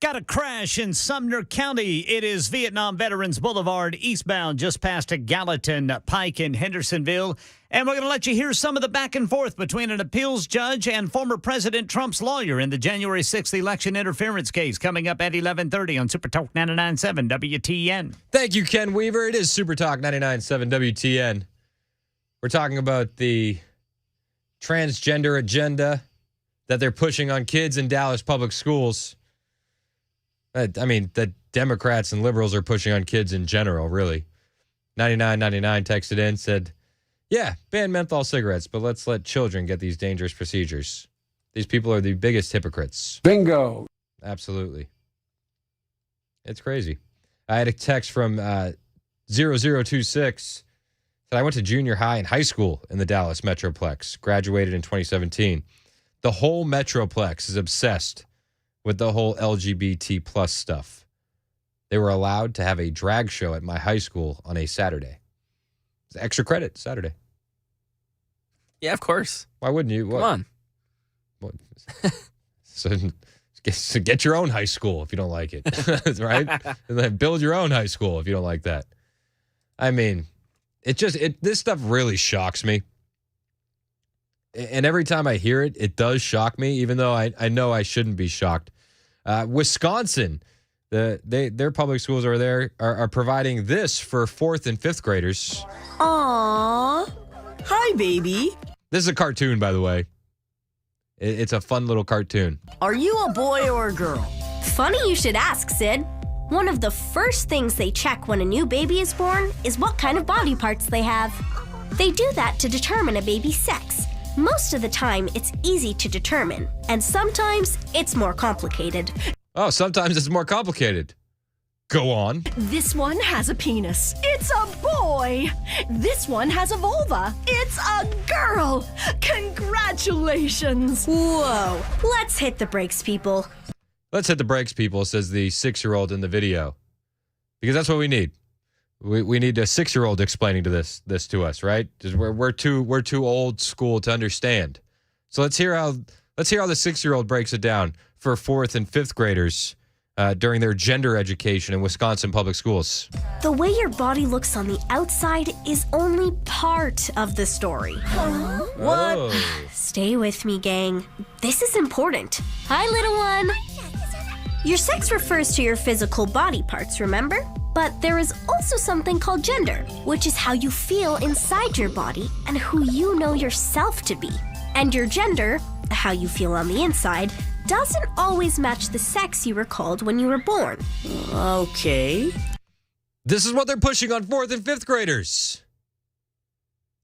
Speaker 5: Got a crash in Sumner County. It is Vietnam Veterans Boulevard eastbound just past Gallatin Pike in Hendersonville. And we're going to let you hear some of the back and forth between an appeals judge and former President Trump's lawyer in the January 6th election interference case coming up at 11:30 on Super Talk 99.7 WTN.
Speaker 1: Thank you, Ken Weaver. It is Super Talk 99.7 WTN. We're talking about the transgender agenda that they're pushing on kids in Dallas public schools. I mean, the Democrats and liberals are pushing on kids in general, really. 9999 texted in, said, yeah, ban menthol cigarettes, but let's let children get these dangerous procedures. These people are the biggest hypocrites.
Speaker 8: Bingo.
Speaker 1: Absolutely. It's crazy. I had a text from 0026. Said, I went to junior high and high school in the Dallas Metroplex, graduated in 2017. The whole Metroplex is obsessed with the whole LGBT plus stuff. They were allowed to have a drag show at my high school on a Saturday. It's extra credit Saturday.
Speaker 2: Yeah, of course.
Speaker 1: Why wouldn't you?
Speaker 2: Come on.
Speaker 1: What? So get your own high school if you don't like it, right? And then build your own high school if you don't like that. I mean, this stuff really shocks me. And every time I hear it, it does shock me, even though I know I shouldn't be shocked. Wisconsin, their public schools over there are providing this for 4th and 5th graders.
Speaker 12: Aww. Hi, baby.
Speaker 1: This is a cartoon, by the way. It's a fun little cartoon.
Speaker 12: Are you a boy or a girl?
Speaker 13: Funny you should ask, Sid. One of the first things they check when a new baby is born is what kind of body parts they have. They do that to determine a baby's sex. Most of the time, it's easy to determine, and sometimes it's more complicated.
Speaker 1: Oh, sometimes it's more complicated. Go on.
Speaker 12: This one has a penis. It's a boy. This one has a vulva. It's a girl. Congratulations.
Speaker 13: Whoa. Let's hit the brakes, people.
Speaker 1: Let's hit the brakes, people, says the 6-year-old in the video. Because that's what we need. We need a 6-year-old explaining to this to us, right? Just we're too old school to understand. So let's hear how the 6-year-old breaks it down for 4th and 5th graders during their gender education in Wisconsin public schools.
Speaker 13: The way your body looks on the outside is only part of the story.
Speaker 12: What?
Speaker 1: Oh.
Speaker 13: Stay with me, gang. This is important. Hi, little one. Your sex refers to your physical body parts, remember? But there is also something called gender, which is how you feel inside your body and who you know yourself to be. And your gender, how you feel on the inside, doesn't always match the sex you were called when you were born.
Speaker 12: Okay.
Speaker 1: This is what they're pushing on 4th and 5th graders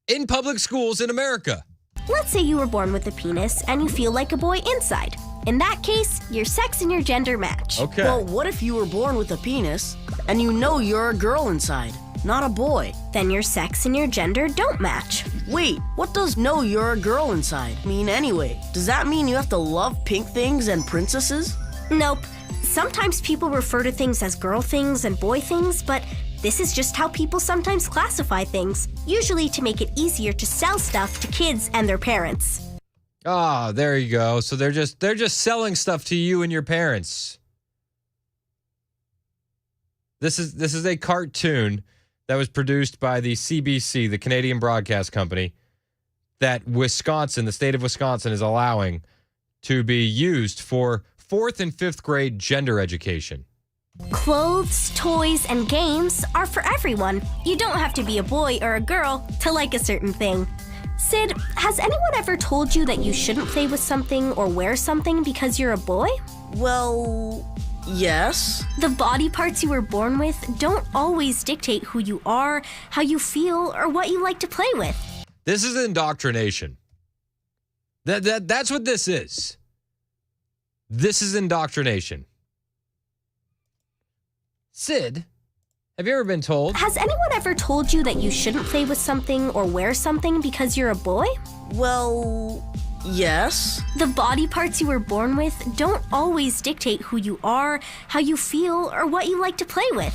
Speaker 1: in public schools in America.
Speaker 13: Let's say you were born with a penis and you feel like a boy inside. In that case, your sex and your gender match.
Speaker 1: Okay.
Speaker 12: Well, what if you were born with a penis and you know you're a girl inside, not a boy?
Speaker 13: Then your sex and your gender don't match.
Speaker 12: Wait, what does know you're a girl inside mean anyway? Does that mean you have to love pink things and princesses?
Speaker 13: Nope. Sometimes people refer to things as girl things and boy things, but this is just how people sometimes classify things, usually to make it easier to sell stuff to kids and their parents.
Speaker 1: Ah, there you go. So they're just selling stuff to you and your parents. This is a cartoon that was produced by the CBC, the Canadian Broadcast Company, that Wisconsin, the state of Wisconsin, is allowing to be used for 4th and 5th grade gender education.
Speaker 13: Clothes, toys, and games are for everyone. You don't have to be a boy or a girl to like a certain thing. Sid, has anyone ever told you that you shouldn't play with something or wear something because you're a boy?
Speaker 12: Well, yes.
Speaker 13: The body parts you were born with don't always dictate who you are, how you feel, or what you like to play with.
Speaker 1: This is indoctrination. That's what this is. This is indoctrination. Sid, have you ever been told?
Speaker 13: Has anyone ever told you that you shouldn't play with something or wear something because you're a boy?
Speaker 12: Well, yes.
Speaker 13: The body parts you were born with don't always dictate who you are, how you feel, or what you like to play with.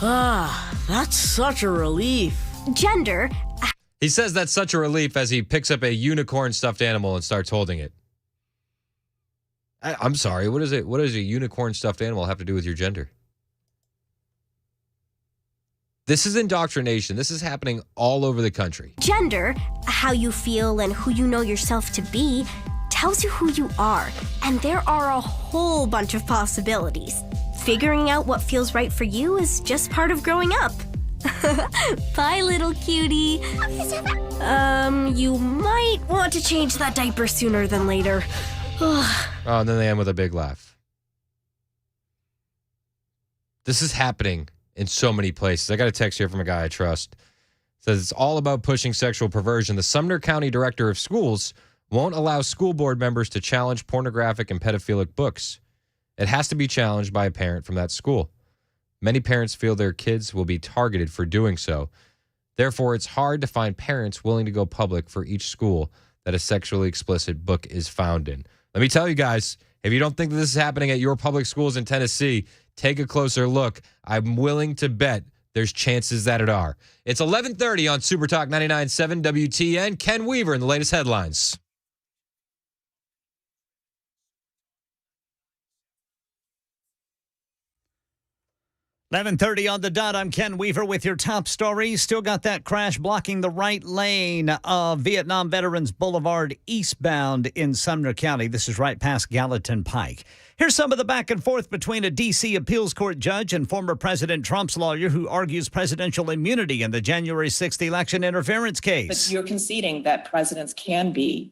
Speaker 12: Ah, that's such a relief.
Speaker 13: Gender.
Speaker 1: He says that's such a relief as he picks up a unicorn stuffed animal and starts holding it. I'm sorry. What is it? What does a unicorn stuffed animal have to do with your gender? This is indoctrination. This is happening all over the country.
Speaker 13: Gender, how you feel and who you know yourself to be, tells you who you are. And there are a whole bunch of possibilities. Figuring out what feels right for you is just part of growing up. Bye, little cutie. You might want to change that diaper sooner than later.
Speaker 1: And then they end with a big laugh. This is happening in so many places. I got a text here from a guy I trust. It says it's all about pushing sexual perversion. The Sumner County Director of Schools won't allow school board members to challenge pornographic and pedophilic books. It has to be challenged by a parent from that school. Many parents feel their kids will be targeted for doing so. Therefore, it's hard to find parents willing to go public for each school that a sexually explicit book is found in. Let me tell you guys, if you don't think that this is happening at your public schools in Tennessee, take a closer look. I'm willing to bet there's chances that it are. It's 11:30 on Super Talk 99.7 WTN. Ken Weaver in the latest headlines.
Speaker 5: 11:30 on the dot. I'm Ken Weaver with your top stories. Still got that crash blocking the right lane of Vietnam Veterans Boulevard eastbound in Sumner County. This is right past Gallatin Pike. Here's some of the back and forth between a D.C. appeals court judge and former President Trump's lawyer who argues presidential immunity in the January 6th election interference case.
Speaker 14: But you're conceding that presidents can be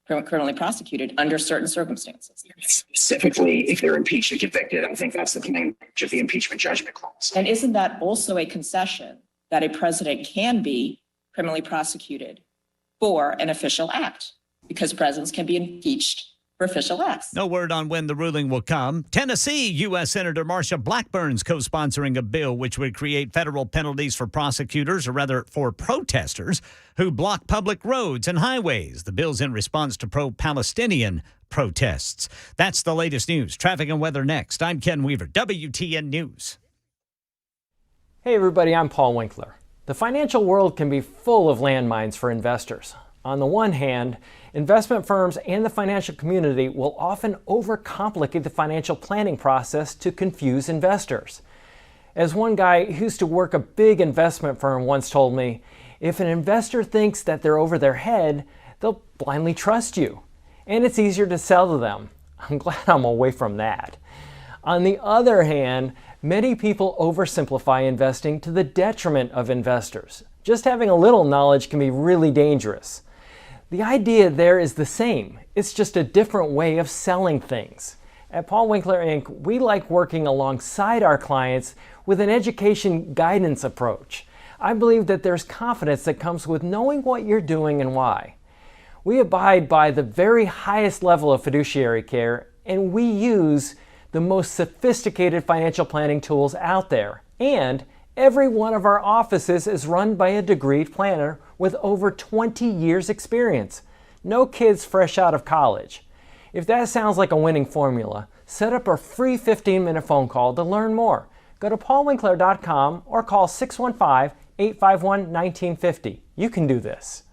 Speaker 14: criminally prosecuted under certain circumstances.
Speaker 15: Specifically, if they're impeached and convicted, I think that's the language of the impeachment judgment clause.
Speaker 14: And isn't that also a concession that a president can be criminally prosecuted for an official act? Because presidents can be impeached for official acts.
Speaker 5: No word on when the ruling will come. Tennessee, U.S. Senator Marsha Blackburn's co-sponsoring a bill which would create federal penalties for prosecutors, or rather for protesters, who block public roads and highways. The bill's in response to pro-Palestinian protests. That's the latest news. Traffic and weather next. I'm Ken Weaver, WTN News.
Speaker 10: Hey everybody, I'm Paul Winkler. The financial world can be full of landmines for investors. On the one hand, investment firms and the financial community will often overcomplicate the financial planning process to confuse investors. As one guy who used to work a big investment firm once told me, if an investor thinks that they're over their head, they'll blindly trust you. And it's easier to sell to them. I'm glad I'm away from that. On the other hand, many people oversimplify investing to the detriment of investors. Just having a little knowledge can be really dangerous. The idea there is the same. It's just a different way of selling things. At Paul Winkler Inc., we like working alongside our clients with an education guidance approach. I believe that there's confidence that comes with knowing what you're doing and why. We abide by the very highest level of fiduciary care, and we use the most sophisticated financial planning tools out there. And every one of our offices is run by a degreed planner with over 20 years experience. No kids fresh out of college. If that sounds like a winning formula, set up a free 15-minute phone call to learn more. Go to paulwinkler.com or call 615-851-1950. You can do this.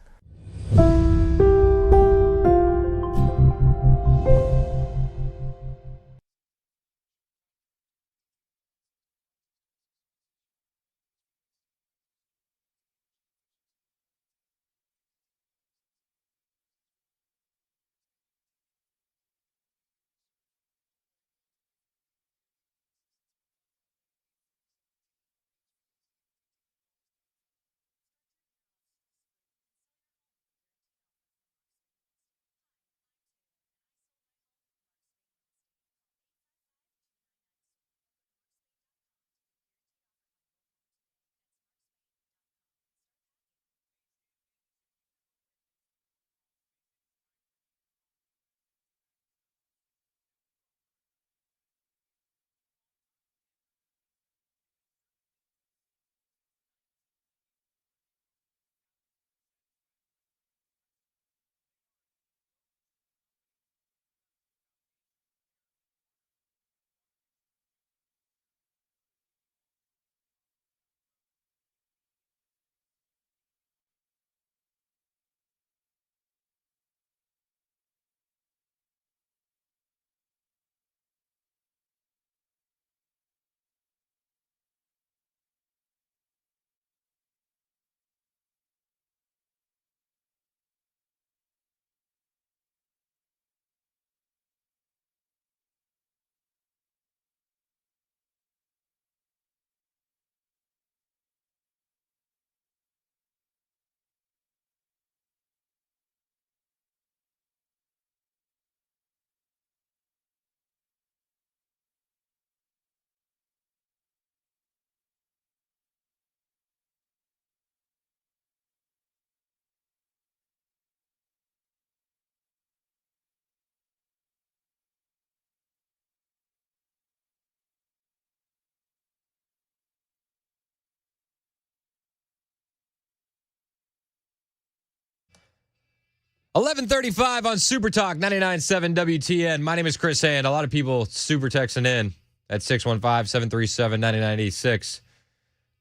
Speaker 1: 11:35 on Super Talk 99.7 WTN. My name is Chris Hand. A lot of people super texting in at 615-737-9986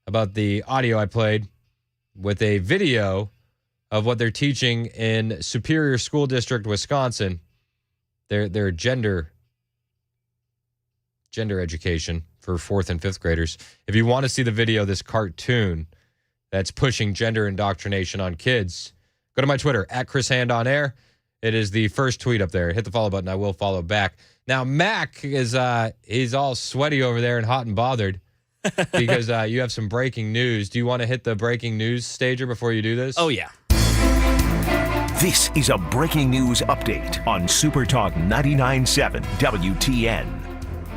Speaker 1: about the audio I played with a video of what they're teaching in Superior School District, Wisconsin. Their gender education for 4th and 5th graders. If you want to see the video, this cartoon that's pushing gender indoctrination on kids, go to my Twitter, at Chris Hand on Air. It is the first tweet up there. Hit the follow button. I will follow back. Now, Mac is he's all sweaty over there and hot and bothered because you have some breaking news. Do you want to hit the breaking news stager before you do this?
Speaker 2: Oh, yeah.
Speaker 16: This is a breaking news update on Super Talk 99.7 WTN.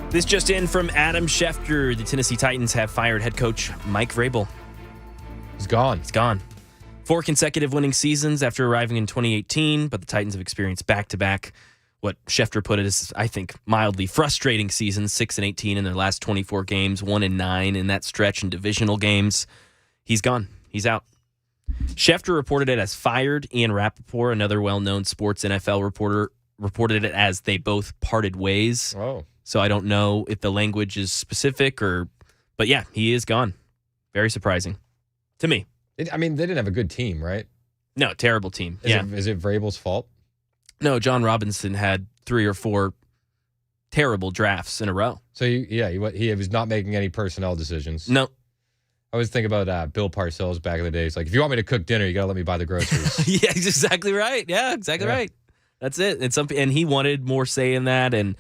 Speaker 2: This just in from Adam Schefter. The Tennessee Titans have fired head coach Mike Vrabel.
Speaker 1: He's gone.
Speaker 2: He's gone. 4 consecutive winning seasons after arriving in 2018, but the Titans have experienced back-to-back, what Schefter put it as, I think, mildly frustrating seasons, 6-18 in their last 24 games, 1-9 in that stretch in divisional games. He's gone. He's out. Schefter reported it as fired. Ian Rappaport, another well-known sports NFL reporter, reported it as they both parted ways.
Speaker 1: Oh.
Speaker 2: So I don't know if the language is specific but yeah, he is gone. Very surprising to me.
Speaker 1: They didn't have a good team, right?
Speaker 2: No, terrible team.
Speaker 1: Is it Vrabel's fault?
Speaker 2: No, John Robinson had 3 or 4 terrible drafts in a row.
Speaker 1: So, he was not making any personnel decisions.
Speaker 2: No.
Speaker 1: I always think about Bill Parcells back in the days. Like, if you want me to cook dinner, you got to let me buy the groceries.
Speaker 2: Yeah, exactly right. Yeah, exactly right. That's it. And he wanted more say in that, and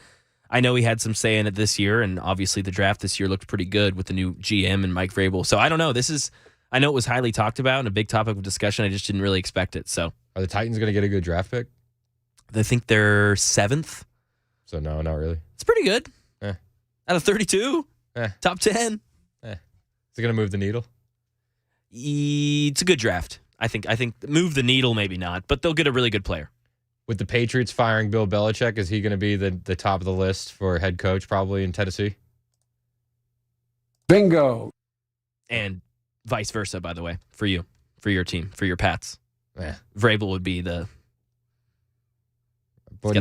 Speaker 2: I know he had some say in it this year, and obviously the draft this year looked pretty good with the new GM and Mike Vrabel. So I don't know. I know it was highly talked about and a big topic of discussion. I just didn't really expect it. So,
Speaker 1: are the Titans going to get a good draft pick?
Speaker 2: I think they're 7th.
Speaker 1: So no, not really.
Speaker 2: It's pretty good. Out of 32, top 10.
Speaker 1: Is it going to move the needle?
Speaker 2: It's a good draft. I think move the needle, maybe not, but they'll get a really good player.
Speaker 1: With the Patriots firing Bill Belichick, is he going to be the top of the list for head coach probably in Tennessee?
Speaker 8: Bingo.
Speaker 2: And vice versa, by the way, for you, for your team, for your Pats. Vrabel would be he's got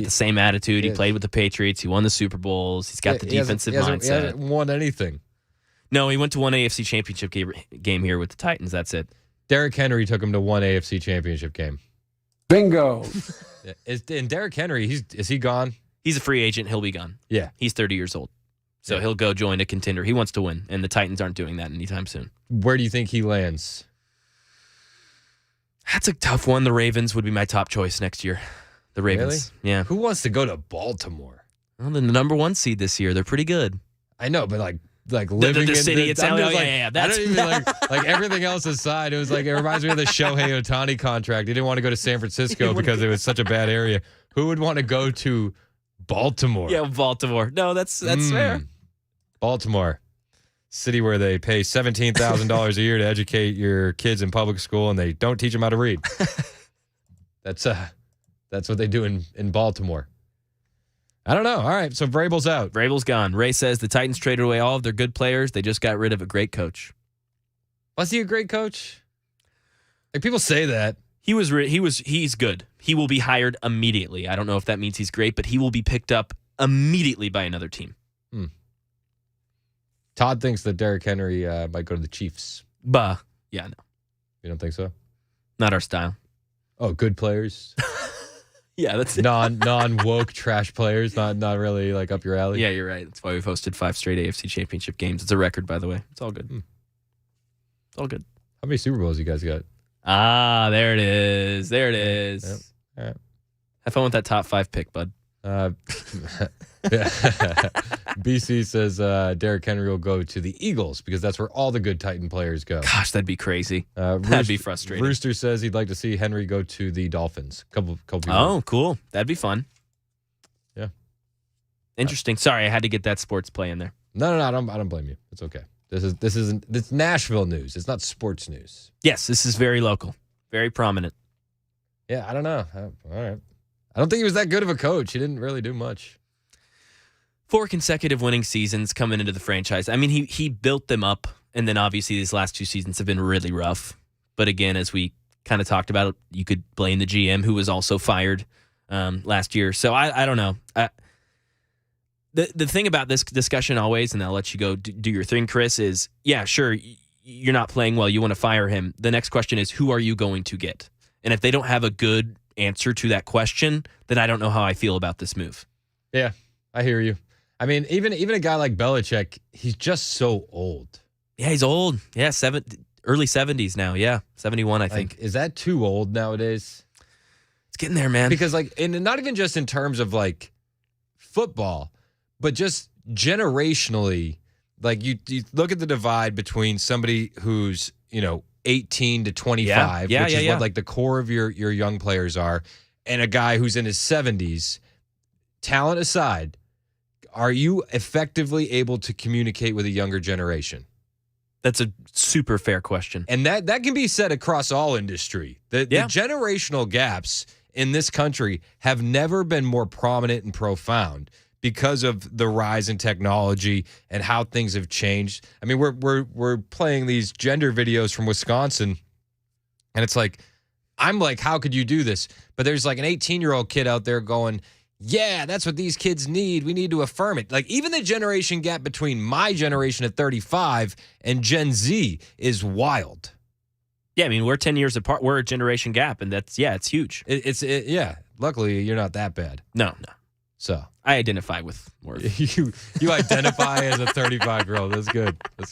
Speaker 2: the same attitude. He played with the Patriots. He won the Super Bowls. He's got the defensive mindset. He
Speaker 1: hasn't won anything.
Speaker 2: No, he went to one AFC championship game here with the Titans. That's it.
Speaker 1: Derrick Henry took him to one AFC championship game.
Speaker 8: Bingo.
Speaker 1: And Derrick Henry, is he gone?
Speaker 2: He's a free agent. He'll be gone.
Speaker 1: Yeah.
Speaker 2: He's 30 years old. So he'll go join a contender. He wants to win, and the Titans aren't doing that anytime soon.
Speaker 1: Where do you think he lands?
Speaker 2: That's a tough one. The Ravens would be my top choice next year. The Ravens.
Speaker 1: Really?
Speaker 2: Yeah.
Speaker 1: Who wants to go to Baltimore?
Speaker 2: Well, they're the number 1 seed this year. They're pretty good.
Speaker 1: I know, but like living
Speaker 2: the city
Speaker 1: in
Speaker 2: itself.
Speaker 1: That's I don't even like everything else aside. It was like, it reminds me of the Shohei Ohtani contract. He didn't want to go to San Francisco because it was such a bad area. Who would want to go to Baltimore?
Speaker 2: Yeah, Baltimore. No, that's fair.
Speaker 1: Baltimore, city where they pay $17,000 a year to educate your kids in public school, and they don't teach them how to read. That's what they do in Baltimore. I don't know. All right, so Vrabel's out.
Speaker 2: Vrabel's gone. Ray says the Titans traded away all of their good players. They just got rid of a great coach.
Speaker 1: Was he a great coach? Like, people say that.
Speaker 2: He's good. He will be hired immediately. I don't know if that means he's great, but he will be picked up immediately by another team.
Speaker 1: Todd thinks that Derrick Henry might go to the Chiefs.
Speaker 2: Yeah, no.
Speaker 1: You don't think so?
Speaker 2: Not our style.
Speaker 1: Oh, good players?
Speaker 2: Yeah, that's it.
Speaker 1: non-woke trash players, not really like up your alley.
Speaker 2: Yeah, you're right. That's why we've hosted 5 straight AFC championship games. It's a record, by the way. It's all good. It's all good.
Speaker 1: How many Super Bowls you guys got?
Speaker 2: There it is. There it is.
Speaker 1: Yep. All right.
Speaker 2: Have fun with that top 5 pick, bud.
Speaker 1: BC says Derrick Henry will go to the Eagles because that's where all the good Titan players go.
Speaker 2: Gosh, that'd be crazy. That'd be frustrating.
Speaker 1: Rooster says he'd like to see Henry go to the Dolphins. Couple people.
Speaker 2: Oh, cool. That'd be fun.
Speaker 1: Yeah.
Speaker 2: Interesting. Sorry, I had to get that sports play in there.
Speaker 1: No, I don't blame you. It's okay. This Nashville news. It's not sports news.
Speaker 2: Yes, this is very local, very prominent.
Speaker 1: Yeah, I don't know. All right. I don't think he was that good of a coach. He didn't really do much.
Speaker 2: 4 consecutive winning seasons coming into the franchise. I mean, he built them up, and then obviously these last 2 seasons have been really rough. But again, as we kind of talked about it. You could blame the GM, who was also fired last year. So I don't know. The thing about this discussion always, and I'll let you go do your thing, Chris, is, yeah, sure, you're not playing well. You want to fire him. The next question is, who are you going to get? And if they don't have a good answer to that question, then I don't know how I feel about this move.
Speaker 1: Yeah, I hear you. I mean, even a guy like Belichick, he's just so old.
Speaker 2: Yeah, he's old. Yeah, early 70s now. Yeah, 71, I think.
Speaker 1: Is that too old nowadays?
Speaker 2: It's getting there, man.
Speaker 1: Because, and not even just in terms of, football, but just generationally, you look at the divide between somebody who's, 18 to 25, which is what, the core of your young players are, and a guy who's in his 70s, talent aside, are you effectively able to communicate with a younger generation?
Speaker 2: That's a super fair question.
Speaker 1: And that can be said across all industry. The generational gaps in this country have never been more prominent and profound because of the rise in technology and how things have changed. I mean, we're playing these gender videos from Wisconsin, and it's I'm like, how could you do this? But there's an 18-year-old kid out there going, yeah, that's what these kids need. We need to affirm it. Even the generation gap between my generation at 35 and Gen Z is wild.
Speaker 2: Yeah, I mean, we're 10 years apart. We're a generation gap, and it's huge.
Speaker 1: Yeah. Luckily, you're not that bad.
Speaker 2: No.
Speaker 1: So
Speaker 2: I identify with more.
Speaker 1: You identify as a 35-year-old. That's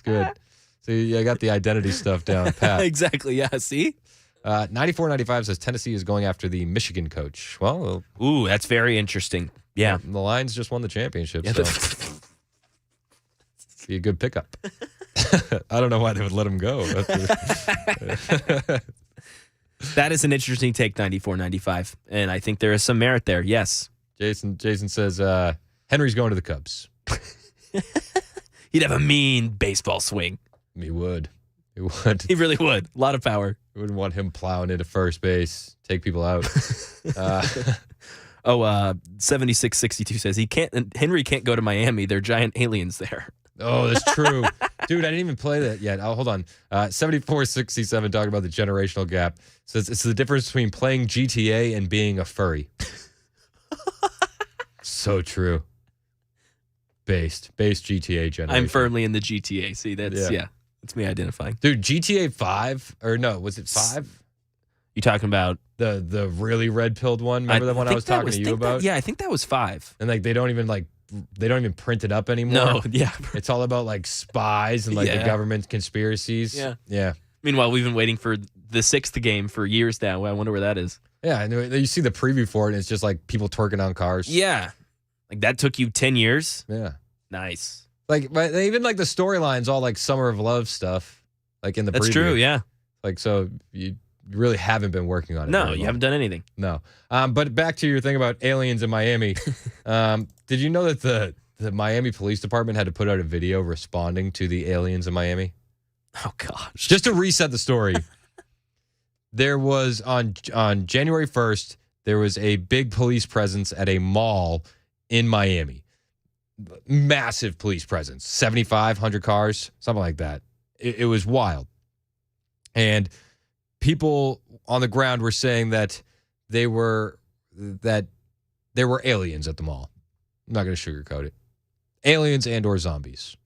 Speaker 1: good. So I got the identity stuff down pat.
Speaker 2: Exactly. Yeah. See.
Speaker 1: 9495 says Tennessee is going after the Michigan coach. Well,
Speaker 2: ooh, that's very interesting. Yeah.
Speaker 1: The Lions just won the championship,
Speaker 2: yeah,
Speaker 1: so be a good pickup. I don't know why they would let him go.
Speaker 2: That is an interesting take, 9495, and I think there is some merit there. Yes.
Speaker 1: Jason says Henry's going to the Cubs.
Speaker 2: He'd have a mean baseball swing.
Speaker 1: He would.
Speaker 2: He really would. A lot of power.
Speaker 1: We wouldn't want him plowing into first base, take people out.
Speaker 2: 7662 says Henry can't go to Miami. There are giant aliens there.
Speaker 1: Oh, that's true. Dude, I didn't even play that yet. Oh, hold on. 7467 talking about the generational gap. Says it's the difference between playing GTA and being a furry. So true. Based GTA generation.
Speaker 2: I'm firmly in the GTA. See, that's that's me identifying.
Speaker 1: Dude, GTA 5 or no, was it 5?
Speaker 2: You talking about
Speaker 1: the really red-pilled one? Remember the one I was talking to you about?
Speaker 2: I think that was 5.
Speaker 1: And they don't even print it up anymore.
Speaker 2: No, yeah.
Speaker 1: It's all about spies and the government conspiracies.
Speaker 2: Yeah. Meanwhile, we've been waiting for the 6th game for years now. I wonder where that is.
Speaker 1: Yeah, and you see the preview for it, and it's just people twerking on cars.
Speaker 2: Yeah. That took you 10 years?
Speaker 1: Yeah.
Speaker 2: Nice.
Speaker 1: But even the storylines all Summer of Love stuff, in the preview.
Speaker 2: That's true, yeah.
Speaker 1: So you really haven't been working on it.
Speaker 2: No, you haven't done anything.
Speaker 1: No. But back to your thing about aliens in Miami. Did you know that the Miami Police Department had to put out a video responding to the aliens in Miami?
Speaker 2: Oh, gosh.
Speaker 1: Just to reset the story, there was on January 1st, there was a big police presence at a mall in Miami. Massive police presence, 7,500 cars, something like that. It was wild. And people on the ground were saying that there were aliens at the mall. I'm not going to sugarcoat it. Aliens and or zombies.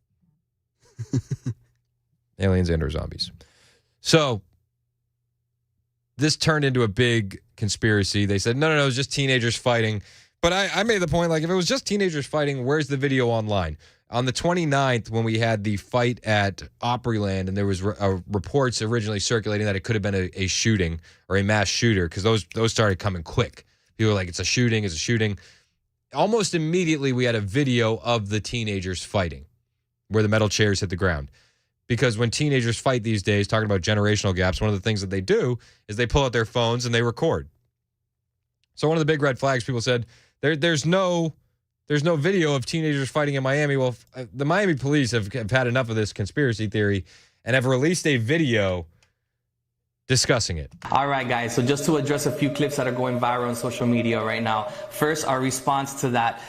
Speaker 1: Aliens and or zombies. So this turned into a big conspiracy. They said, no, it was just teenagers fighting. But I made the point, if it was just teenagers fighting, where's the video online? On the 29th, when we had the fight at Opryland, and there was reports originally circulating that it could have been a shooting or a mass shooter, because those started coming quick. People were like, it's a shooting. Almost immediately, we had a video of the teenagers fighting, where the metal chairs hit the ground. Because when teenagers fight these days, talking about generational gaps, one of the things that they do is they pull out their phones and they record. So one of the big red flags, people said, there's no video of teenagers fighting in Miami. Well, the Miami police have had enough of this conspiracy theory and have released a video discussing it.
Speaker 17: All right, guys. So just to address a few clips that are going viral on social media right now. First, our response to that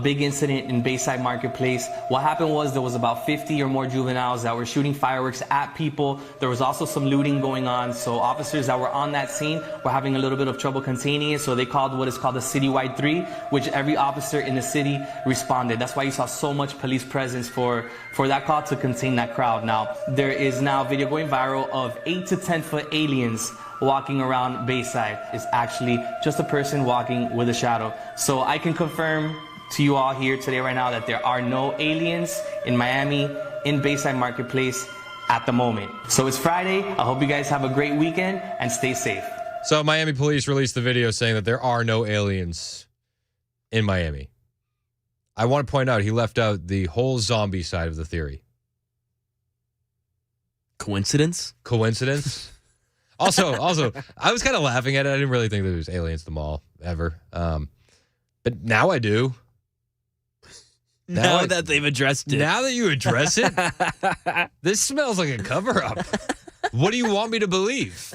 Speaker 17: big incident in Bayside Marketplace. What happened was there was about 50 or more juveniles that were shooting fireworks at people. There was also some looting going on. So officers that were on that scene were having a little bit of trouble containing it. So they called what is called a citywide 3, which every officer in the city responded. That's why you saw so much police presence for that call to contain that crowd. Now, there is now video going viral of 8 to 10 foot aliens walking around Bayside. It's actually just a person walking with a shadow. So I can confirm to you all here today right now that there are no aliens in Miami in Bayside Marketplace at the moment. So it's Friday. I hope you guys have a great weekend and stay safe.
Speaker 1: So Miami police released the video saying that there are no aliens in Miami. I want to point out he left out the whole zombie side of the theory.
Speaker 2: Coincidence?
Speaker 1: Also, I was kind of laughing at it. I didn't really think there was aliens at the mall ever. But now I do.
Speaker 2: Now that they've addressed it.
Speaker 1: Now that you address it, this smells like a cover-up. What do you want me to believe?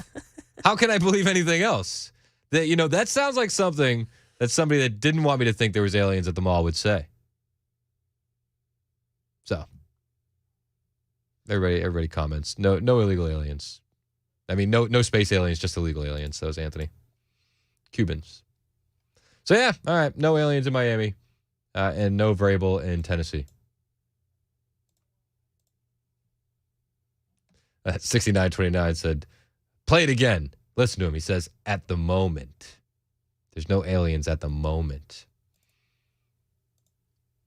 Speaker 1: How can I believe anything else? That sounds like something that somebody that didn't want me to think there was aliens at the mall would say. So, everybody comments. No illegal aliens. I mean, no space aliens, just illegal aliens. That was Anthony. Cubans. So, yeah, all right. No aliens in Miami. And no Vrabel in Tennessee. 6929 said, play it again. Listen to him. He says, at the moment. There's no aliens at the moment.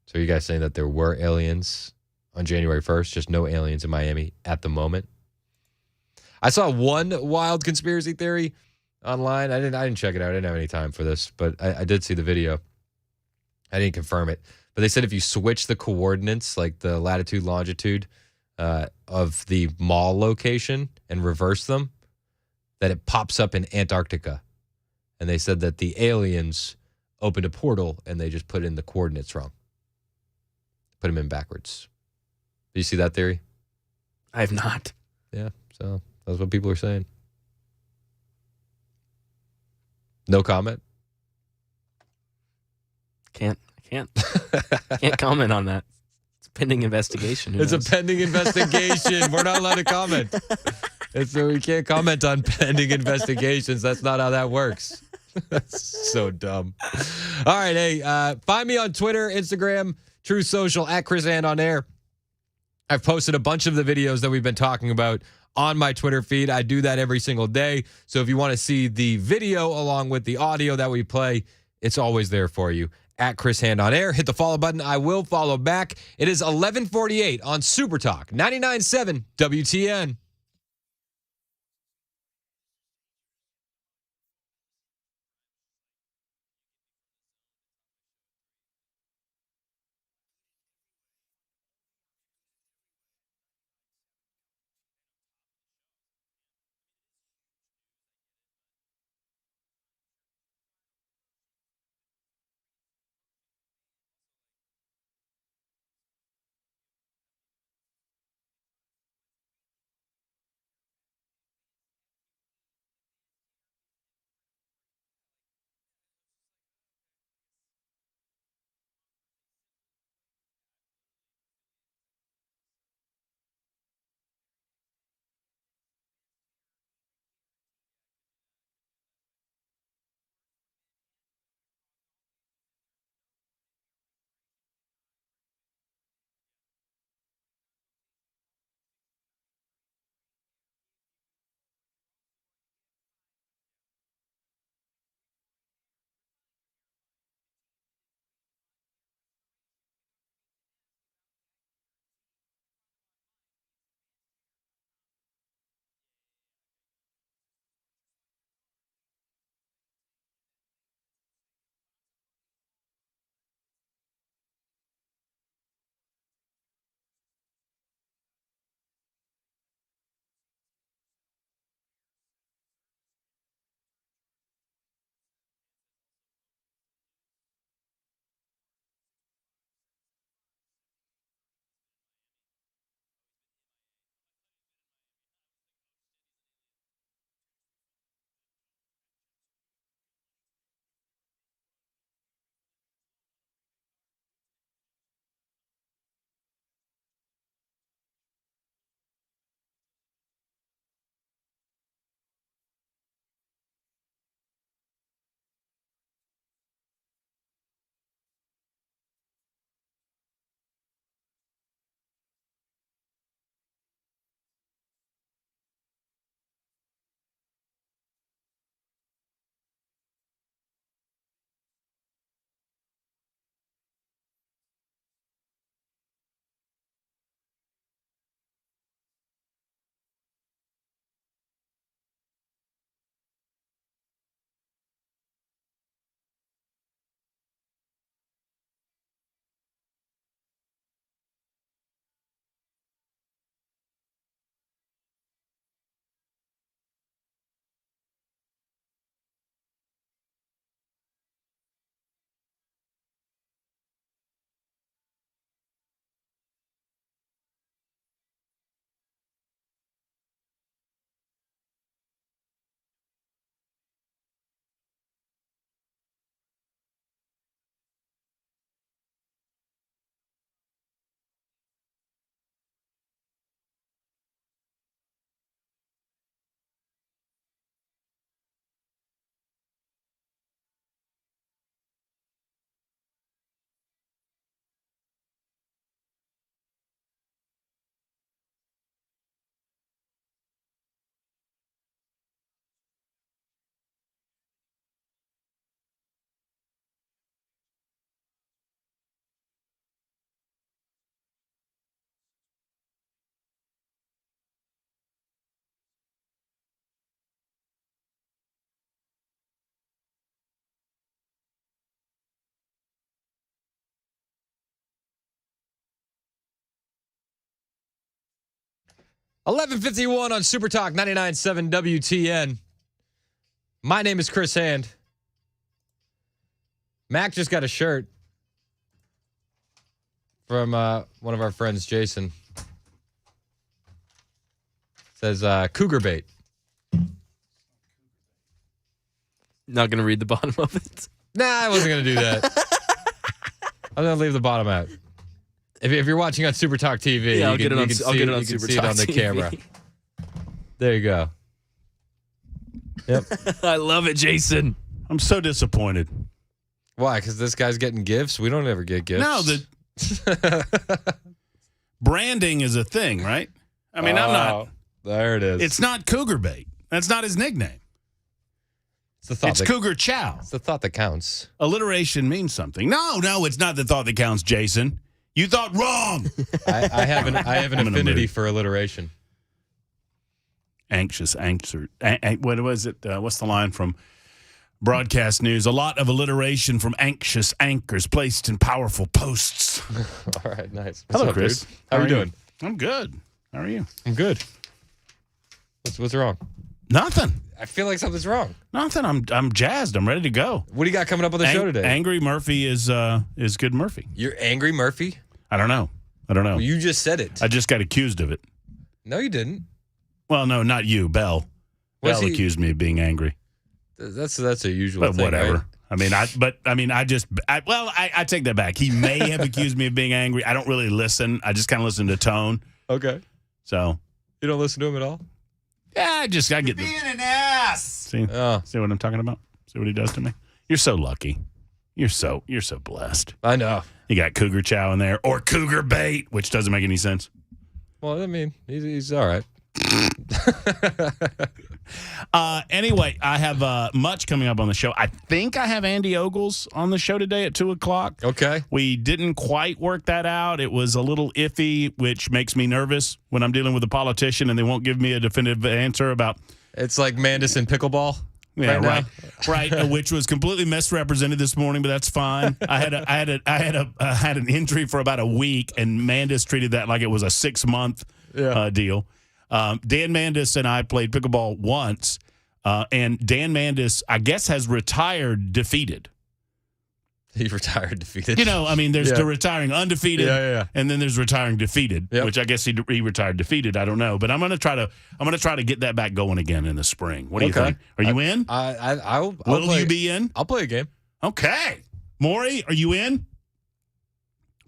Speaker 1: So are you guys saying that there were aliens on January 1st? Just no aliens in Miami at the moment? I saw one wild conspiracy theory online. I didn't check it out. I didn't have any time for this, but I did see the video. I didn't confirm it, but they said if you switch the coordinates, like the latitude, longitude of the mall location and reverse them, that it pops up in Antarctica. And they said that the aliens opened a portal and they just put in the coordinates wrong. Put them in backwards. Do you see that theory?
Speaker 2: I have not.
Speaker 1: Yeah, so that's what people are saying. No comment?
Speaker 2: Can't comment on that. It's a pending investigation.
Speaker 1: It's a pending investigation. We're not allowed to comment. So we can't comment on pending investigations. That's not how that works. That's so dumb. All right, hey, find me on Twitter, Instagram, True Social, at Chris And On Air. I've posted a bunch of the videos that we've been talking about on my Twitter feed. I do that every single day. So if you want to see the video along with the audio that we play, it's always there for you. At Chris Hand On Air. Hit the follow button. I will follow back. It is 11:48 on Super Talk 99.7 WTN. 11:51 on Super Talk 99.7 WTN. My name is Chris Hand. Mac just got a shirt from one of our friends, Jason. It says Cougar Bait.
Speaker 2: Not going to read the bottom of it.
Speaker 1: Nah, I wasn't going to do that. I'm going to leave the bottom out. If you're watching on Super Talk TV,
Speaker 2: yeah,
Speaker 1: I'll get it on Super Talk on the
Speaker 2: TV.
Speaker 1: camera. There you go. Yep.
Speaker 2: I love it, Jason.
Speaker 18: I'm so disappointed.
Speaker 1: Why? Because this guy's getting gifts? We don't ever get gifts.
Speaker 18: No, branding is a thing, right? I mean, I'm not.
Speaker 1: There it is.
Speaker 18: It's not Cougar Bait. That's not his nickname.
Speaker 1: It's the thought.
Speaker 18: It's Cougar Chow.
Speaker 1: It's the thought that counts.
Speaker 18: Alliteration means something. No, it's not the thought that counts, Jason. You thought wrong.
Speaker 1: I have an affinity for alliteration.
Speaker 18: Anxious answer. What was it? What's the line from Broadcast News? A lot of alliteration from anxious anchors placed in powerful posts.
Speaker 1: All right, nice.
Speaker 18: Hello,
Speaker 1: up,
Speaker 18: Chris.
Speaker 1: Dude? How are you doing?
Speaker 18: I'm good. How are you?
Speaker 1: I'm good. What's wrong?
Speaker 18: Nothing.
Speaker 1: I feel like something's wrong.
Speaker 18: Nothing. I'm jazzed. I'm ready to go.
Speaker 1: What do you got coming up on the show today?
Speaker 18: Angry Murphy is good Murphy.
Speaker 1: You're Angry Murphy?
Speaker 18: I don't know.
Speaker 1: Well, you just said it.
Speaker 18: I just got accused of it.
Speaker 1: No, you didn't.
Speaker 18: Well, no, not you. Bell. Bell accused me of being angry.
Speaker 1: That's a usual
Speaker 18: but
Speaker 1: thing,
Speaker 18: whatever.
Speaker 1: Right?
Speaker 18: I take that back. He may have accused me of being angry. I don't really listen. I just kind of listen to tone.
Speaker 1: Okay.
Speaker 18: So
Speaker 1: you don't listen to him at all?
Speaker 18: Yeah, I get
Speaker 19: being an ass.
Speaker 18: See what I'm talking about? See what he does to me? You're so lucky. You're so blessed.
Speaker 1: I know.
Speaker 18: You got Cougar Chow in there or Cougar Bait, which doesn't make any sense.
Speaker 1: Well, I mean, he's all right.
Speaker 18: Anyway, I have much coming up on the show. I think I have Andy Ogles on the show today at 2:00.
Speaker 1: Okay.
Speaker 18: We didn't quite work that out. It was a little iffy, which makes me nervous when I'm dealing with a politician and they won't give me a definitive answer about.
Speaker 1: It's like Mandis and pickleball.
Speaker 18: Yeah, right. Which was completely misrepresented this morning, but that's fine. I had an injury for about a week, and Mandis treated that like it was a 6-month deal. Dan Mandis and I played pickleball once, and Dan Mandis, I guess, has retired defeated.
Speaker 1: He retired defeated.
Speaker 18: There's the retiring undefeated, and then there's retiring defeated,
Speaker 1: Yep.
Speaker 18: which I guess he retired defeated. I don't know, but I'm gonna try to get that back going again in the spring. What do you think? Are you in?
Speaker 1: Will
Speaker 18: you be in?
Speaker 1: I'll play a game.
Speaker 18: Okay, Maury, are you in?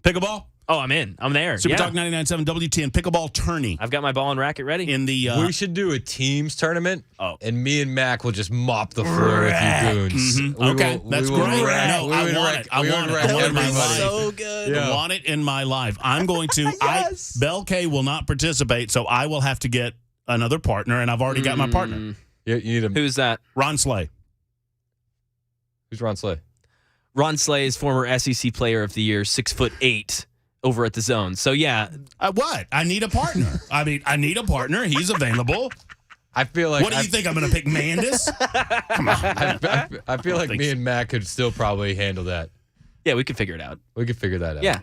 Speaker 18: Pickleball.
Speaker 2: Oh, I'm in. I'm there.
Speaker 18: Super Talk 99.7 WTN pickleball tourney.
Speaker 2: I've got my ball and racket ready.
Speaker 18: In the
Speaker 1: we should do a teams tournament. And me and Mac will just mop the floor with you goons.
Speaker 18: Mm-hmm. Okay, that's great. I want it. I want it in my life.
Speaker 2: So good.
Speaker 18: I want it in my life. I'm going to. Bell K will not participate, so I will have to get another partner, and I've already got my partner.
Speaker 1: You need him.
Speaker 2: Who's that?
Speaker 18: Ron Slay.
Speaker 1: Who's Ron Slay?
Speaker 2: Ron Slay is former SEC Player of the Year, 6'8". Over at the Zone. So, yeah.
Speaker 18: What? I need a partner. I need a partner. He's available.
Speaker 1: I feel like.
Speaker 18: What do you think? I'm going to pick Mandis? Come on.
Speaker 1: I feel like me and Mac could still probably handle that.
Speaker 2: Yeah, we could figure it out.
Speaker 1: We could figure that out.
Speaker 2: Yeah.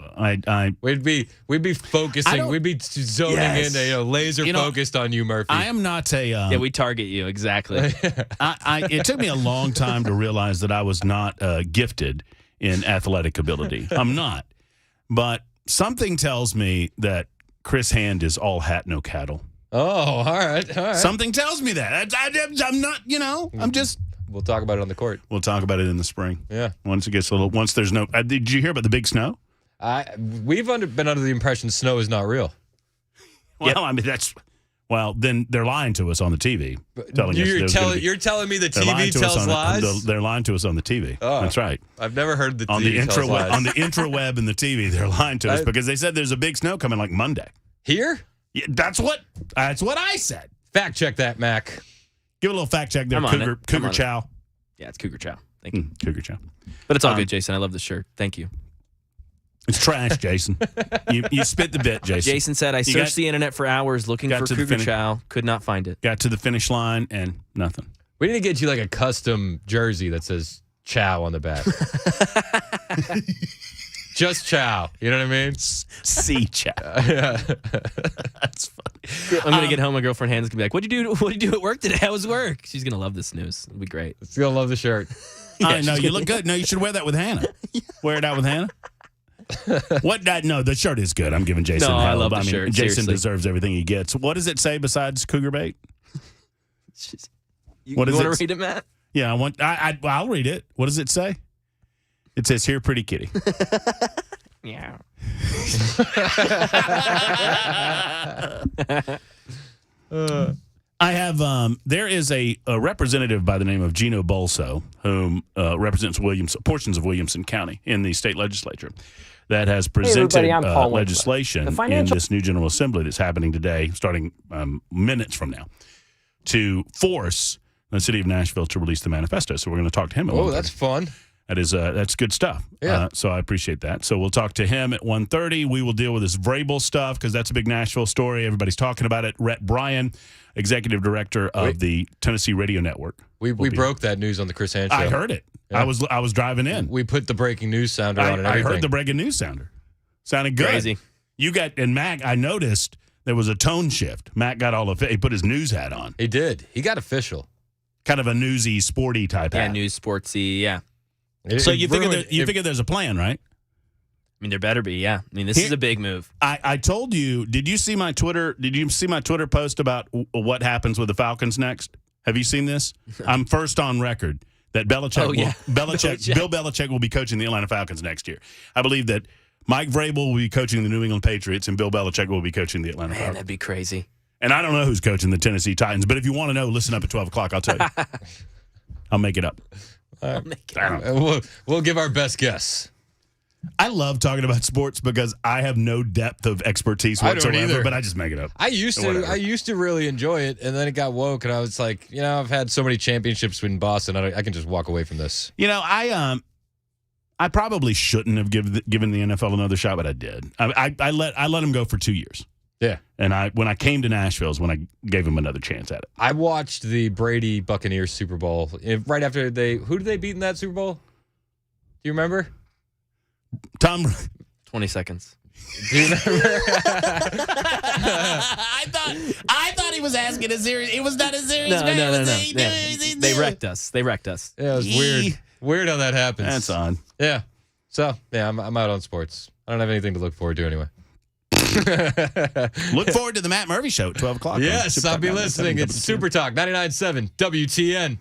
Speaker 1: We'd be focusing. We'd be zoning in, laser focused on you, Murphy.
Speaker 18: I am not a.
Speaker 2: Yeah, we target you exactly.
Speaker 18: It took me a long time to realize that I was not gifted in athletic ability. I'm not, but. Something tells me that Chris Hand is all hat, no cattle.
Speaker 1: Oh, all right.
Speaker 18: Something tells me that. I'm not, I'm just.
Speaker 1: We'll talk about it on the court.
Speaker 18: We'll talk about it in the spring.
Speaker 1: Yeah.
Speaker 18: Once it gets once there's no. Did you hear about the big snow?
Speaker 1: We've been under the impression snow is not real.
Speaker 18: Well, that's. Well, then they're lying to us on the TV.
Speaker 1: You're telling me the TV tells lies?
Speaker 18: They're lying to us on the TV.
Speaker 1: Oh,
Speaker 18: that's right.
Speaker 1: I've never heard the
Speaker 18: on
Speaker 1: TV tells lies.
Speaker 18: On the intraweb and the TV, they're lying to us because they said there's a big snow coming like Monday.
Speaker 1: Here?
Speaker 18: Yeah, that's what I said.
Speaker 1: Fact check that, Mac.
Speaker 18: Give a little fact check there, Cougar Chow.
Speaker 2: Yeah, it's Cougar Chow. Thank you.
Speaker 18: Cougar Chow.
Speaker 2: But it's all good, Jason. I love the shirt. Thank you.
Speaker 18: It's trash, Jason. You spit the bit, Jason.
Speaker 2: Jason said, I searched the internet for hours looking for Cougar Chow. Could not find it.
Speaker 18: Got to the finish line and nothing.
Speaker 1: We need to get you like a custom jersey that says Chow on the back. Just chow. You know what I mean?
Speaker 18: See chow.
Speaker 1: Yeah.
Speaker 18: That's funny.
Speaker 2: I'm gonna get home. My girlfriend Hannah's gonna be like, "What'd you do? What'd you do at work today? How was work?" She's gonna love this news. It'll be great.
Speaker 1: She's gonna love the shirt.
Speaker 18: I know you look good. No, you should wear that with Hannah. Wear it out with Hannah. What? No, the shirt is good. I'm giving Jason.
Speaker 2: No,
Speaker 18: hell.
Speaker 2: I love the shirt.
Speaker 18: Jason
Speaker 2: Seriously.
Speaker 18: deserves everything he gets. What does it say besides cougar bait?
Speaker 2: You
Speaker 18: What does
Speaker 2: want
Speaker 18: it
Speaker 2: to read it, Matt?
Speaker 18: Yeah, I'll read it. What does it say? It says, "Here, pretty kitty."
Speaker 2: Yeah.
Speaker 18: I have. There is a representative by the name of Gino Bolso, whom represents portions of Williamson County in the state legislature, that has presented
Speaker 10: everybody, I'm Paul Winkler.
Speaker 18: legislation
Speaker 10: The financial-
Speaker 18: in this new General Assembly that's happening today, starting minutes from now, to force the city of Nashville to release the manifesto. So we're going to talk to him. At
Speaker 1: Oh,
Speaker 18: 1:30.
Speaker 1: that's fun.
Speaker 18: That's good stuff.
Speaker 1: Yeah.
Speaker 18: So I appreciate that. So we'll talk to him at 1:30. We will deal with this Vrabel stuff because that's a big Nashville story. Everybody's talking about it. Rhett Bryan, executive director of the Tennessee Radio Network.
Speaker 1: We broke that news on the Chris Hand show.
Speaker 18: I heard it.
Speaker 1: Yeah.
Speaker 18: I was driving in.
Speaker 1: We put the breaking news sounder on and
Speaker 18: I
Speaker 1: everything.
Speaker 18: heard the breaking news sounder. Sounded good.
Speaker 2: Crazy.
Speaker 18: You got, and Mac, I noticed there was a tone shift. Mac got all of it. He put his news hat on.
Speaker 1: He did. He got official.
Speaker 18: Kind of a newsy, sporty type
Speaker 2: Yeah,
Speaker 18: hat.
Speaker 2: news, sportsy. Yeah.
Speaker 18: So you figure there's a plan, right?
Speaker 2: I mean, there better be. Yeah. I mean, this is a big move.
Speaker 18: I told you. Did you see my Twitter? Did you see my Twitter post about what happens with the Falcons next? Have you seen this? I'm first on record that Bill Belichick will be coaching the Atlanta Falcons next year. I believe that Mike Vrabel will be coaching the New England Patriots and Bill Belichick will be coaching the Atlanta Falcons.
Speaker 2: That'd be crazy.
Speaker 18: And I don't know who's coaching the Tennessee Titans, but if you want to know, listen up at 12 o'clock. I'll tell you. I'll make it up.
Speaker 1: We'll give our best guess.
Speaker 18: I love talking about sports because I have no depth of expertise
Speaker 1: I don't
Speaker 18: whatsoever,
Speaker 1: either.
Speaker 18: but I just make it up.
Speaker 1: I used to really enjoy it, and then it got woke, and I was like, I've had so many championships in Boston, I can just walk away from this.
Speaker 18: I probably shouldn't have given the NFL another shot, but I did. I let him go for 2 years.
Speaker 1: Yeah.
Speaker 18: And when I came to Nashville is when I gave him another chance at it.
Speaker 1: I watched the Brady Buccaneers Super Bowl right after who did they beat in that Super Bowl? Do you remember?
Speaker 18: Tom.
Speaker 2: 20 seconds.
Speaker 1: Do you remember?
Speaker 18: I thought he was asking a serious. It was not a serious.
Speaker 2: No. They wrecked us.
Speaker 1: Yeah, it was weird. Weird how that happens.
Speaker 18: That's on.
Speaker 1: Yeah. So I'm out on sports. I don't have anything to look forward to anyway.
Speaker 18: Look forward to the Matt Murphy Show at 12 o'clock.
Speaker 1: Yes, I'll be listening. It's Super Talk 99.7 WTN.